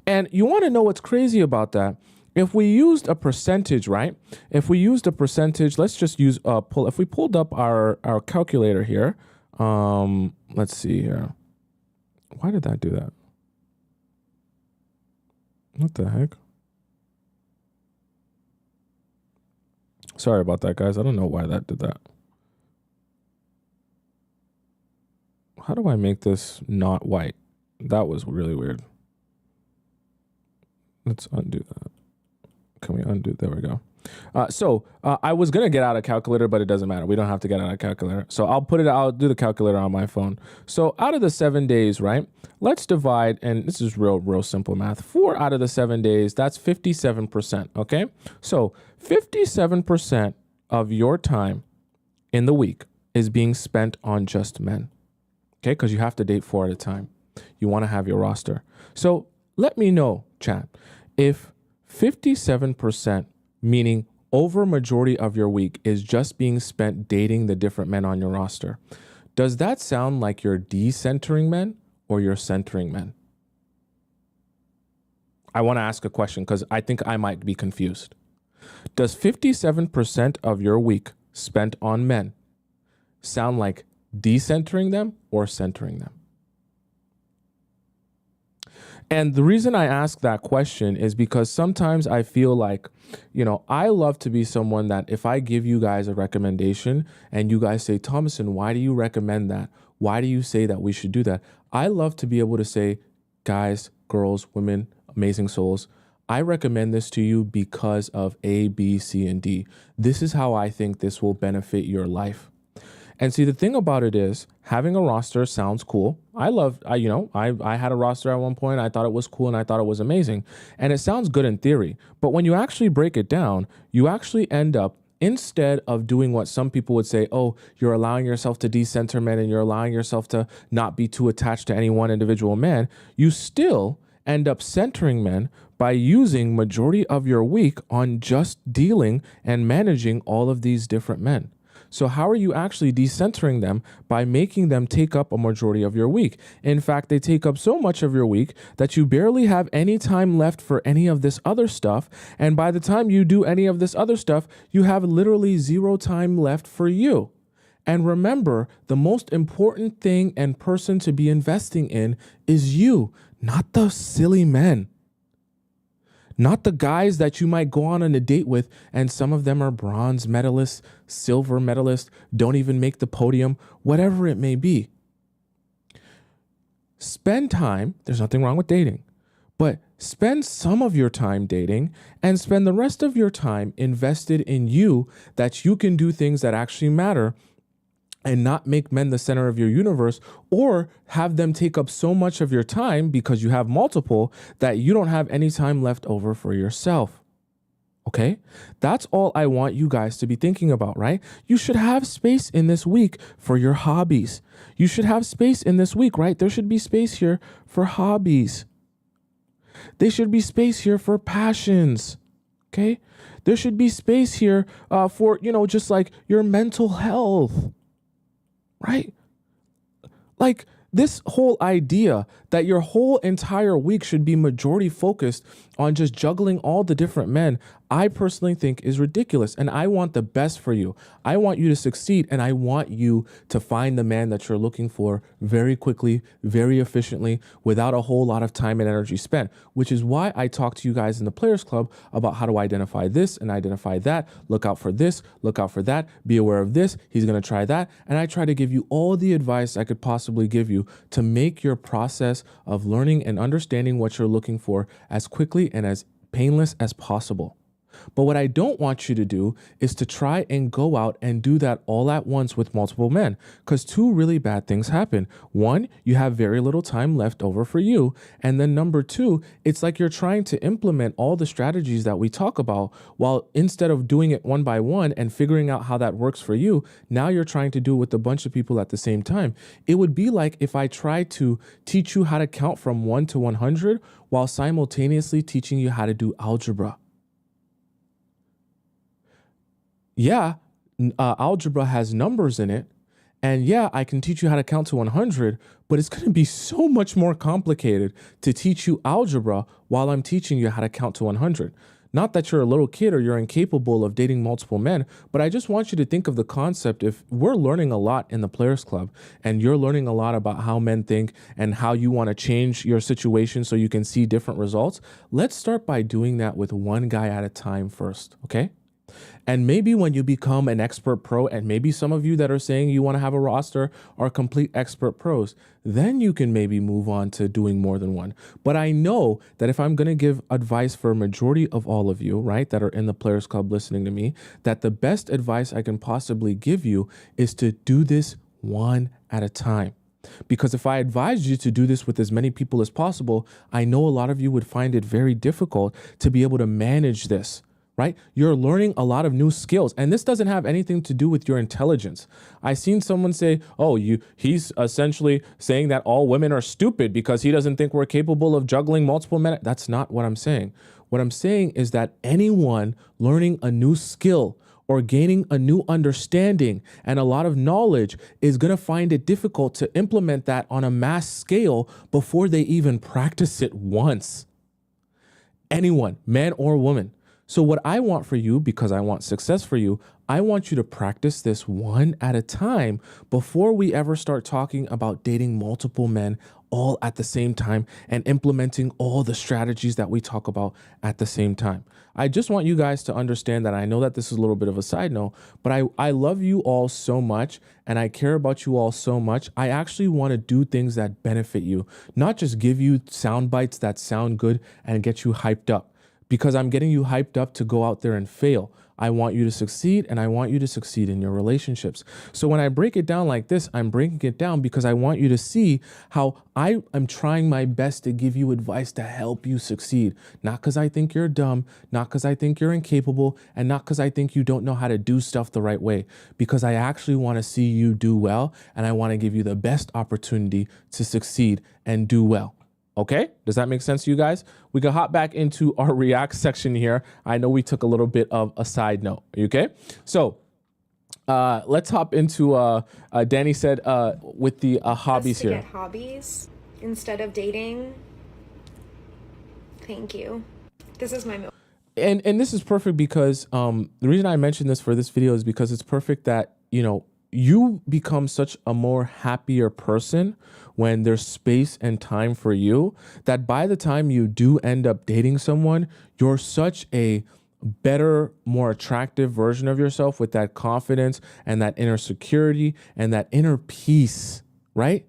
And you want to know what's crazy about that? If we used a percentage, right? If we used a percentage, let's just use if we pulled up our calculator here, let's see here. Why did that do that? What the heck? Sorry about that, guys. I don't know why that did that. How do I make this not white? That was really weird. Let's undo that. Can we undo? There we go. So I was going to get out a calculator, but it doesn't matter. We don't have to get out a calculator. So I'll do the calculator on my phone. So out of the 7 days, right, let's divide, and this is real simple math. 4 out of the 7 days, that's 57%, okay? So 57% of your time in the week is being spent on just men, okay? Because you have to date 4 at a time. You want to have your roster. So let me know, chat, if 57%, meaning over majority of your week, is just being spent dating the different men on your roster, does that sound like you're decentering men or you're centering men? I want to ask a question because I think I might be confused. Does 57% of your week spent on men sound like decentering them or centering them? And the reason I ask that question is because sometimes I feel like, I love to be someone that if I give you guys a recommendation and you guys say, Tomisin, why do you recommend that? Why do you say that we should do that? I love to be able to say, guys, girls, women, amazing souls, I recommend this to you because of A, B, C, and D. This is how I think this will benefit your life. And see, the thing about it is having a roster sounds cool. I had a roster at one point. I thought it was cool and I thought it was amazing. And it sounds good in theory. But when you actually break it down, you actually end up, instead of doing what some people would say, oh, you're allowing yourself to decenter men and you're allowing yourself to not be too attached to any one individual man, you still end up centering men by using majority of your week on just dealing and managing all of these different men. So how are you actually decentering them? By making them take up a majority of your week. In fact, they take up so much of your week that you barely have any time left for any of this other stuff. And by the time you do any of this other stuff, you have literally zero time left for you. And remember, the most important thing and person to be investing in is you, not the silly men. Not the guys that you might go on a date with, and some of them are bronze medalists, silver medalists, don't even make the podium, whatever it may be. Spend time, there's nothing wrong with dating, but spend some of your time dating and spend the rest of your time invested in you, that you can do things that actually matter and not make men the center of your universe, or have them take up so much of your time because you have multiple that you don't have any time left over for yourself. Okay? That's all I want you guys to be thinking about, right? You should have space in this week for your hobbies. You should have space in this week, right? There should be space here for hobbies. There should be space here for passions. Okay? There should be space here for, just like your mental health. Right? Like this whole idea that your whole entire week should be majority focused on just juggling all the different men, I personally think is ridiculous. And I want the best for you. I want you to succeed. And I want you to find the man that you're looking for very quickly, very efficiently, without a whole lot of time and energy spent, which is why I talk to you guys in the Players Club about how to identify this and identify that. Look out for this, look out for that, be aware of this. He's going to try that. And I try to give you all the advice I could possibly give you to make your process of learning and understanding what you're looking for as quickly and as painless as possible. But what I don't want you to do is to try and go out and do that all at once with multiple men, because two really bad things happen. One, you have very little time left over for you. And then number two, it's like you're trying to implement all the strategies that we talk about, while instead of doing it one by one and figuring out how that works for you, now you're trying to do it with a bunch of people at the same time. It would be like if I tried to teach you how to count from 1 to 100 while simultaneously teaching you how to do algebra. Yeah, algebra has numbers in it. And yeah, I can teach you how to count to 100, but it's going to be so much more complicated to teach you algebra while I'm teaching you how to count to 100. Not that you're a little kid or you're incapable of dating multiple men, but I just want you to think of the concept. If we're learning a lot in the Players Club and you're learning a lot about how men think and how you want to change your situation so you can see different results, let's start by doing that with one guy at a time first, okay? And maybe when you become an expert pro, and maybe some of you that are saying you want to have a roster are complete expert pros, then you can maybe move on to doing more than one. But I know that if I'm going to give advice for a majority of all of you, right, that are in the Players Club listening to me, that the best advice I can possibly give you is to do this one at a time. Because if I advised you to do this with as many people as possible, I know a lot of you would find it very difficult to be able to manage this. Right? You're learning a lot of new skills, and this doesn't have anything to do with your intelligence. I've seen someone say, oh, he's essentially saying that all women are stupid because he doesn't think we're capable of juggling multiple men. That's not what I'm saying. What I'm saying is that anyone learning a new skill or gaining a new understanding and a lot of knowledge is going to find it difficult to implement that on a mass scale before they even practice it once. Anyone, man or woman. So what I want for you, because I want success for you, I want you to practice this one at a time before we ever start talking about dating multiple men all at the same time and implementing all the strategies that we talk about at the same time. I just want you guys to understand that I know that this is a little bit of a side note, but I love you all so much and I care about you all so much. I actually want to do things that benefit you, not just give you sound bites that sound good and get you hyped up, because I'm getting you hyped up to go out there and fail. I want you to succeed, and I want you to succeed in your relationships. So when I break it down like this, I'm breaking it down because I want you to see how I am trying my best to give you advice to help you succeed. Not because I think you're dumb, not because I think you're incapable, and not because I think you don't know how to do stuff the right way, because I actually want to see you do well, and I want to give you the best opportunity to succeed and do well. Okay, does that make sense to you guys? We can hop back into our React section here. I know we took a little bit of a side note, okay? So let's hop into, Danny said with the hobbies here. Get hobbies instead of dating. Thank you. This is my And this is perfect because the reason I mentioned this for this video is because it's perfect that, you know, you become such a more happier person when there's space and time for you, that by the time you do end up dating someone, you're such a better, more attractive version of yourself with that confidence and that inner security and that inner peace, right?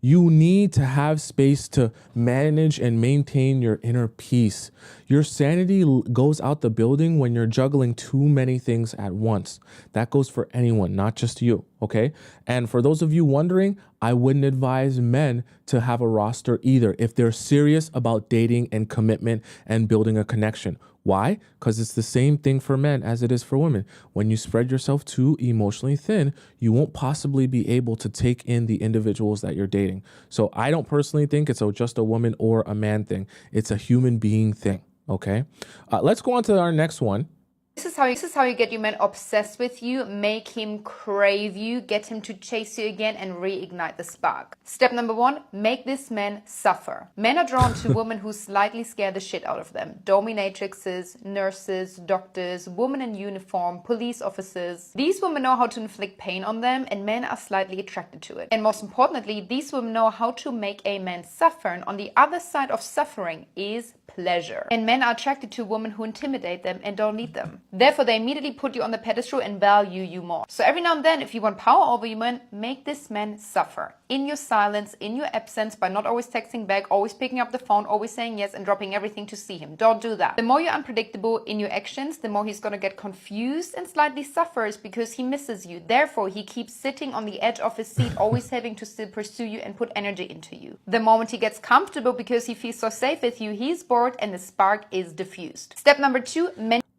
You need to have space to manage and maintain your inner peace. Your sanity goes out the building when you're juggling too many things at once. That goes for anyone, not just you, okay? And for those of you wondering, I wouldn't advise men to have a roster either if they're serious about dating and commitment and building a connection. Why? Because it's the same thing for men as it is for women. When you spread yourself too emotionally thin, you won't possibly be able to take in the individuals that you're dating. So I don't personally think it's just a woman or a man thing. It's a human being thing, okay? Let's go on to our next one. This is how you get your man obsessed with you, make him crave you, get him to chase you again and reignite the spark. Step number 1, make this man suffer. Men are drawn to women who slightly scare the shit out of them. Dominatrixes, nurses, doctors, women in uniform, police officers. These women know how to inflict pain on them and men are slightly attracted to it. And most importantly, these women know how to make a man suffer, and on the other side of suffering is pleasure. And men are attracted to women who intimidate them and don't need them. Therefore, they immediately put you on the pedestal and value you more. So every now and then, if you want power over your man, make this man suffer. In your silence, in your absence, by not always texting back, always picking up the phone, always saying yes and dropping everything to see him. Don't do that. The more you're unpredictable in your actions, the more he's gonna get confused and slightly suffers because he misses you. Therefore, he keeps sitting on the edge of his seat, always having to still pursue you and put energy into you. The moment he gets comfortable because he feels so safe with you, he's bored and the spark is diffused. Step number 2,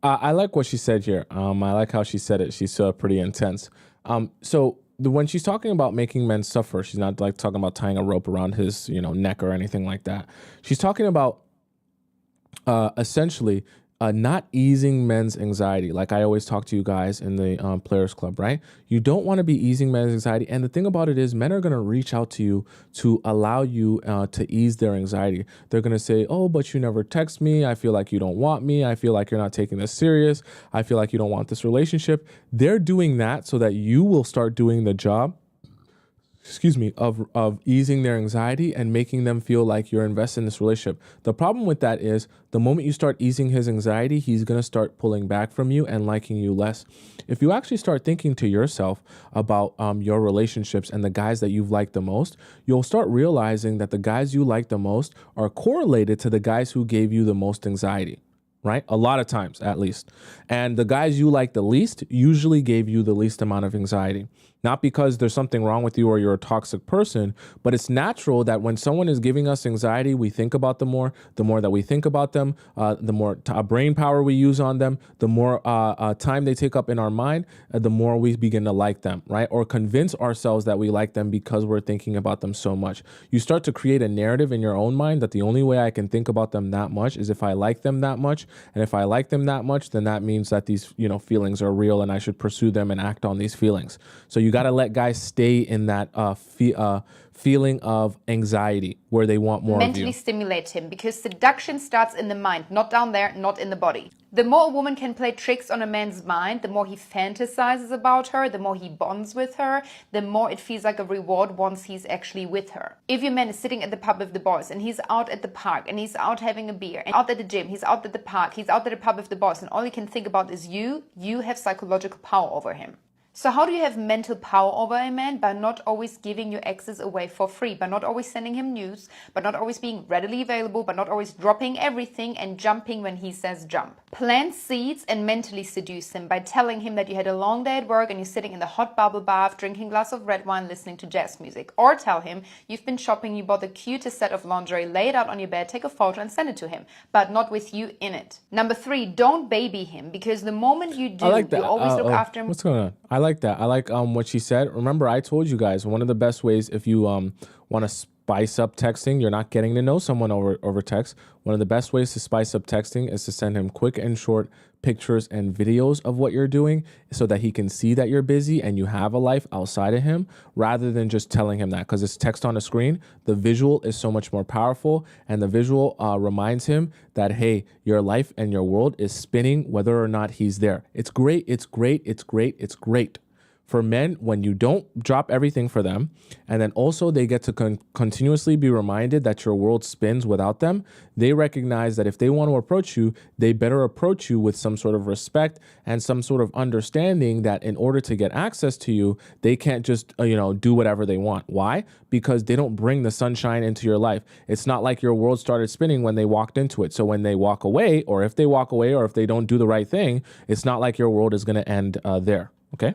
I like what she said here. I like how she said it. She's pretty intense. When she's talking about making men suffer, she's not like talking about tying a rope around his, neck or anything like that. She's talking about essentially not easing men's anxiety. Like I always talk to you guys in the Players Club, right? You don't want to be easing men's anxiety. And the thing about it is men are going to reach out to you to allow you to ease their anxiety. They're going to say, oh, but you never text me. I feel like you don't want me. I feel like you're not taking this serious. I feel like you don't want this relationship. They're doing that so that you will start doing the job of easing their anxiety and making them feel like you're invested in this relationship. The problem with that is the moment you start easing his anxiety, he's going to start pulling back from you and liking you less. If you actually start thinking to yourself about your relationships and the guys that you've liked the most, you'll start realizing that the guys you like the most are correlated to the guys who gave you the most anxiety. Right? A lot of times, at least. And the guys you like the least usually gave you the least amount of anxiety. Not because there's something wrong with you or you're a toxic person, but it's natural that when someone is giving us anxiety, we think about them more. The more that we think about them, the more brain power we use on them, the more time they take up in our mind, the more we begin to like them, right? Or convince ourselves that we like them because we're thinking about them so much. You start to create a narrative in your own mind that the only way I can think about them that much is if I like them that much. And if I like them that much, then that means that these, feelings are real and I should pursue them and act on these feelings. So you got to let guys stay in that feeling of anxiety where they want more of Mentally you. stimulate him, because seduction starts in the mind, not down there, not in the body. The more a woman can play tricks on a man's mind, the more he fantasizes about her, the more he bonds with her, the more it feels like a reward once he's actually with her. If your man is sitting at the pub with the boys and he's out at the park and he's out having a beer and out at the gym, he's out at the park, he's out at the pub with the boys, and all he can think about is you have psychological power over him. So how do you have mental power over a man? By not always giving your exes away for free, by not always sending him news, by not always being readily available, by not always dropping everything and jumping when he says jump. Plant seeds and mentally seduce him by telling him that you had a long day at work and you're sitting in the hot bubble bath, drinking a glass of red wine, listening to jazz music. Or tell him you've been shopping, you bought the cutest set of lingerie, lay it out on your bed, take a photo and send it to him, but not with you in it. Number 3, don't baby him, because the moment you do, I like that. you always look after him. What's going on? I like that. I like what she said. Remember, I told you guys one of the best ways if you want to spice up texting, you're not getting to know someone over text. One of the best ways to spice up texting is to send him quick and short pictures and videos of what you're doing so that he can see that you're busy and you have a life outside of him, rather than just telling him that, because it's text on a screen. The visual is so much more powerful, and the visual reminds him that, hey, your life and your world is spinning whether or not he's there. It's great. It's great. It's great. It's great. For men, when you don't drop everything for them, and then also they get to continuously be reminded that your world spins without them, they recognize that if they want to approach you, they better approach you with some sort of respect and some sort of understanding that in order to get access to you, they can't just, do whatever they want. Why? Because they don't bring the sunshine into your life. It's not like your world started spinning when they walked into it. So when they walk away, or if they walk away, or if they don't do the right thing, it's not like your world is going to end there. Okay?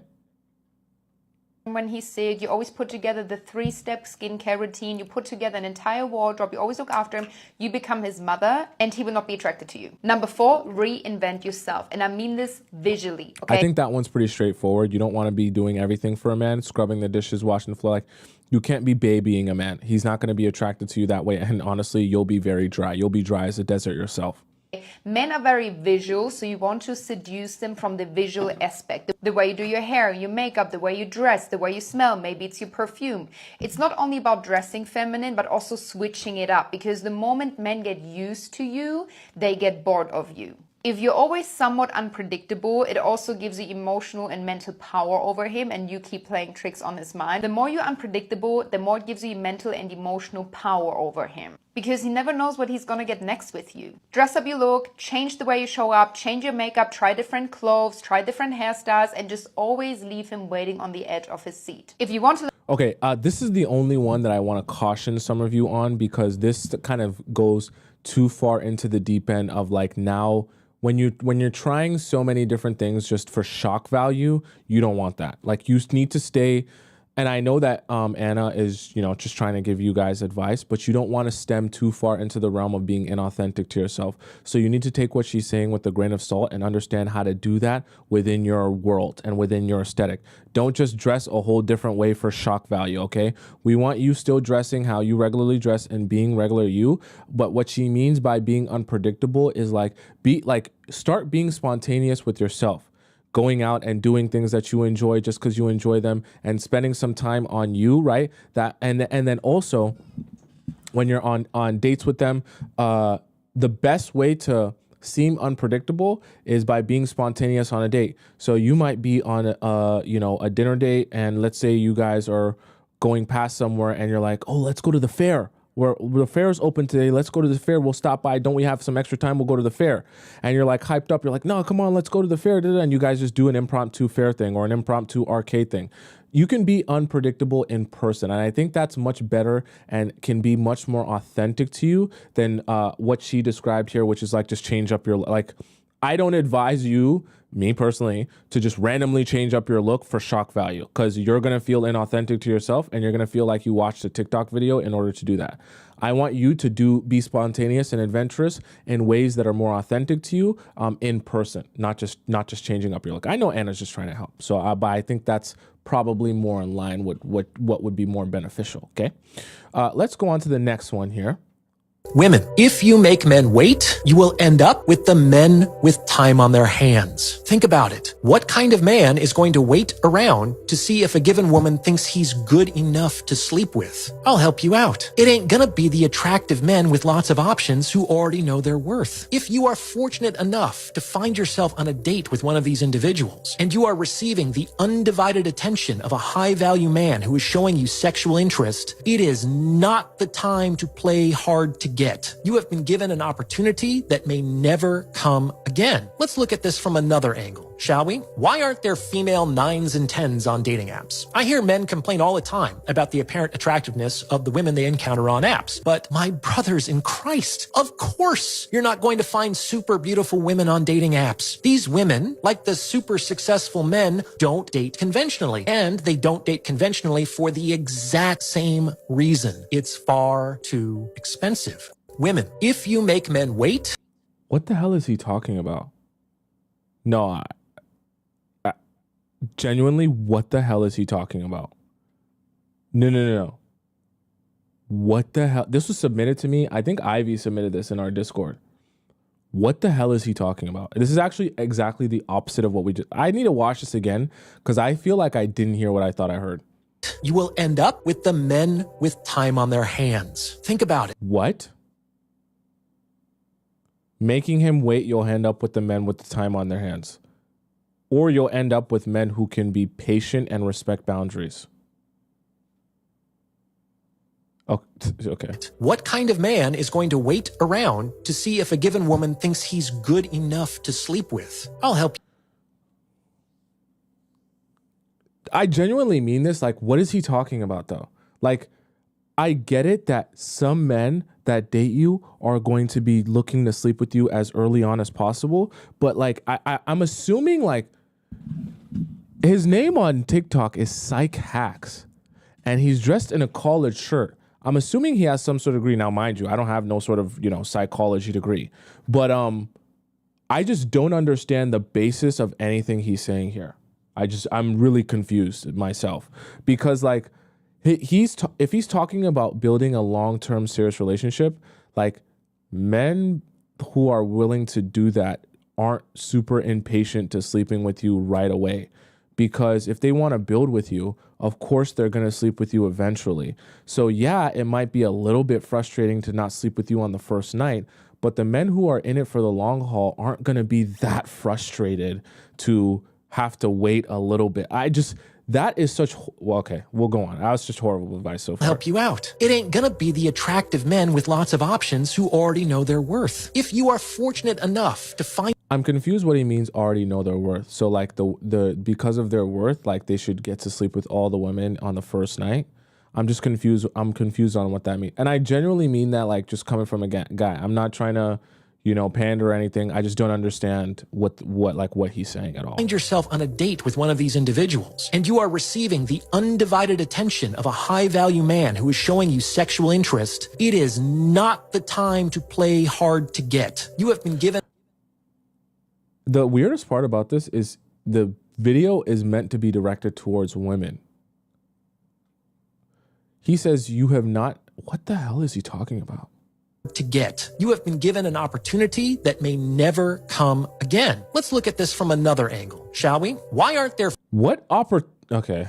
When he's sick, you always put together the 3-step skincare routine. You put together an entire wardrobe. You always look after him. You become his mother, and he will not be attracted to you. Number 4, reinvent yourself. And I mean this visually. Okay? I think that one's pretty straightforward. You don't want to be doing everything for a man, scrubbing the dishes, washing the floor. Like, you can't be babying a man. He's not going to be attracted to you that way. And honestly, you'll be very dry. You'll be dry as a desert yourself. Men are very visual, so you want to seduce them from the visual aspect. The way you do your hair, your makeup, the way you dress, the way you smell, maybe it's your perfume. It's not only about dressing feminine, but also switching it up, because the moment men get used to you, they get bored of you. If you're always somewhat unpredictable, it also gives you emotional and mental power over him, and you keep playing tricks on his mind. The more you're unpredictable, the more it gives you mental and emotional power over him, because he never knows what he's gonna get next with you. Dress up your look, change the way you show up, change your makeup, try different clothes, try different hairstyles, and just always leave him waiting on the edge of his seat. If you want to... Okay, this is the only one that I want to caution some of you on, because this kind of goes too far into the deep end of like, now when you're trying so many different things just for shock value, you don't want that. Like, you need to stay. And I know that Anna is, just trying to give you guys advice, but you don't want to stem too far into the realm of being inauthentic to yourself. So you need to take what she's saying with a grain of salt and understand how to do that within your world and within your aesthetic. Don't just dress a whole different way for shock value, okay? We want you still dressing how you regularly dress and being regular you. But what she means by being unpredictable is start being spontaneous with yourself. Going out and doing things that you enjoy just because you enjoy them, and spending some time on you, right? That and then also when you're on dates with them, the best way to seem unpredictable is by being spontaneous on a date. So you might be on a dinner date, and let's say you guys are going past somewhere and you're like, oh, let's go to the fair. Where the fair is open today. Let's go to the fair. We'll stop by. Don't we have some extra time? We'll go to the fair. And you're like hyped up. You're like, no, come on, let's go to the fair. And you guys just do an impromptu fair thing or an impromptu arcade thing. You can be unpredictable in person. And I think that's much better and can be much more authentic to you than what she described here, which is like just change up your, like, I don't advise you, me personally, to just randomly change up your look for shock value, because you're going to feel inauthentic to yourself and you're going to feel like you watched a TikTok video in order to do that. I want you to be spontaneous and adventurous in ways that are more authentic to you in person, not just changing up your look. I know Anna's just trying to help. So, but I think that's probably more in line with what would be more beneficial. Okay. Let's go on to the next one here. Women, if you make men wait, you will end up with the men with time on their hands. Think about it. What kind of man is going to wait around to see if a given woman thinks he's good enough to sleep with? I'll help you out. It ain't gonna be the attractive men with lots of options who already know their worth. If you are fortunate enough to find yourself on a date with one of these individuals, and you are receiving the undivided attention of a high-value man who is showing you sexual interest, it is not the time to play hard to get. You have been given an opportunity that may never come again. Let's look at this from another angle, shall we? Why aren't there female 9s and 10s on dating apps? I hear men complain all the time about the apparent attractiveness of the women they encounter on apps. But my brothers in Christ, of course you're not going to find super beautiful women on dating apps. These women, like the super successful men, don't date conventionally. And they don't date conventionally for the exact same reason. It's far too expensive. Women, if you make men wait. What the hell is he talking about? No, I genuinely, what the hell is he talking about? No. What the hell? This was submitted to me. I think Ivy submitted this in our Discord. What the hell is he talking about? This is actually exactly the opposite of what we just... I need to watch this again because I feel like I didn't hear what I thought I heard. You will end up with the men with time on their hands. Think about it. What? Making him wait, you'll end up with the men with the time on their hands. Or you'll end up with men who can be patient and respect boundaries. Okay. What kind of man is going to wait around to see if a given woman thinks he's good enough to sleep with? I'll help you. I genuinely mean this. Like, what is he talking about, though? Like, I get it that some men that date you are going to be looking to sleep with you as early on as possible. But, like, I'm assuming, like, his name on TikTok is Psych Hacks, and he's dressed in a collared shirt. I'm assuming he has some sort of degree. Now, mind you, I don't have no sort of, psychology degree. But I just don't understand the basis of anything he's saying here. I'm really confused myself. Because, like, if he's talking about building a long-term serious relationship, like, men who are willing to do that aren't super impatient to sleeping with you right away. Because if they want to build with you, of course they're going to sleep with you eventually. So yeah, it might be a little bit frustrating to not sleep with you on the first night, but the men who are in it for the long haul aren't going to be that frustrated to have to wait a little bit. That is such... Well, okay, we'll go on. That was just horrible advice so far. Help you out. It ain't gonna be the attractive men with lots of options who already know their worth. If you are fortunate enough to find... I'm confused what he means already know their worth. So, like, the because of their worth, like, they should get to sleep with all the women on the first night. I'm just confused. I'm confused on what that means. And I genuinely mean that, like, just coming from a guy. I'm not trying to... pander or anything. I just don't understand what he's saying at all. Find yourself on a date with one of these individuals, and you are receiving the undivided attention of a high-value man who is showing you sexual interest. It is not the time to play hard to get. You have been given... The weirdest part about this is the video is meant to be directed towards women. He says you have not... What the hell is he talking about? To get. You have been given an opportunity that may never come again. Let's look at this from another angle, shall we? Why aren't there... Okay.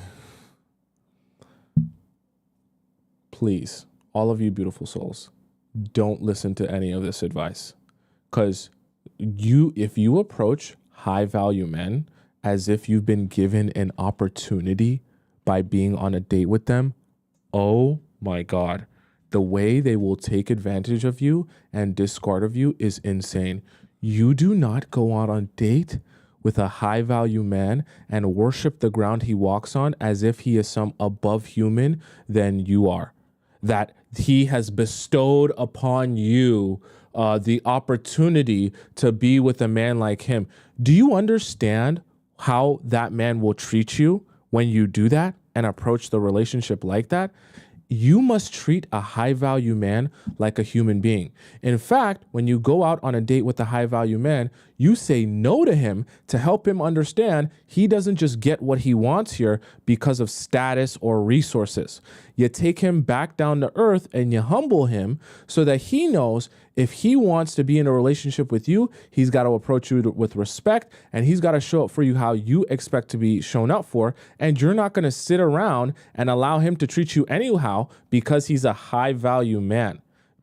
Please, all of you beautiful souls, don't listen to any of this advice. Because if you approach high-value men as if you've been given an opportunity by being on a date with them, oh my God. The way they will take advantage of you and discard of you is insane. You do not go out on a date with a high-value man and worship the ground he walks on as if he is some above human than you are. That he has bestowed upon you the opportunity to be with a man like him. Do you understand how that man will treat you when you do that and approach the relationship like that? You must treat a high-value man like a human being. In fact, when you go out on a date with a high-value man, You say no to him to help him understand he doesn't just get what he wants here because of status or resources. You take him back down to earth and you humble him so that he knows if he wants to be in a relationship with you, he's got to approach you with respect, and he's got to show up for you how you expect to be shown up for. And you're not going to sit around and allow him to treat you anyhow because he's a high value man.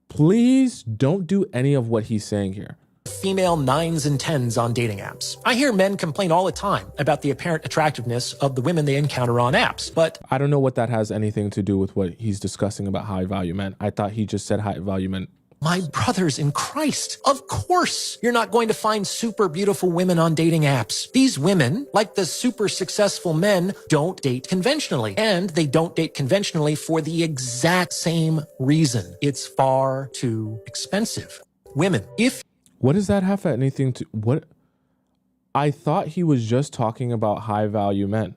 Please don't do any of what he's saying here. Female 9s and 10s on dating apps. I hear men complain all the time about the apparent attractiveness of the women they encounter on apps, but I don't know what that has anything to do with what he's discussing about high value men. I thought he just said high value men. my brothers in Christ, of course you're not going to find super beautiful women on dating apps. These women, like the super successful men, don't date conventionally. And they don't date conventionally for the exact same reason. It's far too expensive. Women, if... What does that have anything to... What? I thought he was just talking about high value men.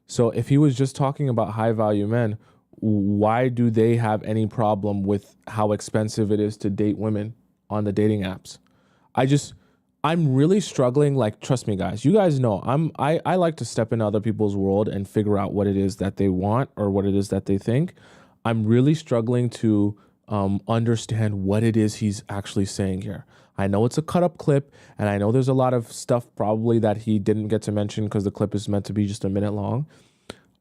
So if he was just talking about high value men, why do they have any problem with how expensive it is to date women on the dating apps? I'm really struggling. Like, trust me, guys, you guys know I like to step into other people's world and figure out what it is that they want or what it is that they think. I'm really struggling to understand what it is he's actually saying here. I know it's a cut up clip, and I know there's a lot of stuff probably that he didn't get to mention because the clip is meant to be just a minute long.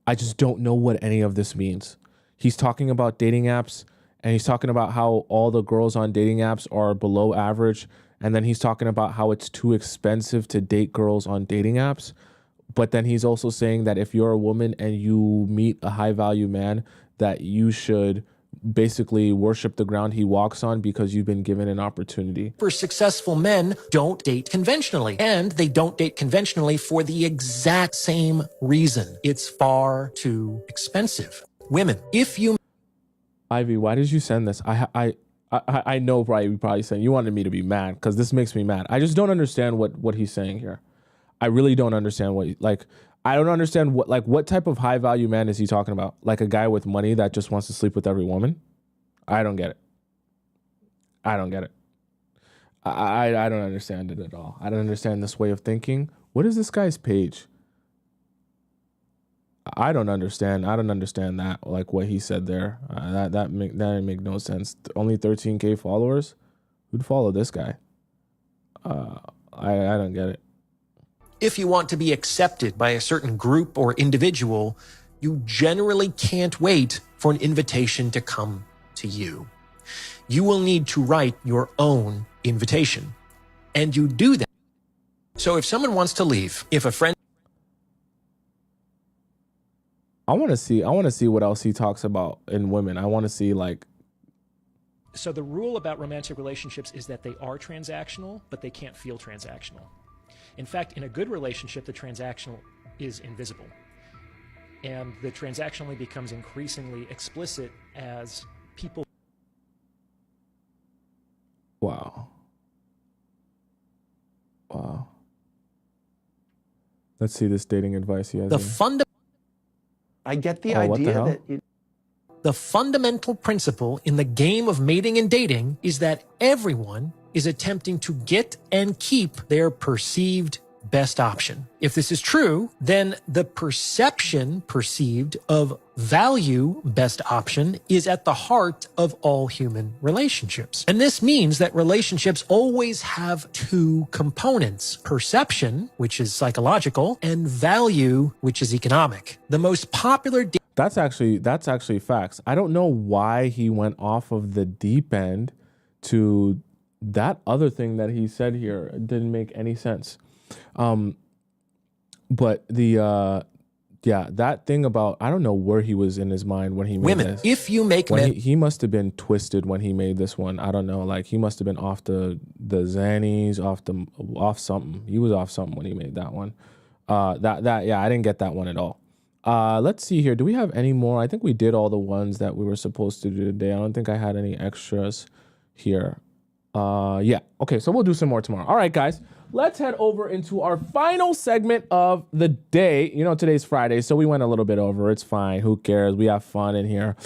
I just don't know what any of this means. He's talking about dating apps, and he's talking about how all the girls on dating apps are below average. And then he's talking about how it's too expensive to date girls on dating apps. But then he's also saying that if you're a woman and you meet a high value man, that you should basically worship the ground he walks on because you've been given an opportunity. For successful men don't date conventionally, and they don't date conventionally for the exact same reason. It's far too expensive. Women, if you... Ivy, why did you send this? I know you probably saying you wanted me to be mad because this makes me mad. I just don't understand what he's saying here. I really don't understand I don't understand what type of high value man is he talking about? Like a guy with money that just wants to sleep with every woman? I don't get it. I don't get it. I don't understand it at all. I don't understand this way of thinking. What is this guy's page? I don't understand that, like what he said there. That didn't make no sense. Only 13K followers? Who'd follow this guy? I don't get it. If you want to be accepted by a certain group or individual, you generally can't wait for an invitation to come to you. You will need to write your own invitation. And you do that. So if someone wants to leave, if a friend... I want to see what else he talks about in women. I want to see So the rule about romantic relationships is that they are transactional, but they can't feel transactional. In fact, in a good relationship, the transactional is invisible. And the transactionally becomes increasingly explicit as people... Wow. Let's see this dating advice he has. I get the idea that... The fundamental principle in the game of mating and dating is that everyone is attempting to get and keep their perceived best option. If this is true, then the perception perceived of value best option is at the heart of all human relationships. And this means that relationships always have two components: perception, which is psychological, and value, which is economic. The most popular... That's actually facts. I don't know why he went off of the deep end to that other thing that he said here. It didn't make any sense. But that thing about, I don't know where he was in his mind when he made women, this. if you make men... He must have been twisted when he made this one. I don't know. Like, he must have been off the Xannies, off something. He was off something when he made that one. I didn't get that one at all. Let's see here. Do we have any more? I think we did all the ones that we were supposed to do today. I don't think I had any extras here. Yeah. Okay, so we'll do some more tomorrow. All right, guys. Let's head over into our final segment of the day. You know, today's Friday, so we went a little bit over. It's fine. Who cares? We have fun in here.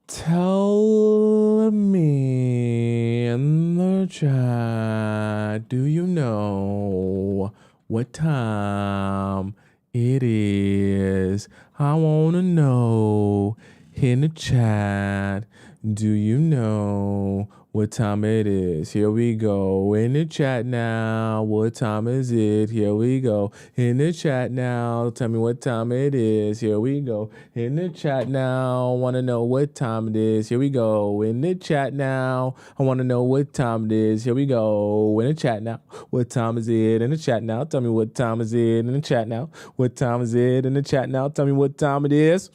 Tell me in the chat, do you know what time it is? I want to know in the chat, do you know what time it is? Here we go. In the chat now. What time is it? Here we go. In the chat now. Tell me what time it is. Here we go. In the chat now. Want to know what time it is. Here we go. In the chat now. I want to know what time it is. Here we go. In the chat now. What time is it? In the chat now. Tell me what time is it. In the chat now. What time is it? In the chat now. Tell me what time it is.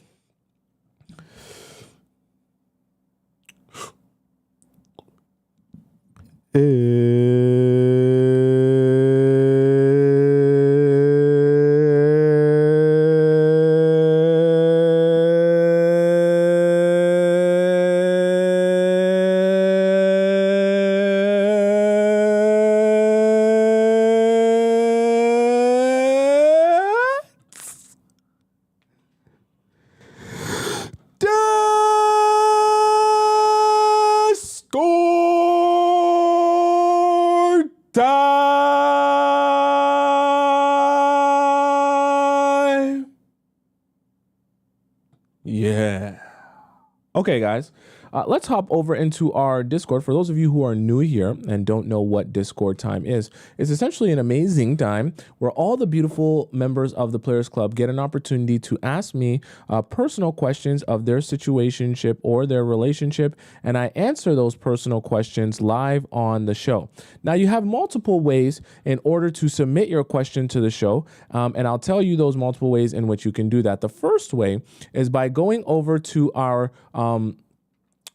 Score time. Yeah. Okay, guys. Let's hop over into our Discord. For those of you who are new here and don't know what Discord time is, it's essentially an amazing time where all the beautiful members of the Players Club get an opportunity to ask me personal questions of their situationship or their relationship, and I answer those personal questions live on the show. Now, you have multiple ways in order to submit your question to the show, and I'll tell you those multiple ways in which you can do that. The first way is by going over to our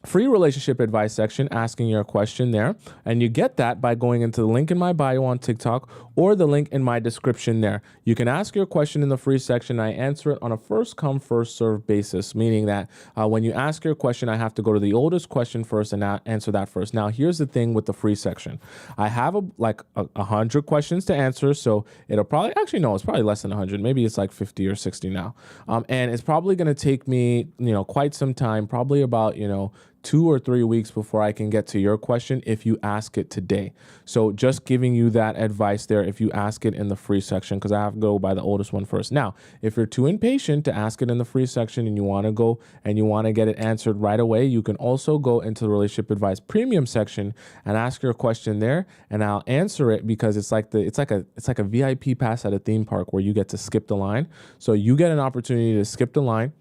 free relationship advice section, asking your question there. And you get that by going into the link in my bio on TikTok or the link in my description there. You can ask your question in the free section. I answer it on a first come, first serve basis, meaning that when you ask your question, I have to go to the oldest question first and answer that first. Now, here's the thing with the free section. I have like 100 questions to answer. So it'll probably, actually, no, it's probably less than 100. Maybe it's like 50 or 60 now. And it's probably going to take me, quite some time, probably about, 2 or 3 weeks before I can get to your question if you ask it today. So just giving you that advice there if you ask it in the free section, because I have to go by the oldest one first. Now, if you're too impatient to ask it in the free section and you want to go and you want to get it answered right away, you can also go into the relationship advice premium section and ask your question there, and I'll answer it because it's like a VIP pass at a theme park where you get to skip the line. So you get an opportunity to skip the line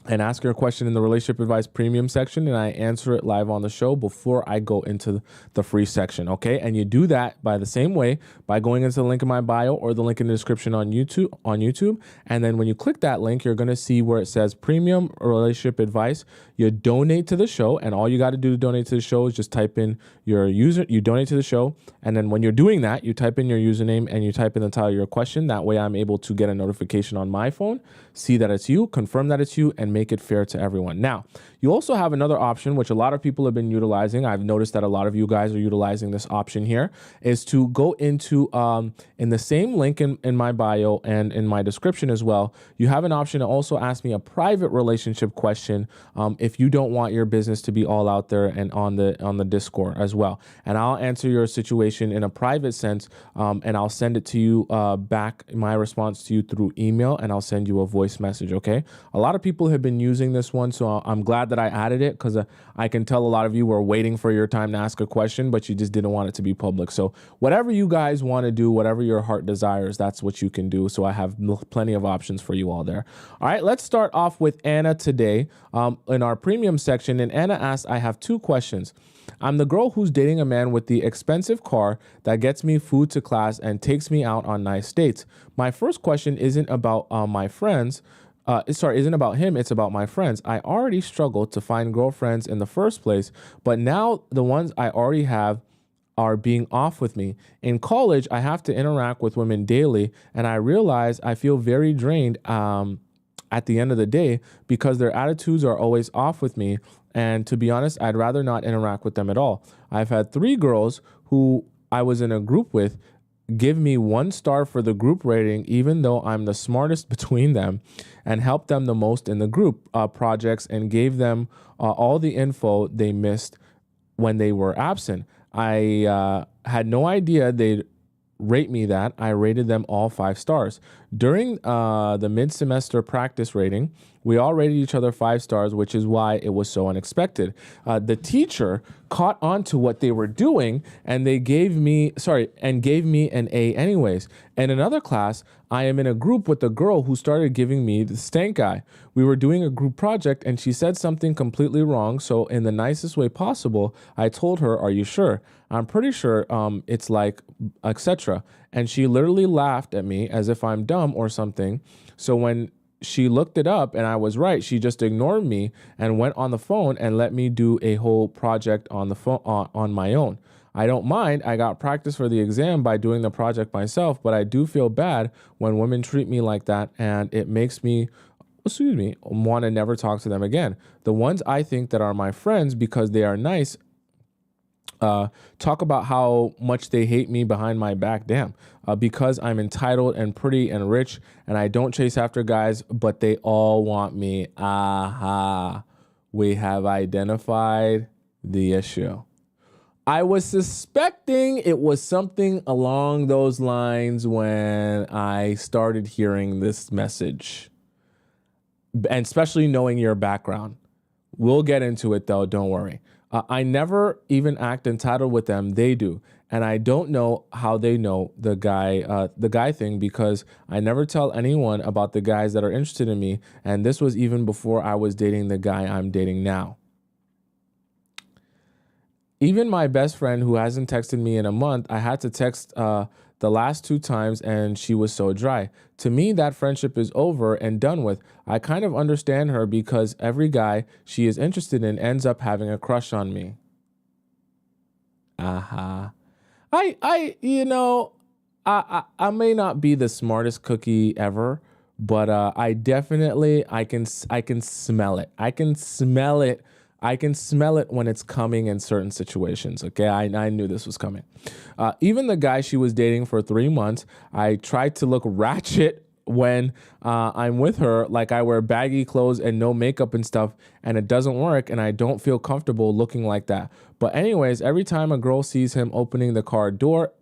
and ask your question in the relationship advice premium section, and I answer it live on the show before I go into the free section. Okay. And you do that by the same way, by going into the link in my bio or the link in the description on YouTube. And then when you click that link, you're going to see where it says premium relationship advice. You donate to the show, and all you got to do to donate to the show is just type in your user, you donate to the show. And then when you're doing that, you type in your username and you type in the title of your question. That way I'm able to get a notification on my phone, see that it's you, confirm that it's you, and make it fair to everyone. Now, you also have another option, which a lot of people have been utilizing. I've noticed that a lot of you guys are utilizing this option here, is to go into, in the same link in my bio and in my description as well, you have an option to also ask me a private relationship question if you don't want your business to be all out there and on the Discord as well. And I'll answer your situation in a private sense, and I'll send it to you back, my response to you through email, and I'll send you a voice message, okay? A lot of people have been using this one, so I'm glad that I added it, because I can tell a lot of you were waiting for your time to ask a question, but you just didn't want it to be public. So whatever you guys want to do, whatever your heart desires, that's what you can do. So I have plenty of options for you all there. All right, let's start off with Anna today in our premium section. And Anna asked, I have 2 questions. I'm the girl who's dating a man with the expensive car that gets me food to class and takes me out on nice dates. My first question isn't about my friends. Isn't about him, it's about my friends. I already struggled to find girlfriends in the first place, but now the ones I already have are being off with me. In college, I have to interact with women daily, and I realize I feel very drained at the end of the day because their attitudes are always off with me, and to be honest, I'd rather not interact with them at all. I've had 3 girls who I was in a group with give me 1 star for the group rating, even though I'm the smartest between them, and helped them the most in the group projects and gave them all the info they missed when they were absent. I had no idea they'd rate me that. I rated them all 5 stars. During the mid-semester practice rating, we all rated each other 5 stars, which is why it was so unexpected. The teacher caught on to what they were doing, and they gave me an A anyways. In another class, I am in a group with a girl who started giving me the stank eye. We were doing a group project, and she said something completely wrong, so in the nicest way possible, I told her, "Are you sure?" "I'm pretty sure it's like, etc." And she literally laughed at me as if I'm dumb or something. So when she looked it up and I was right, she just ignored me and went on the phone and let me do a whole project on the phone on my own. I don't mind. I got practice for the exam by doing the project myself, but I do feel bad when women treat me like that, and it makes me want to never talk to them again. The ones I think that are my friends because they are nice talk about how much they hate me behind my back. Damn. Because I'm entitled and pretty and rich and I don't chase after guys, but they all want me. Aha. We have identified the issue. I was suspecting it was something along those lines when I started hearing this message, and especially knowing your background. We'll get into it though, don't worry. I never even act entitled with them. They do. And I don't know how they know the guy thing, because I never tell anyone about the guys that are interested in me. And this was even before I was dating the guy I'm dating now. Even my best friend who hasn't texted me in a month, I had to text the last 2 times and she was so dry. To me, that friendship is over and done with. I kind of understand her because every guy she is interested in ends up having a crush on me. Aha. I may not be the smartest cookie ever, but I can smell it. I can smell it. I can smell it when it's coming in certain situations. Okay, I knew this was coming. Even the guy she was dating for 3 months, I tried to look ratchet when I'm with her, like I wear baggy clothes and no makeup and stuff, and it doesn't work, and I don't feel comfortable looking like that. But anyways, every time a girl sees him opening the car door,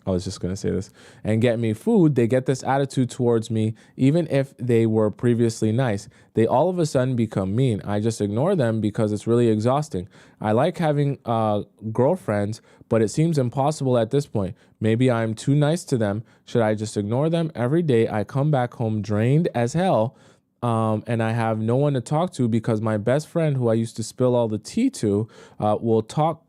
I was just going to say this, and get me food, they get this attitude towards me, even if they were previously nice. They all of a sudden become mean. I just ignore them because it's really exhausting. I like having girlfriends, but it seems impossible at this point. Maybe I'm too nice to them. Should I just ignore them? Every day I come back home drained as hell, and I have no one to talk to because my best friend, who I used to spill all the tea to, will talk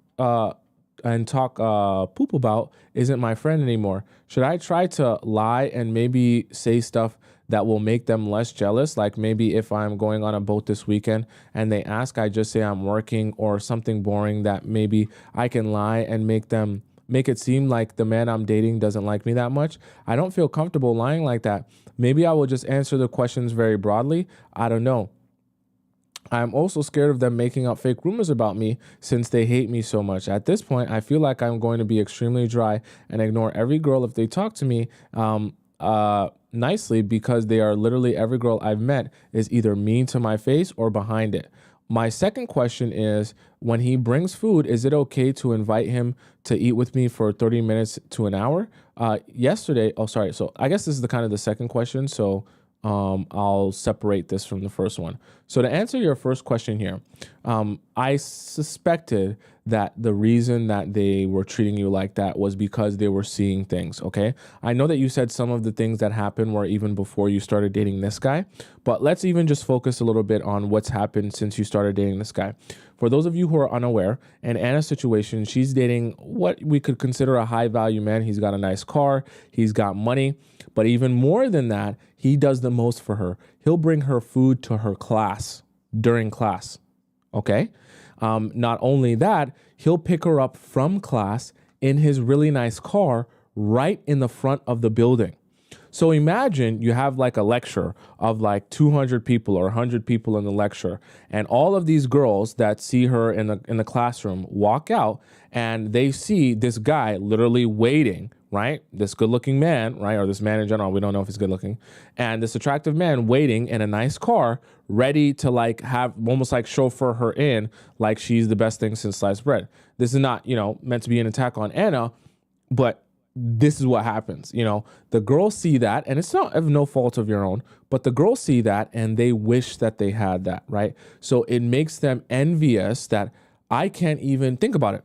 poop about, isn't my friend anymore. Should I try to lie and maybe say stuff that will make them less jealous? Like maybe if I'm going on a boat this weekend and they ask, I just say I'm working, or something boring that maybe I can lie and make it seem like the man I'm dating doesn't like me that much. I don't feel comfortable lying like that. Maybe I will just answer the questions very broadly. I don't know. I'm also scared of them making up fake rumors about me since they hate me so much. At this point, I feel like I'm going to be extremely dry and ignore every girl if they talk to me nicely, because they are literally every girl I've met is either mean to my face or behind it. My second question is, when he brings food, is it okay to invite him to eat with me for 30 minutes to an hour? So I guess this is the second question. So I'll separate this from the first one. So to answer your first question here, I suspected that the reason that they were treating you like that was because they were seeing things, okay? I know that you said some of the things that happened were even before you started dating this guy, but let's even just focus a little bit on what's happened since you started dating this guy. For those of you who are unaware, in Anna's situation, she's dating what we could consider a high-value man. He's got a nice car, he's got money, but even more than that, he does the most for her. He'll bring her food to her class during class, okay? Not only that, he'll pick her up from class in his really nice car right in the front of the building. So imagine you have like a lecture of like 200 people or 100 people in the lecture, and all of these girls that see her in the classroom walk out and they see this guy literally waiting, right? This good-looking man, right? Or this man in general, we don't know if he's good-looking. And this attractive man waiting in a nice car, ready to like have almost like chauffeur her in like she's the best thing since sliced bread. This is not, meant to be an attack on Anna, but this is what happens. The girls see that, and it's not of no fault of your own, but the girls see that and they wish that they had that, right? So it makes them envious that I can't even think about it.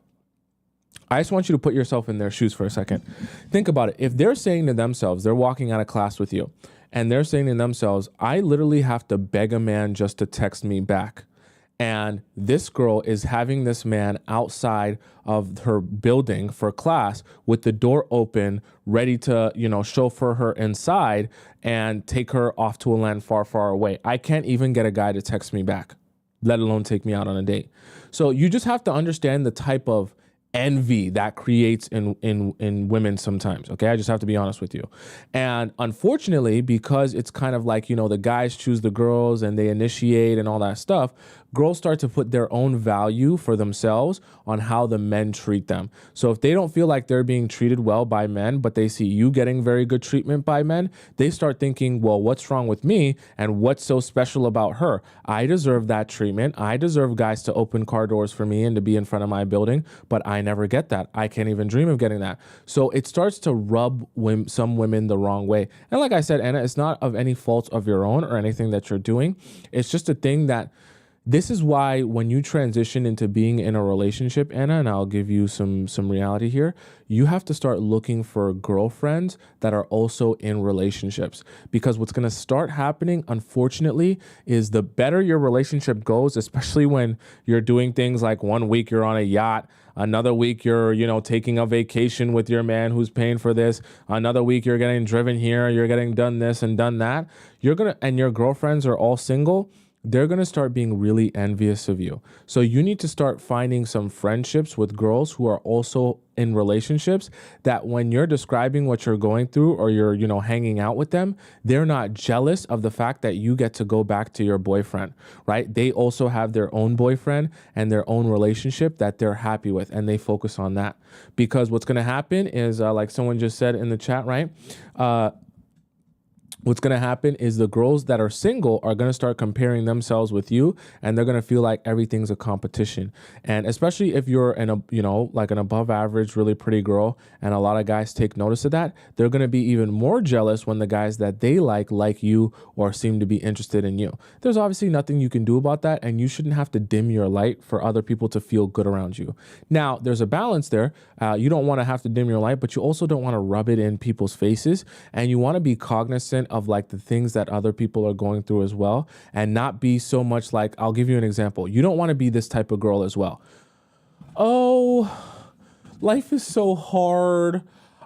I just want you to put yourself in their shoes for a second. Think about it. If they're saying to themselves, they're walking out of class with you, and they're saying to themselves, I literally have to beg a man just to text me back. And this girl is having this man outside of her building for class with the door open, ready to, chauffeur her inside and take her off to a land far, far away. I can't even get a guy to text me back, let alone take me out on a date. So you just have to understand the type of envy that creates in women sometimes. Okay, I just have to be honest with you. And unfortunately, because it's kind of like, the guys choose the girls and they initiate and all that stuff, girls start to put their own value for themselves on how the men treat them. So if they don't feel like they're being treated well by men, but they see you getting very good treatment by men, they start thinking, well, what's wrong with me and what's so special about her? I deserve that treatment. I deserve guys to open car doors for me and to be in front of my building, but I never get that. I can't even dream of getting that. So it starts to rub some women the wrong way. And like I said, Anna, it's not of any fault of your own or anything that you're doing. It's just a thing that this is why when you transition into being in a relationship, Anna, and I'll give you some reality here, you have to start looking for girlfriends that are also in relationships. Because what's going to start happening, unfortunately, is the better your relationship goes, especially when you're doing things like 1 week you're on a yacht, another week you're, taking a vacation with your man who's paying for this, another week you're getting driven here, you're getting done this and done that, and your girlfriends are all single, they're going to start being really envious of you. So you need to start finding some friendships with girls who are also in relationships that when you're describing what you're going through or you're, hanging out with them, they're not jealous of the fact that you get to go back to your boyfriend, right? They also have their own boyfriend and their own relationship that they're happy with, and they focus on that. Because what's going to happen is, like someone just said in the chat, right? What's going to happen is the girls that are single are going to start comparing themselves with you, and they're going to feel like everything's a competition. And especially if you're like an above average, really pretty girl, and a lot of guys take notice of that, they're going to be even more jealous when the guys that they like you or seem to be interested in you. There's obviously nothing you can do about that, and you shouldn't have to dim your light for other people to feel good around you. Now, there's a balance there. You don't want to have to dim your light, but you also don't want to rub it in people's faces, and you want to be cognizant of like the things that other people are going through as well, and not be so much like, I'll give you an example. You don't want to be this type of girl as well. Oh, life is so hard.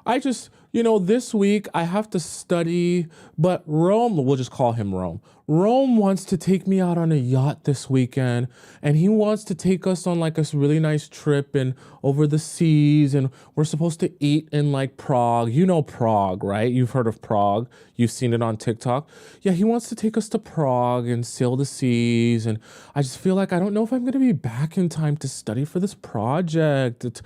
I just, this week I have to study, but Rome, we'll just call him Rome. Rome wants to take me out on a yacht this weekend, and he wants to take us on like a really nice trip and over the seas, and we're supposed to eat in like Prague. You know Prague, right? You've heard of Prague. You've seen it on TikTok. Yeah, he wants to take us to Prague and sail the seas, and I just feel like I don't know if I'm going to be back in time to study for this project. It's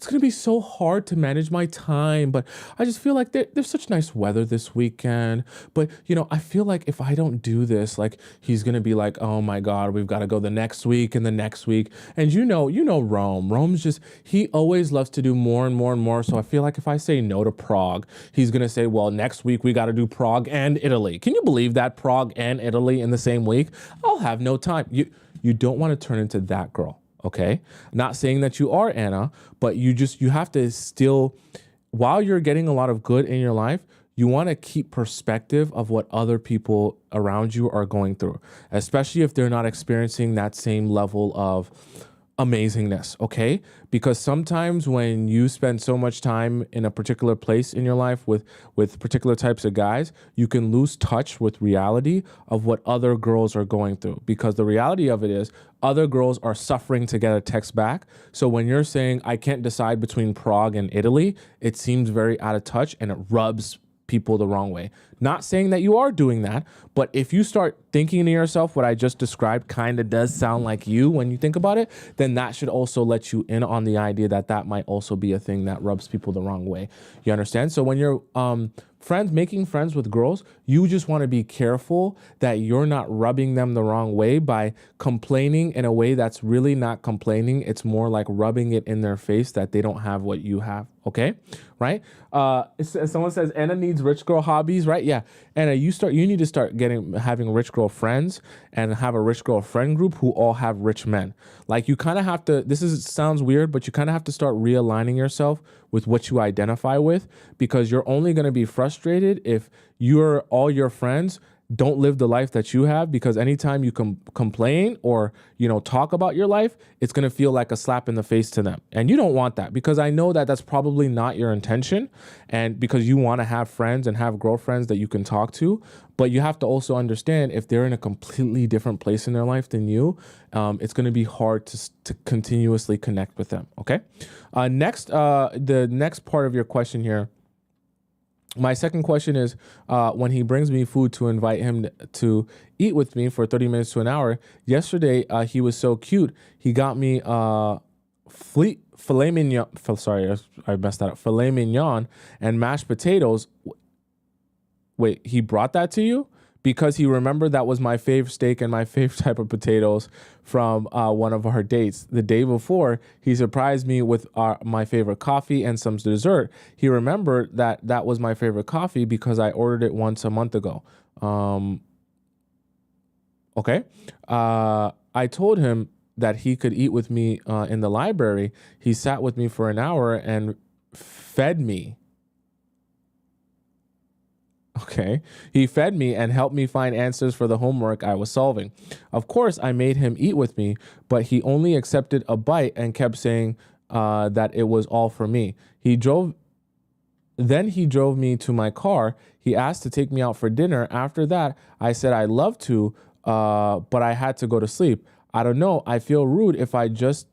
going to be so hard to manage my time, but I just feel like there's such nice weather this weekend. But, I feel like if I don't do this, like he's going to be like, oh my God, we've got to go the next week and the next week. And Rome. Rome's just, he always loves to do more and more and more. So I feel like if I say no to Prague, he's going to say, well, next week we got to do Prague and Italy. Can you believe that? Prague and Italy in the same week? I'll have no time. You don't want to turn into that girl. Okay. Not saying that you are, Anna, but you have to still, while you're getting a lot of good in your life, you want to keep perspective of what other people around you are going through, especially if they're not experiencing that same level of amazingness, okay? Because sometimes when you spend so much time in a particular place in your life with particular types of guys, you can lose touch with reality of what other girls are going through. Because the reality of it is other girls are suffering to get a text back. So when you're saying, I can't decide between Prague and Italy, it seems very out of touch and it rubs people the wrong way. Not saying that you are doing that, but if you start thinking to yourself, what I just described kind of does sound like you when you think about it, then that should also let you in on the idea that that might also be a thing that rubs people the wrong way. You understand? So when you're making friends with girls, you just want to be careful that you're not rubbing them the wrong way by complaining in a way that's really not complaining. It's more like rubbing it in their face that they don't have what you have. Okay, right? Someone says Anna needs rich girl hobbies, right? Yeah, Anna, you need to start having rich girl friends and have a rich girl friend group who all have rich men. Like you kind of have to. Sounds weird, but you kind of have to start realigning yourself with what you identify with, because you're only going to be frustrated if all your friends don't live the life that you have, because anytime you complain or, talk about your life, it's going to feel like a slap in the face to them. And you don't want that, because I know that that's probably not your intention, and because you want to have friends and have girlfriends that you can talk to. But you have to also understand, if they're in a completely different place in their life than you, it's going to be hard to continuously connect with them. Okay. Next, the next part of your question here. My second question is, when he brings me food to invite him to eat with me for 30 minutes to an hour. Yesterday, he was so cute. He got me filet mignon. Sorry, I messed that up. Filet mignon and mashed potatoes. Wait, he brought that to you? Because he remembered that was my favorite steak and my favorite type of potatoes from one of our dates. The day before, he surprised me with my favorite coffee and some dessert. He remembered that was my favorite coffee because I ordered it once a month ago. Okay. I told him that he could eat with me in the library. He sat with me for an hour and fed me. Okay. He fed me and helped me find answers for the homework I was solving. Of course, I made him eat with me, but he only accepted a bite and kept saying that it was all for me. Then he drove me to my car. He asked to take me out for dinner. After that, I said I'd love to, but I had to go to sleep. I don't know. I feel rude if I just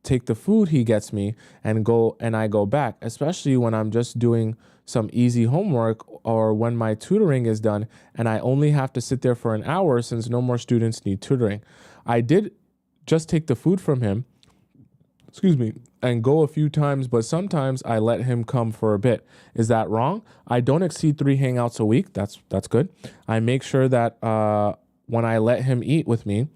take the food he gets me and I go back, especially when I'm just doing some easy homework or when my tutoring is done and I only have to sit there for an hour since no more students need tutoring. I did just take the food from him, and go a few times, but sometimes I let him come for a bit. Is that wrong? I don't exceed 3 hangouts a week. That's good. I make sure that when I let him eat with me,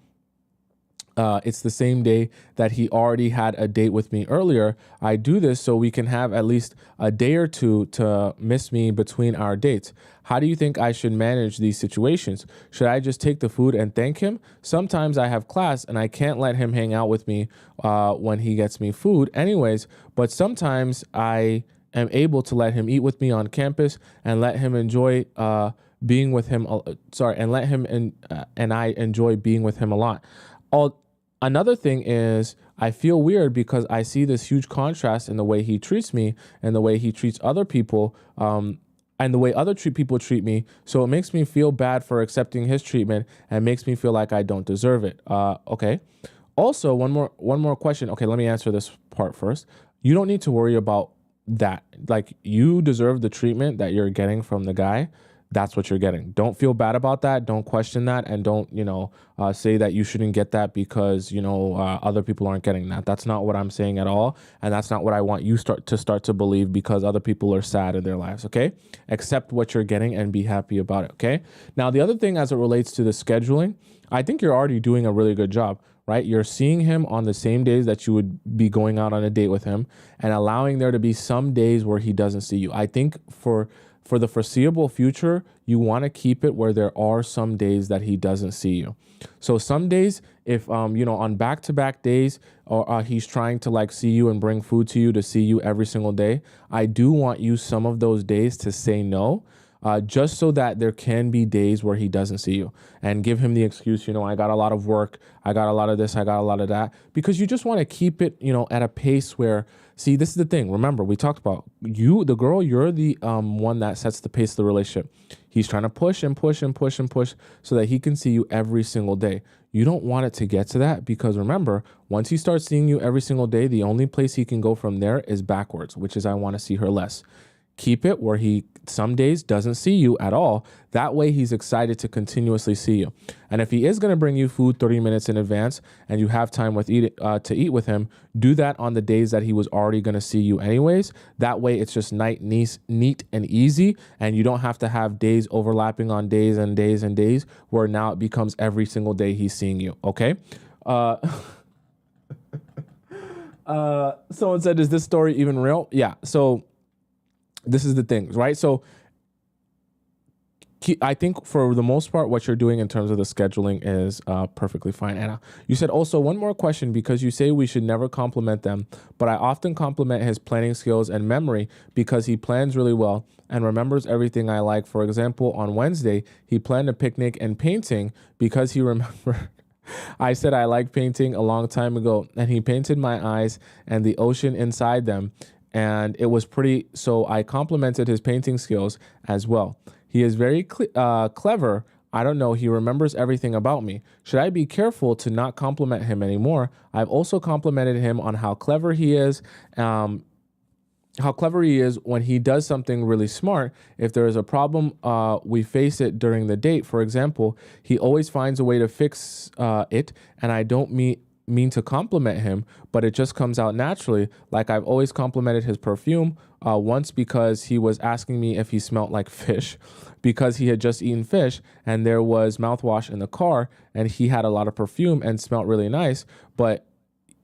it's the same day that he already had a date with me earlier. I do this so we can have at least a day or two to miss me between our dates. How do you think I should manage these situations? Should I just take the food and thank him? Sometimes I have class and I can't let him hang out with me when he gets me food anyways, but sometimes I am able to let him eat with me on campus and let him enjoy being with him. And I enjoy being with him a lot. Another thing is, I feel weird because I see this huge contrast in the way he treats me and the way he treats other people, and the way other people treat me. So it makes me feel bad for accepting his treatment and makes me feel like I don't deserve it. Okay. Also, one more question. Okay, let me answer this part first. You don't need to worry about that. Like, you deserve the treatment that you're getting from the guy. That's what you're getting. Don't feel bad about that. Don't question that. And don't, say that you shouldn't get that because, other people aren't getting that. That's not what I'm saying at all. And that's not what I want you start to believe because other people are sad in their lives. Okay. Accept what you're getting and be happy about it. Okay. Now, the other thing as it relates to the scheduling, I think you're already doing a really good job, right? You're seeing him on the same days that you would be going out on a date with him and allowing there to be some days where he doesn't see you. I think for the foreseeable future, you want to keep it where there are some days that he doesn't see you. So some days, if, on back-to-back days, or he's trying to see you and bring food to you to see you every single day, I do want you some of those days to say no, just so that there can be days where he doesn't see you and give him the excuse, I got a lot of work, I got a lot of this, I got a lot of that, because you just want to keep it, at a pace where, see, this is the thing. Remember, we talked about the girl, you're the one that sets the pace of the relationship. He's trying to push and push and push and push so that he can see you every single day. You don't want it to get to that because remember, once he starts seeing you every single day, the only place he can go from there is backwards, which is I want to see her less. Keep it where he some days doesn't see you at all. That way he's excited to continuously see you. And if he is going to bring you food 30 minutes in advance and you have time to eat with him, do that on the days that he was already going to see you anyways. That way it's just neat and easy, and you don't have to have days overlapping on days and days and days where now it becomes every single day he's seeing you. Okay. Someone said, is this story even real? Yeah. So this is the thing, right? So I think for the most part, what you're doing in terms of the scheduling is perfectly fine. Anna, you said also one more question, because you say we should never compliment them, but I often compliment his planning skills and memory because he plans really well and remembers everything I like. For example, on Wednesday, he planned a picnic and painting because he remembered I said I like painting a long time ago, and he painted my eyes and the ocean inside them, and it was pretty, so I complimented his painting skills as well. He is very clever. I don't know, he remembers everything about me. Should I be careful to not compliment him anymore? I've also complimented him on how clever he is, when he does something really smart. If there is a problem, we face it during the date. For example, he always finds a way to fix it, and I don't mean to compliment him, but it just comes out naturally. Like I've always complimented his perfume once because he was asking me if he smelled like fish because he had just eaten fish and there was mouthwash in the car and he had a lot of perfume and smelled really nice, but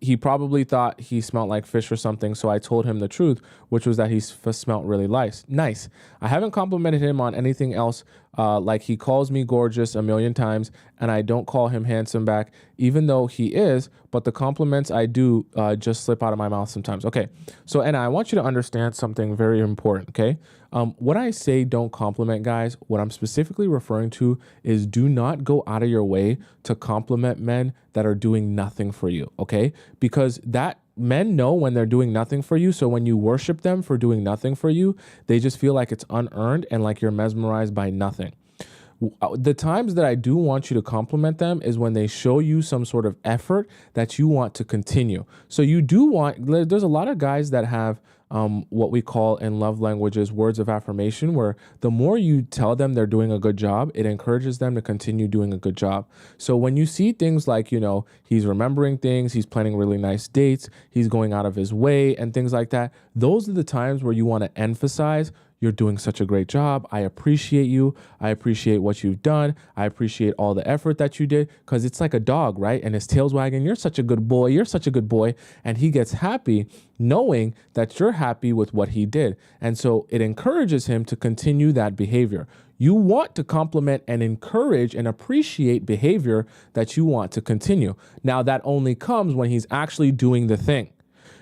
he probably thought he smelled like fish or something, so I told him the truth, which was that he smelled really nice. I haven't complimented him on anything else, like he calls me gorgeous a million times, and I don't call him handsome back, even though he is, but the compliments I do just slip out of my mouth sometimes. Okay, so Anna, I want you to understand something very important, okay? When I say don't compliment guys, what I'm specifically referring to is do not go out of your way to compliment men that are doing nothing for you, okay? Because that men know when they're doing nothing for you. So when you worship them for doing nothing for you, they just feel like it's unearned and like you're mesmerized by nothing. The times that I do want you to compliment them is when they show you some sort of effort that you want to continue. So you do want, there's a lot of guys that have what we call in love languages words of affirmation, where the more you tell them they're doing a good job, it encourages them to continue doing a good job. So when you see things like, you know, he's remembering things, he's planning really nice dates, he's going out of his way and things like that, those are the times where you want to emphasize, you're doing such a great job. I appreciate you. I appreciate what you've done. I appreciate all the effort that you did, because it's like a dog, right? And his tail's wagging. You're such a good boy. You're such a good boy. And he gets happy knowing that you're happy with what he did. And so it encourages him to continue that behavior. You want to compliment and encourage and appreciate behavior that you want to continue. Now, that only comes when he's actually doing the thing.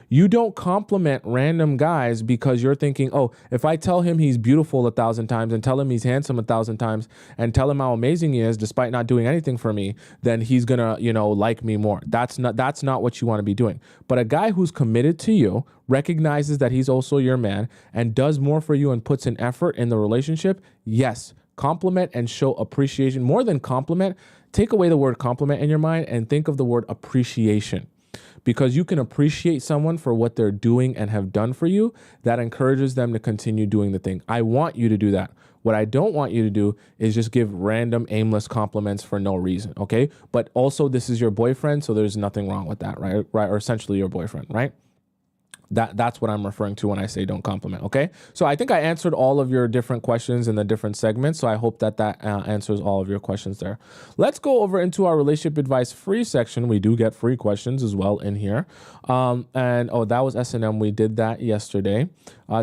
You don't compliment random guys because you're thinking, oh, if I tell him he's beautiful 1,000 times and tell him he's handsome 1,000 times and tell him how amazing he is despite not doing anything for me, then he's gonna, like me more. That's not what you want to be doing. But a guy who's committed to you, recognizes that he's also your man, and does more for you and puts an effort in the relationship, yes, compliment and show appreciation. More than compliment, take away the word compliment in your mind and think of the word appreciation. Because you can appreciate someone for what they're doing and have done for you, that encourages them to continue doing the thing. I want you to do that. What I don't want you to do is just give random aimless compliments for no reason, okay? But also, this is your boyfriend, so there's nothing wrong with that, right? Or essentially your boyfriend, right? That's what I'm referring to when I say don't compliment, okay? So I think I answered all of your different questions in the different segments, so I hope that answers all of your questions there. Let's go over into our relationship advice free section. We do get free questions as well in here. That was S&M. We did that yesterday.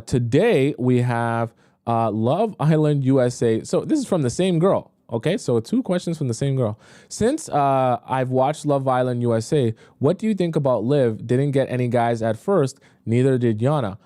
Today, we have Love Island USA. So this is from the same girl. Okay, so 2 questions from the same girl. Since I've watched Love Island USA, what do you think about Liv? Didn't get any guys at first, neither did Yana.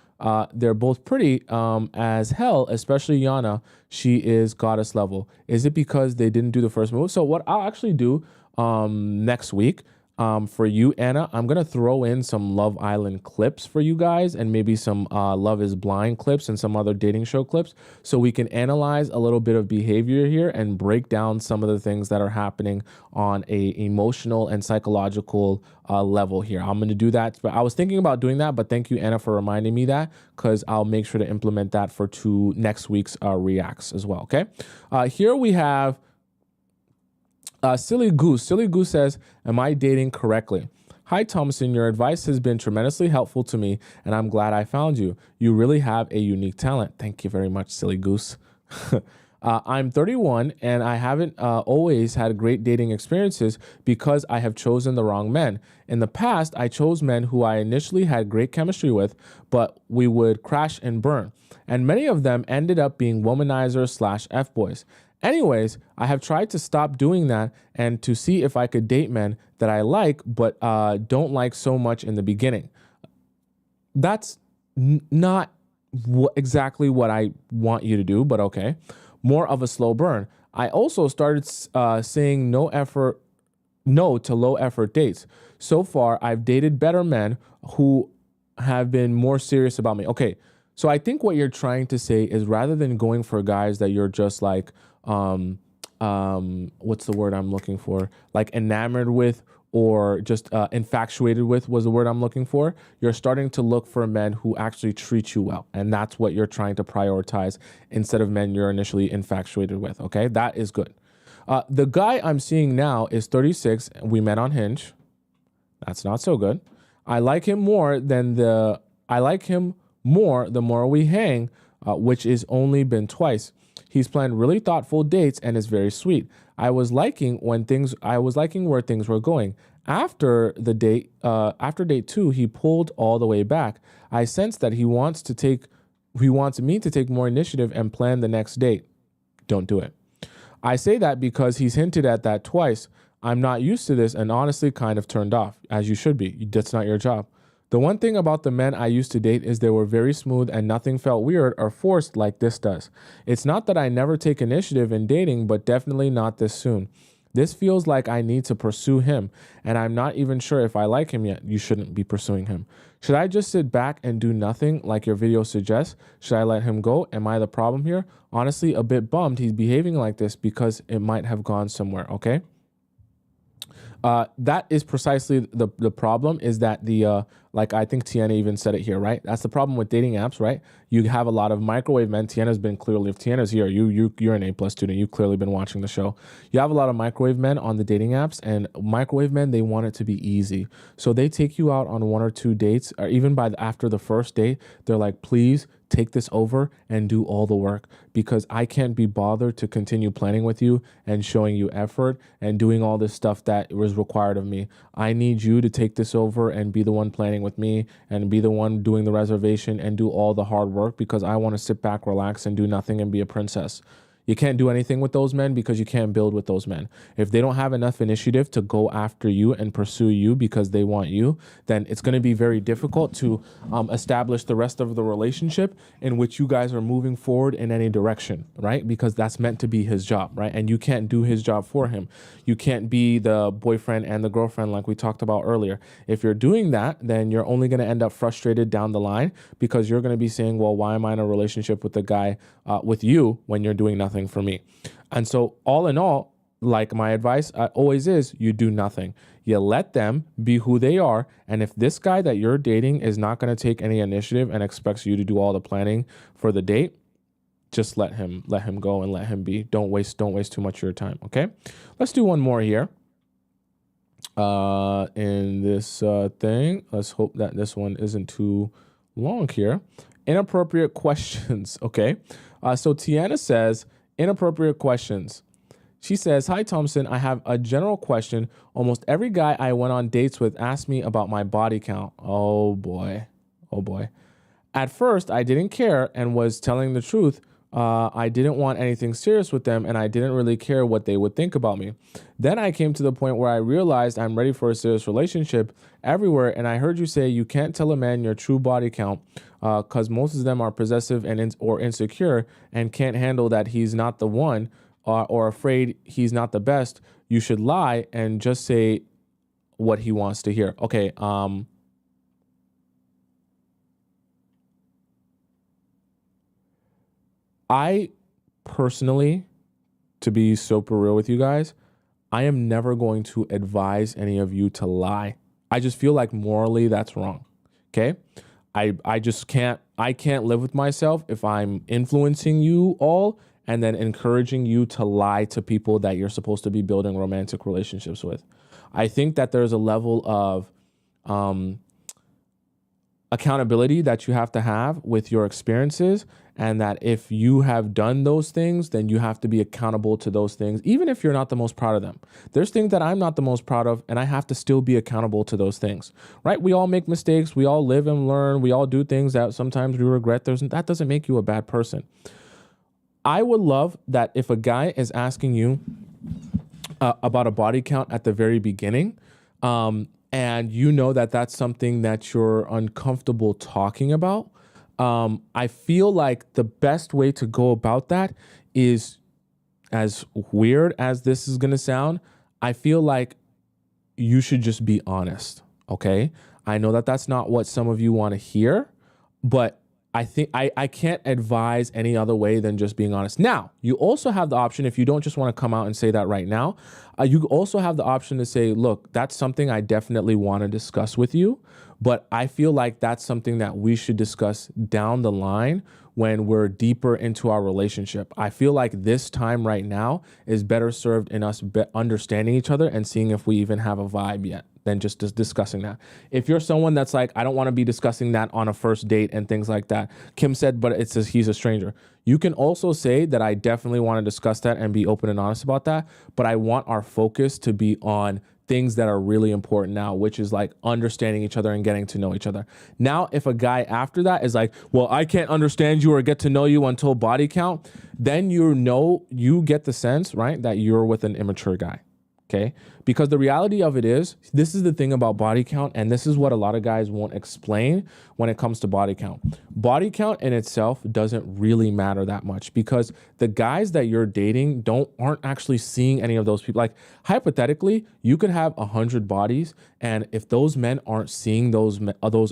They're both pretty as hell, especially Yana. She is goddess level. Is it because they didn't do the first move? So what I'll actually do next week, for you, Anna, I'm going to throw in some Love Island clips for you guys and maybe some Love is Blind clips and some other dating show clips so we can analyze a little bit of behavior here and break down some of the things that are happening on a emotional and psychological level here. I'm going to do that. But I was thinking about doing that, but thank you, Anna, for reminding me that, because I'll make sure to implement that for next week's reacts as well. Okay. Here we have Silly Goose. Silly Goose says, am I dating correctly? Hi, Tomisin. Your advice has been tremendously helpful to me, and I'm glad I found you. You really have a unique talent. Thank you very much, Silly Goose. I'm 31, and I haven't always had great dating experiences because I have chosen the wrong men. In the past, I chose men who I initially had great chemistry with, but we would crash and burn. And many of them ended up being womanizers / F-boys. Anyways, I have tried to stop doing that and to see if I could date men that I like but don't like so much in the beginning. That's not exactly what I want you to do, but okay. More of a slow burn. I also started saying no to low effort dates. So far, I've dated better men who have been more serious about me. Okay, so I think what you're trying to say is rather than going for guys that you're just like, what's the word I'm looking for? Like enamored with or just infatuated with was the word I'm looking for. You're starting to look for men who actually treat you well. And that's what you're trying to prioritize instead of men you're initially infatuated with. Okay, that is good. The guy I'm seeing now is 36. We met on Hinge. That's not so good. I like him more the more we hang, which is only been twice. He's planned really thoughtful dates and is very sweet. I was liking where things were going. After date 2, he pulled all the way back. I sense that he wants me to take more initiative and plan the next date. Don't do it. I say that because he's hinted at that twice. I'm not used to this and honestly kind of turned off, as you should be. That's not your job. The one thing about the men I used to date is they were very smooth and nothing felt weird or forced like this does. It's not that I never take initiative in dating, but definitely not this soon. This feels like I need to pursue him, and I'm not even sure if I like him yet. You shouldn't be pursuing him. Should I just sit back and do nothing like your video suggests? Should I let him go? Am I the problem here? Honestly, a bit bummed he's behaving like this because it might have gone somewhere, okay? That is precisely the problem, is that like I think Tiana even said it here, right? That's the problem with dating apps, right? You have a lot of microwave men. Tiana's been clearly, if Tiana's here, you're an A+ student. You've clearly been watching the show. You have a lot of microwave men on the dating apps, and microwave men, they want it to be easy. So they take you out on 1 or 2 dates, or even after the first date, they're like, please take this over and do all the work, because I can't be bothered to continue planning with you and showing you effort and doing all this stuff that was required of me. I need you to take this over and be the one planning with me and be the one doing the reservation and do all the hard work, because I want to sit back, relax, and do nothing and be a princess. You can't do anything with those men because you can't build with those men. If they don't have enough initiative to go after you and pursue you because they want you, then it's going to be very difficult to establish the rest of the relationship in which you guys are moving forward in any direction, right? Because that's meant to be his job, right? And you can't do his job for him. You can't be the boyfriend and the girlfriend like we talked about earlier. If you're doing that, then you're only going to end up frustrated down the line, because you're going to be saying, well, why am I in a relationship with a guy with you when you're doing nothing for me? And so all in all, like my advice always is, you do nothing. You let them be who they are. And if this guy that you're dating is not going to take any initiative and expects you to do all the planning for the date, just let him go and let him be. Don't waste too much of your time. Okay. Let's do one more here. In this thing, let's hope that this one isn't too long here. Inappropriate questions. Okay. So Tiana says, inappropriate questions. She says, hi, Tomisin. I have a general question. Almost every guy I went on dates with asked me about my body count. Oh boy. Oh boy. At first, I didn't care and was telling the truth. I didn't want anything serious with them, and I didn't really care what they would think about me. Then I came to the point where I realized I'm ready for a serious relationship everywhere, and I heard you say you can't tell a man your true body count because most of them are possessive or insecure and can't handle that he's not the one or afraid he's not the best. You should lie and just say what he wants to hear. Okay. I personally, to be super real with you guys, I am never going to advise any of you to lie. I just feel like morally that's wrong. Okay. I just can't live with myself if I'm influencing you all and then encouraging you to lie to people that you're supposed to be building romantic relationships with. I think that there's a level of accountability that you have to have with your experiences, and that if you have done those things, then you have to be accountable to those things, even if you're not the most proud of them. There's things that I'm not the most proud of, and I have to still be accountable to those things, right? We all make mistakes. We all live and learn. We all do things that sometimes we regret. That doesn't make you a bad person. I would love that if a guy is asking you about a body count at the very beginning, and you know that that's something that you're uncomfortable talking about, I feel like the best way to go about that is, as weird as this is going to sound, I feel like you should just be honest, okay? I know that that's not what some of you want to hear, but I think I can't advise any other way than just being honest. Now, you also have the option, if you don't just want to come out and say that right now, you also have the option to say, look, that's something I definitely want to discuss with you, but I feel like that's something that we should discuss down the line when we're deeper into our relationship. I feel like this time right now is better served in us understanding each other and seeing if we even have a vibe yet than just discussing that. If you're someone that's like, I don't want to be discussing that on a first date and things like that. Kim said, but it says he's a stranger. You can also say that I definitely want to discuss that and be open and honest about that, but I want our focus to be on things that are really important now, which is like understanding each other and getting to know each other. Now, if a guy after that is like, well, I can't understand you or get to know you until body count, then you get the sense, right, that you're with an immature guy. Okay. Because the reality of it is, this is the thing about body count, and this is what a lot of guys won't explain when it comes to body count. Body count in itself doesn't really matter that much, because the guys that you're dating aren't actually seeing any of those people. Like, hypothetically, you could have 100 bodies, and if those men aren't seeing those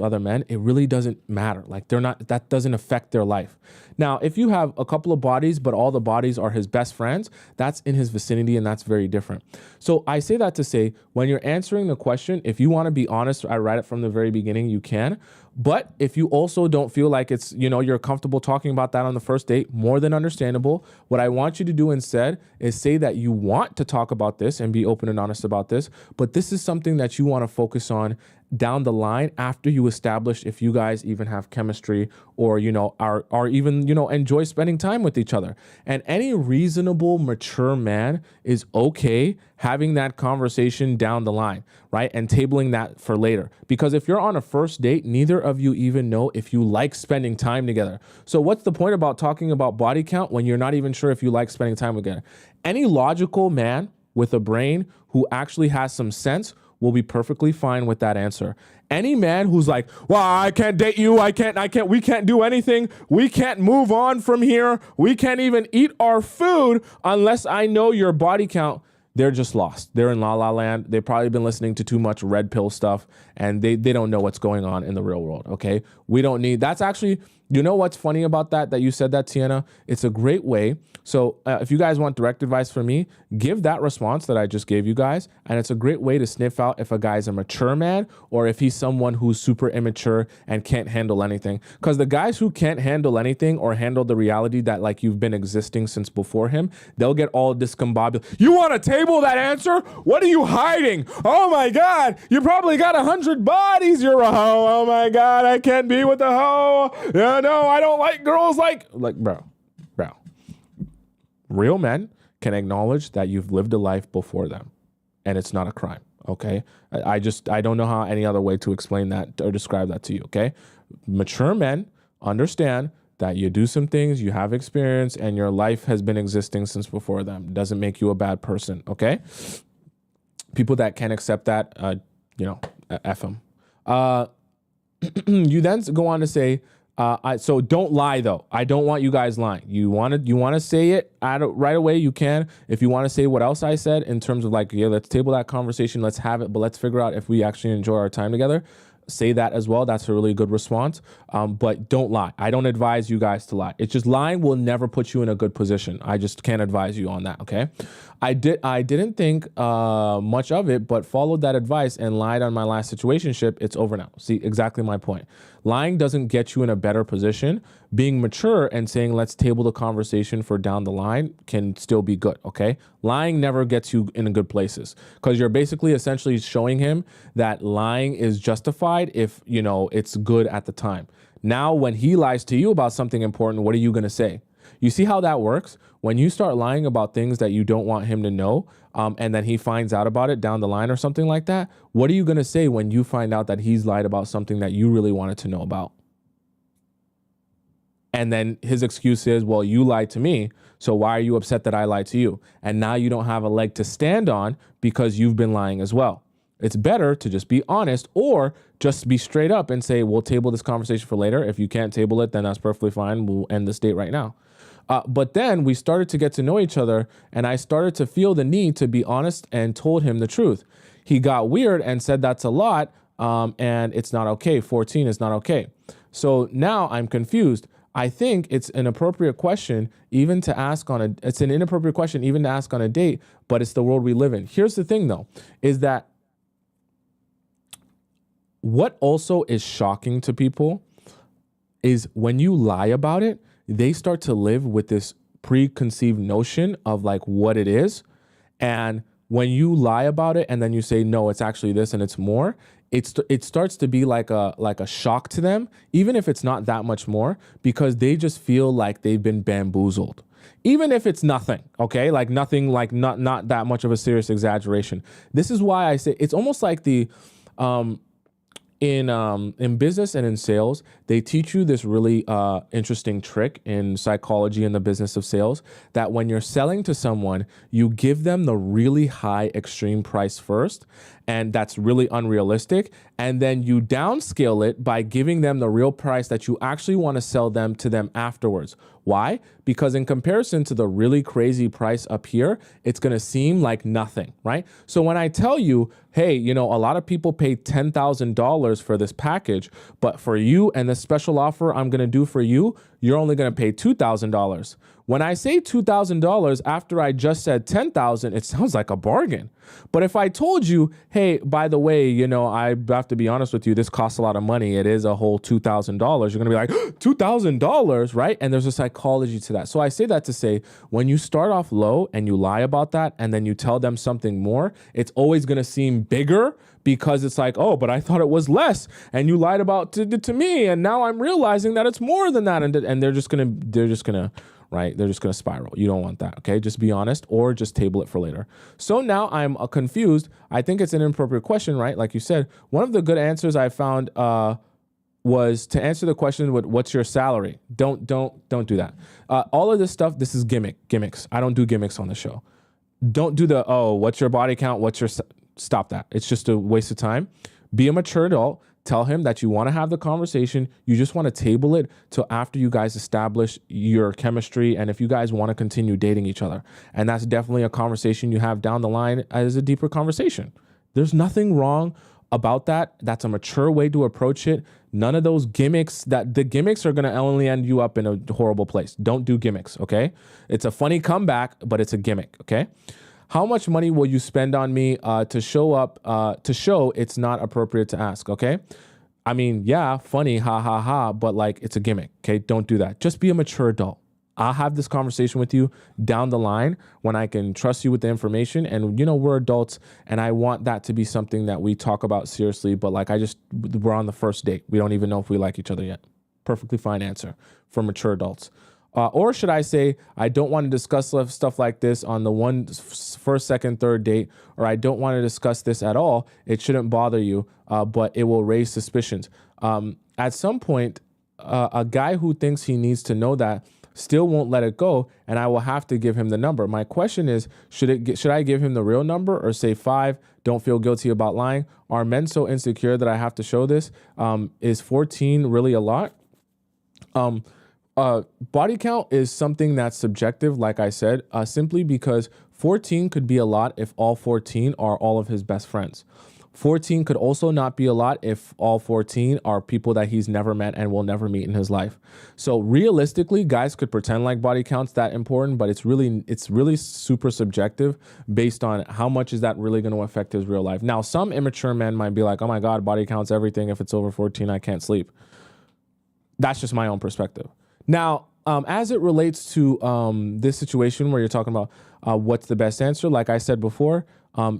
other men, it really doesn't matter. Like, that doesn't affect their life. Now, if you have a couple of bodies, but all the bodies are his best friends, that's in his vicinity, and that's very different. So I say that to say, when you're answering the question, if you want to be honest, I write it from the very beginning, you can. But if you also don't feel like it's, you're comfortable talking about that on the first date, more than understandable. What I want you to do instead is say that you want to talk about this and be open and honest about this, but this is something that you want to focus on down the line after you establish if you guys even have chemistry or, are even, enjoy spending time with each other. And any reasonable, mature man is okay having that conversation down the line, right? And tabling that for later. Because if you're on a first date, neither of you even know if you like spending time together. So what's the point about talking about body count when you're not even sure if you like spending time together? Any logical man with a brain who actually has some sense will be perfectly fine with that answer. Any man who's like, well, I can't date you, we can't do anything, we can't move on from here, we can't even eat our food unless I know your body count, they're just lost. They're in la la land. They've probably been listening to too much red pill stuff, and they don't know what's going on in the real world, okay? We don't need, that's actually, you know what's funny about that you said that, Tiana? It's a great way. So if you guys want direct advice from me, give that response that I just gave you guys. And it's a great way to sniff out if a guy's a mature man or if he's someone who's super immature and can't handle anything. Because the guys who can't handle anything or handle the reality that like you've been existing since before him, they'll get all discombobulated. You want to table that answer? What are you hiding? Oh my God, you probably got 100 bodies. You're a hoe. Oh my God, I can't be with a hoe. Yeah, no, I don't like girls like bro. Real men can acknowledge that you've lived a life before them, and it's not a crime, okay? I don't know how any other way to explain that or describe that to you, okay? Mature men understand that you do some things, you have experience, and your life has been existing since before them. Doesn't make you a bad person, okay? People that can't accept that, F them. You then go on to say, So don't lie though. I don't want you guys lying. You want to say it right away. You can. If you want to say what else I said in terms of like, yeah, let's table that conversation. Let's have it, but let's figure out if we actually enjoy our time together. Say that as well. That's a really good response. But don't lie. I don't advise you guys to lie. It's just lying will never put you in a good position. I just can't advise you on that. Okay. I didn't think much of it, but followed that advice and lied on my last situationship. It's over now. See, exactly my point. Lying doesn't get you in a better position. Being mature and saying, let's table the conversation for down the line can still be good. Okay. Lying never gets you in good places because you're basically essentially showing him that lying is justified if, you know, it's good at the time. Now, when he lies to you about something important, what are you going to say? You see how that works? When you start lying about things that you don't want him to know, and then he finds out about it down the line or something like that, what are you going to say when you find out that he's lied about something that you really wanted to know about? And then his excuse is, well, you lied to me, so why are you upset that I lied to you? And now you don't have a leg to stand on because you've been lying as well. It's better to just be honest or just be straight up and say, we'll table this conversation for later. If you can't table it, then that's perfectly fine. We'll end this date right now. But then we started to get to know each other, and I started to feel the need to be honest and told him the truth. He got weird and said that's a lot, and it's not okay. 14 is not okay. So now I'm confused. I think it's an appropriate question even to ask it's an inappropriate question even to ask on a date, but it's the world we live in. Here's the thing though, is that what also is shocking to people is when you lie about it, they start to live with this preconceived notion of like what it is. And when you lie about it and then you say, no, it's actually this and it's more, it starts to be like a shock to them, even if it's not that much more, because they just feel like they've been bamboozled. Even if it's nothing, okay? Like nothing, like not that much of a serious exaggeration. This is why I say it's almost like the in business and in sales, they teach you this really interesting trick in psychology and the business of sales, that when you're selling to someone, you give them the really high extreme price first, and that's really unrealistic. And then you downscale it by giving them the real price that you actually want to sell them to them afterwards. Why? Because in comparison to the really crazy price up here, it's going to seem like nothing, right? So when I tell you, hey, you know, a lot of people pay $10,000 for this package, but for you and the special offer I'm going to do for you, you're only going to pay $2,000. When I say $2,000 after I just said $10,000, it sounds like a bargain. But if I told you, hey, by the way, you know, I have to be honest with you, this costs a lot of money. It is a whole $2,000. You're going to be like, $2,000, right? And there's a psychology to that. So I say that to say, when you start off low and you lie about that and then you tell them something more, it's always going to seem bigger because it's like, oh, but I thought it was less and you lied about to me. And now I'm realizing that it's more than that. And they're just going to, right? They're just going to spiral. You don't want that. Okay. Just be honest or just table it for later. So now I'm confused. I think it's an inappropriate question, right? Like you said, one of the good answers I found, was to answer the question with what's your salary? Don't do that. All of this stuff, this is gimmicks. I don't do gimmicks on the show. Don't do the, oh, what's your body count? Stop that. It's just a waste of time. Be a mature adult. Tell him that you want to have the conversation. You just want to table it till after you guys establish your chemistry and if you guys want to continue dating each other. And that's definitely a conversation you have down the line as a deeper conversation. There's nothing wrong about that. That's a mature way to approach it. None of those gimmicks, that the gimmicks are going to only end you up in a horrible place. Don't do gimmicks, okay? It's a funny comeback, but it's a gimmick, okay? How much money will you spend on me to show it's not appropriate to ask, okay? I mean, yeah, funny, ha, ha, ha, but like it's a gimmick, okay? Don't do that. Just be a mature adult. I'll have this conversation with you down the line when I can trust you with the information. And, you know, we're adults and I want that to be something that we talk about seriously. But like we're on the first date. We don't even know if we like each other yet. Perfectly fine answer for mature adults. Or should I say, I don't want to discuss stuff like this on the first, second, third date, or I don't want to discuss this at all. It shouldn't bother you, but it will raise suspicions. At some point, a guy who thinks he needs to know that still won't let it go, and I will have to give him the number. My question is, should I give him the real number or say 5? Don't feel guilty about lying. Are men so insecure that I have to show this? Is 14 really a lot? Body count is something that's subjective, like I said, simply because 14 could be a lot if all 14 are all of his best friends. 14 could also not be a lot if all 14 are people that he's never met and will never meet in his life. So realistically, guys could pretend like body count's that important, but it's really super subjective based on how much is that really going to affect his real life. Now, some immature men might be like, oh my God, body count's everything. If it's over 14, I can't sleep. That's just my own perspective. Now, as it relates to this situation where you're talking about what's the best answer, like I said before,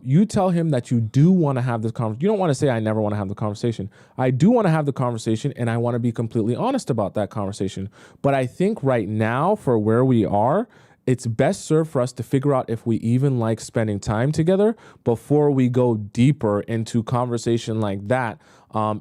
you tell him that you do want to have this conversation. You don't want to say, I never want to have the conversation. I do want to have the conversation, and I want to be completely honest about that conversation. But I think right now, for where we are, it's best served for us to figure out if we even like spending time together before we go deeper into conversation like that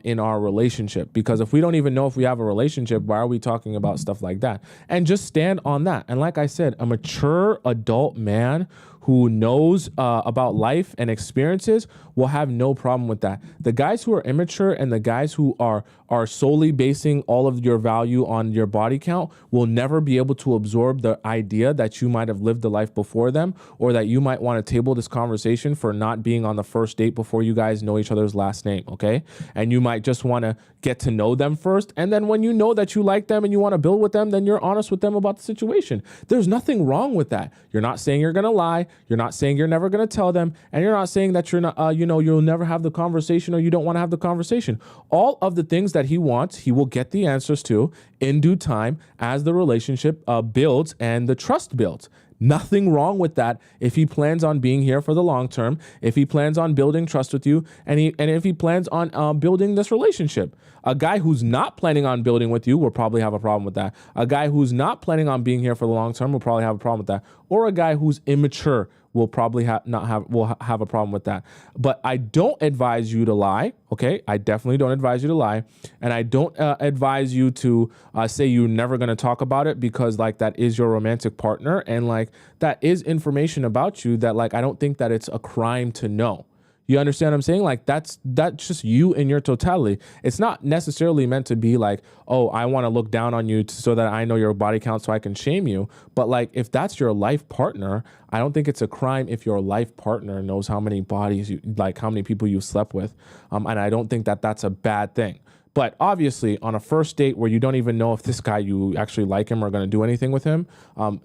in our relationship. Because if we don't even know if we have a relationship, why are we talking about stuff like that? And just stand on that. And like I said, a mature adult man who knows about life and experiences will have no problem with that. The guys who are immature and the guys who are solely basing all of your value on your body count will never be able to absorb the idea that you might have lived a life before them, or that you might want to table this conversation for not being on the first date before you guys know each other's last name, okay? And you might just want to get to know them first. And then when you know that you like them and you want to build with them, then you're honest with them about the situation. There's nothing wrong with that. You're not saying you're going to lie. You're not saying you're never going to tell them. And you're not saying that you're not, you'll never have the conversation or you don't want to have the conversation. All of the things that he wants, he will get the answers to in due time as the relationship builds and the trust builds. Nothing wrong with that if he plans on being here for the long term, if he plans on building trust with you, and if he plans on building this relationship. A guy who's not planning on building with you will probably have a problem with that. A guy who's not planning on being here for the long term will probably have a problem with that. Or a guy who's immature will probably have a problem with that. But I don't advise you to lie, okay? I definitely don't advise you to lie. And I don't advise you to say you're never going to talk about it, because like that is your romantic partner. And like that is information about you that like I don't think that it's a crime to know. You understand what I'm saying? Like that's just you in your totality. It's not necessarily meant to be like, oh, I want to look down on you so that I know your body count so I can shame you. But like if that's your life partner, I don't think it's a crime if your life partner knows how many bodies how many people you slept with. And I don't think that that's a bad thing. But obviously, on a first date where you don't even know if this guy, you actually like him or going to do anything with him,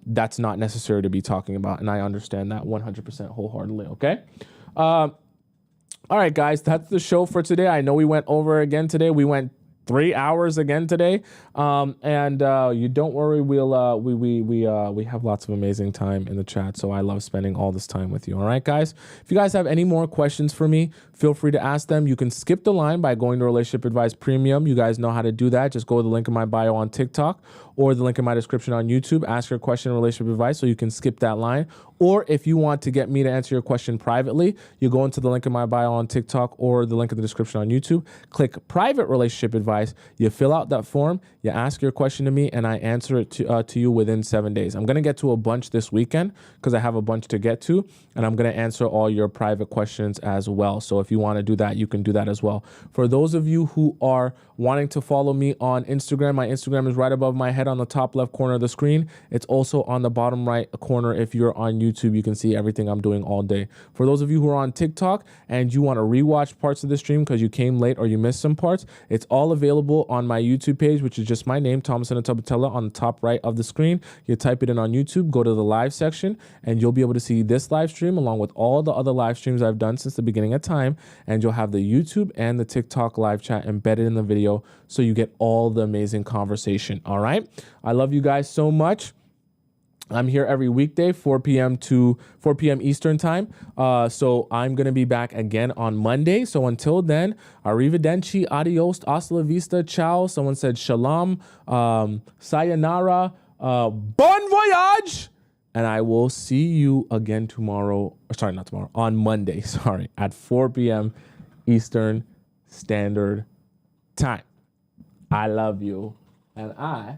that's not necessary to be talking about. And I understand that 100% wholeheartedly, okay? All right, guys, that's the show for today. I know we went over again today. We went 3 hours again today. And you don't worry, we have lots of amazing time in the chat. So I love spending all this time with you. All right, guys. If you guys have any more questions for me, feel free to ask them. You can skip the line by going to Relationship Advice Premium. You guys know how to do that. Just go to the link in my bio on TikTok or the link in my description on YouTube. Ask your question in Relationship Advice so you can skip that line. Or if you want to get me to answer your question privately, you go into the link in my bio on TikTok or the link in the description on YouTube. Click Private Relationship Advice. You fill out that form. You ask your question to me, and I answer it to you within 7 days. I'm going to get to a bunch this weekend because I have a bunch to get to, and I'm going to answer all your private questions as well. So if you want to do that, you can do that as well. For those of you who are wanting to follow me on Instagram, my Instagram is right above my head on the top left corner of the screen. It's also on the bottom right corner. If you're on YouTube, you can see everything I'm doing all day. For those of you who are on TikTok and you want to rewatch parts of the stream because you came late or you missed some parts, it's all available on my YouTube page, which is just my name, Tomisin Atobatele, on the top right of the screen. You type it in on YouTube, go to the live section, and you'll be able to see this live stream along with all the other live streams I've done since the beginning of time. And you'll have the YouTube and the TikTok live chat embedded in the video, so you get all the amazing conversation. All right. I love you guys so much. I'm here every weekday, 4 p.m. Eastern time. So I'm going to be back again on Monday. So until then, arrivederci, adios, hasta la vista, ciao. Someone said shalom, sayonara, bon voyage. And I will see you again tomorrow. Sorry, not tomorrow, on Monday. Sorry, at 4 p.m. Eastern Standard Time. I love you, and I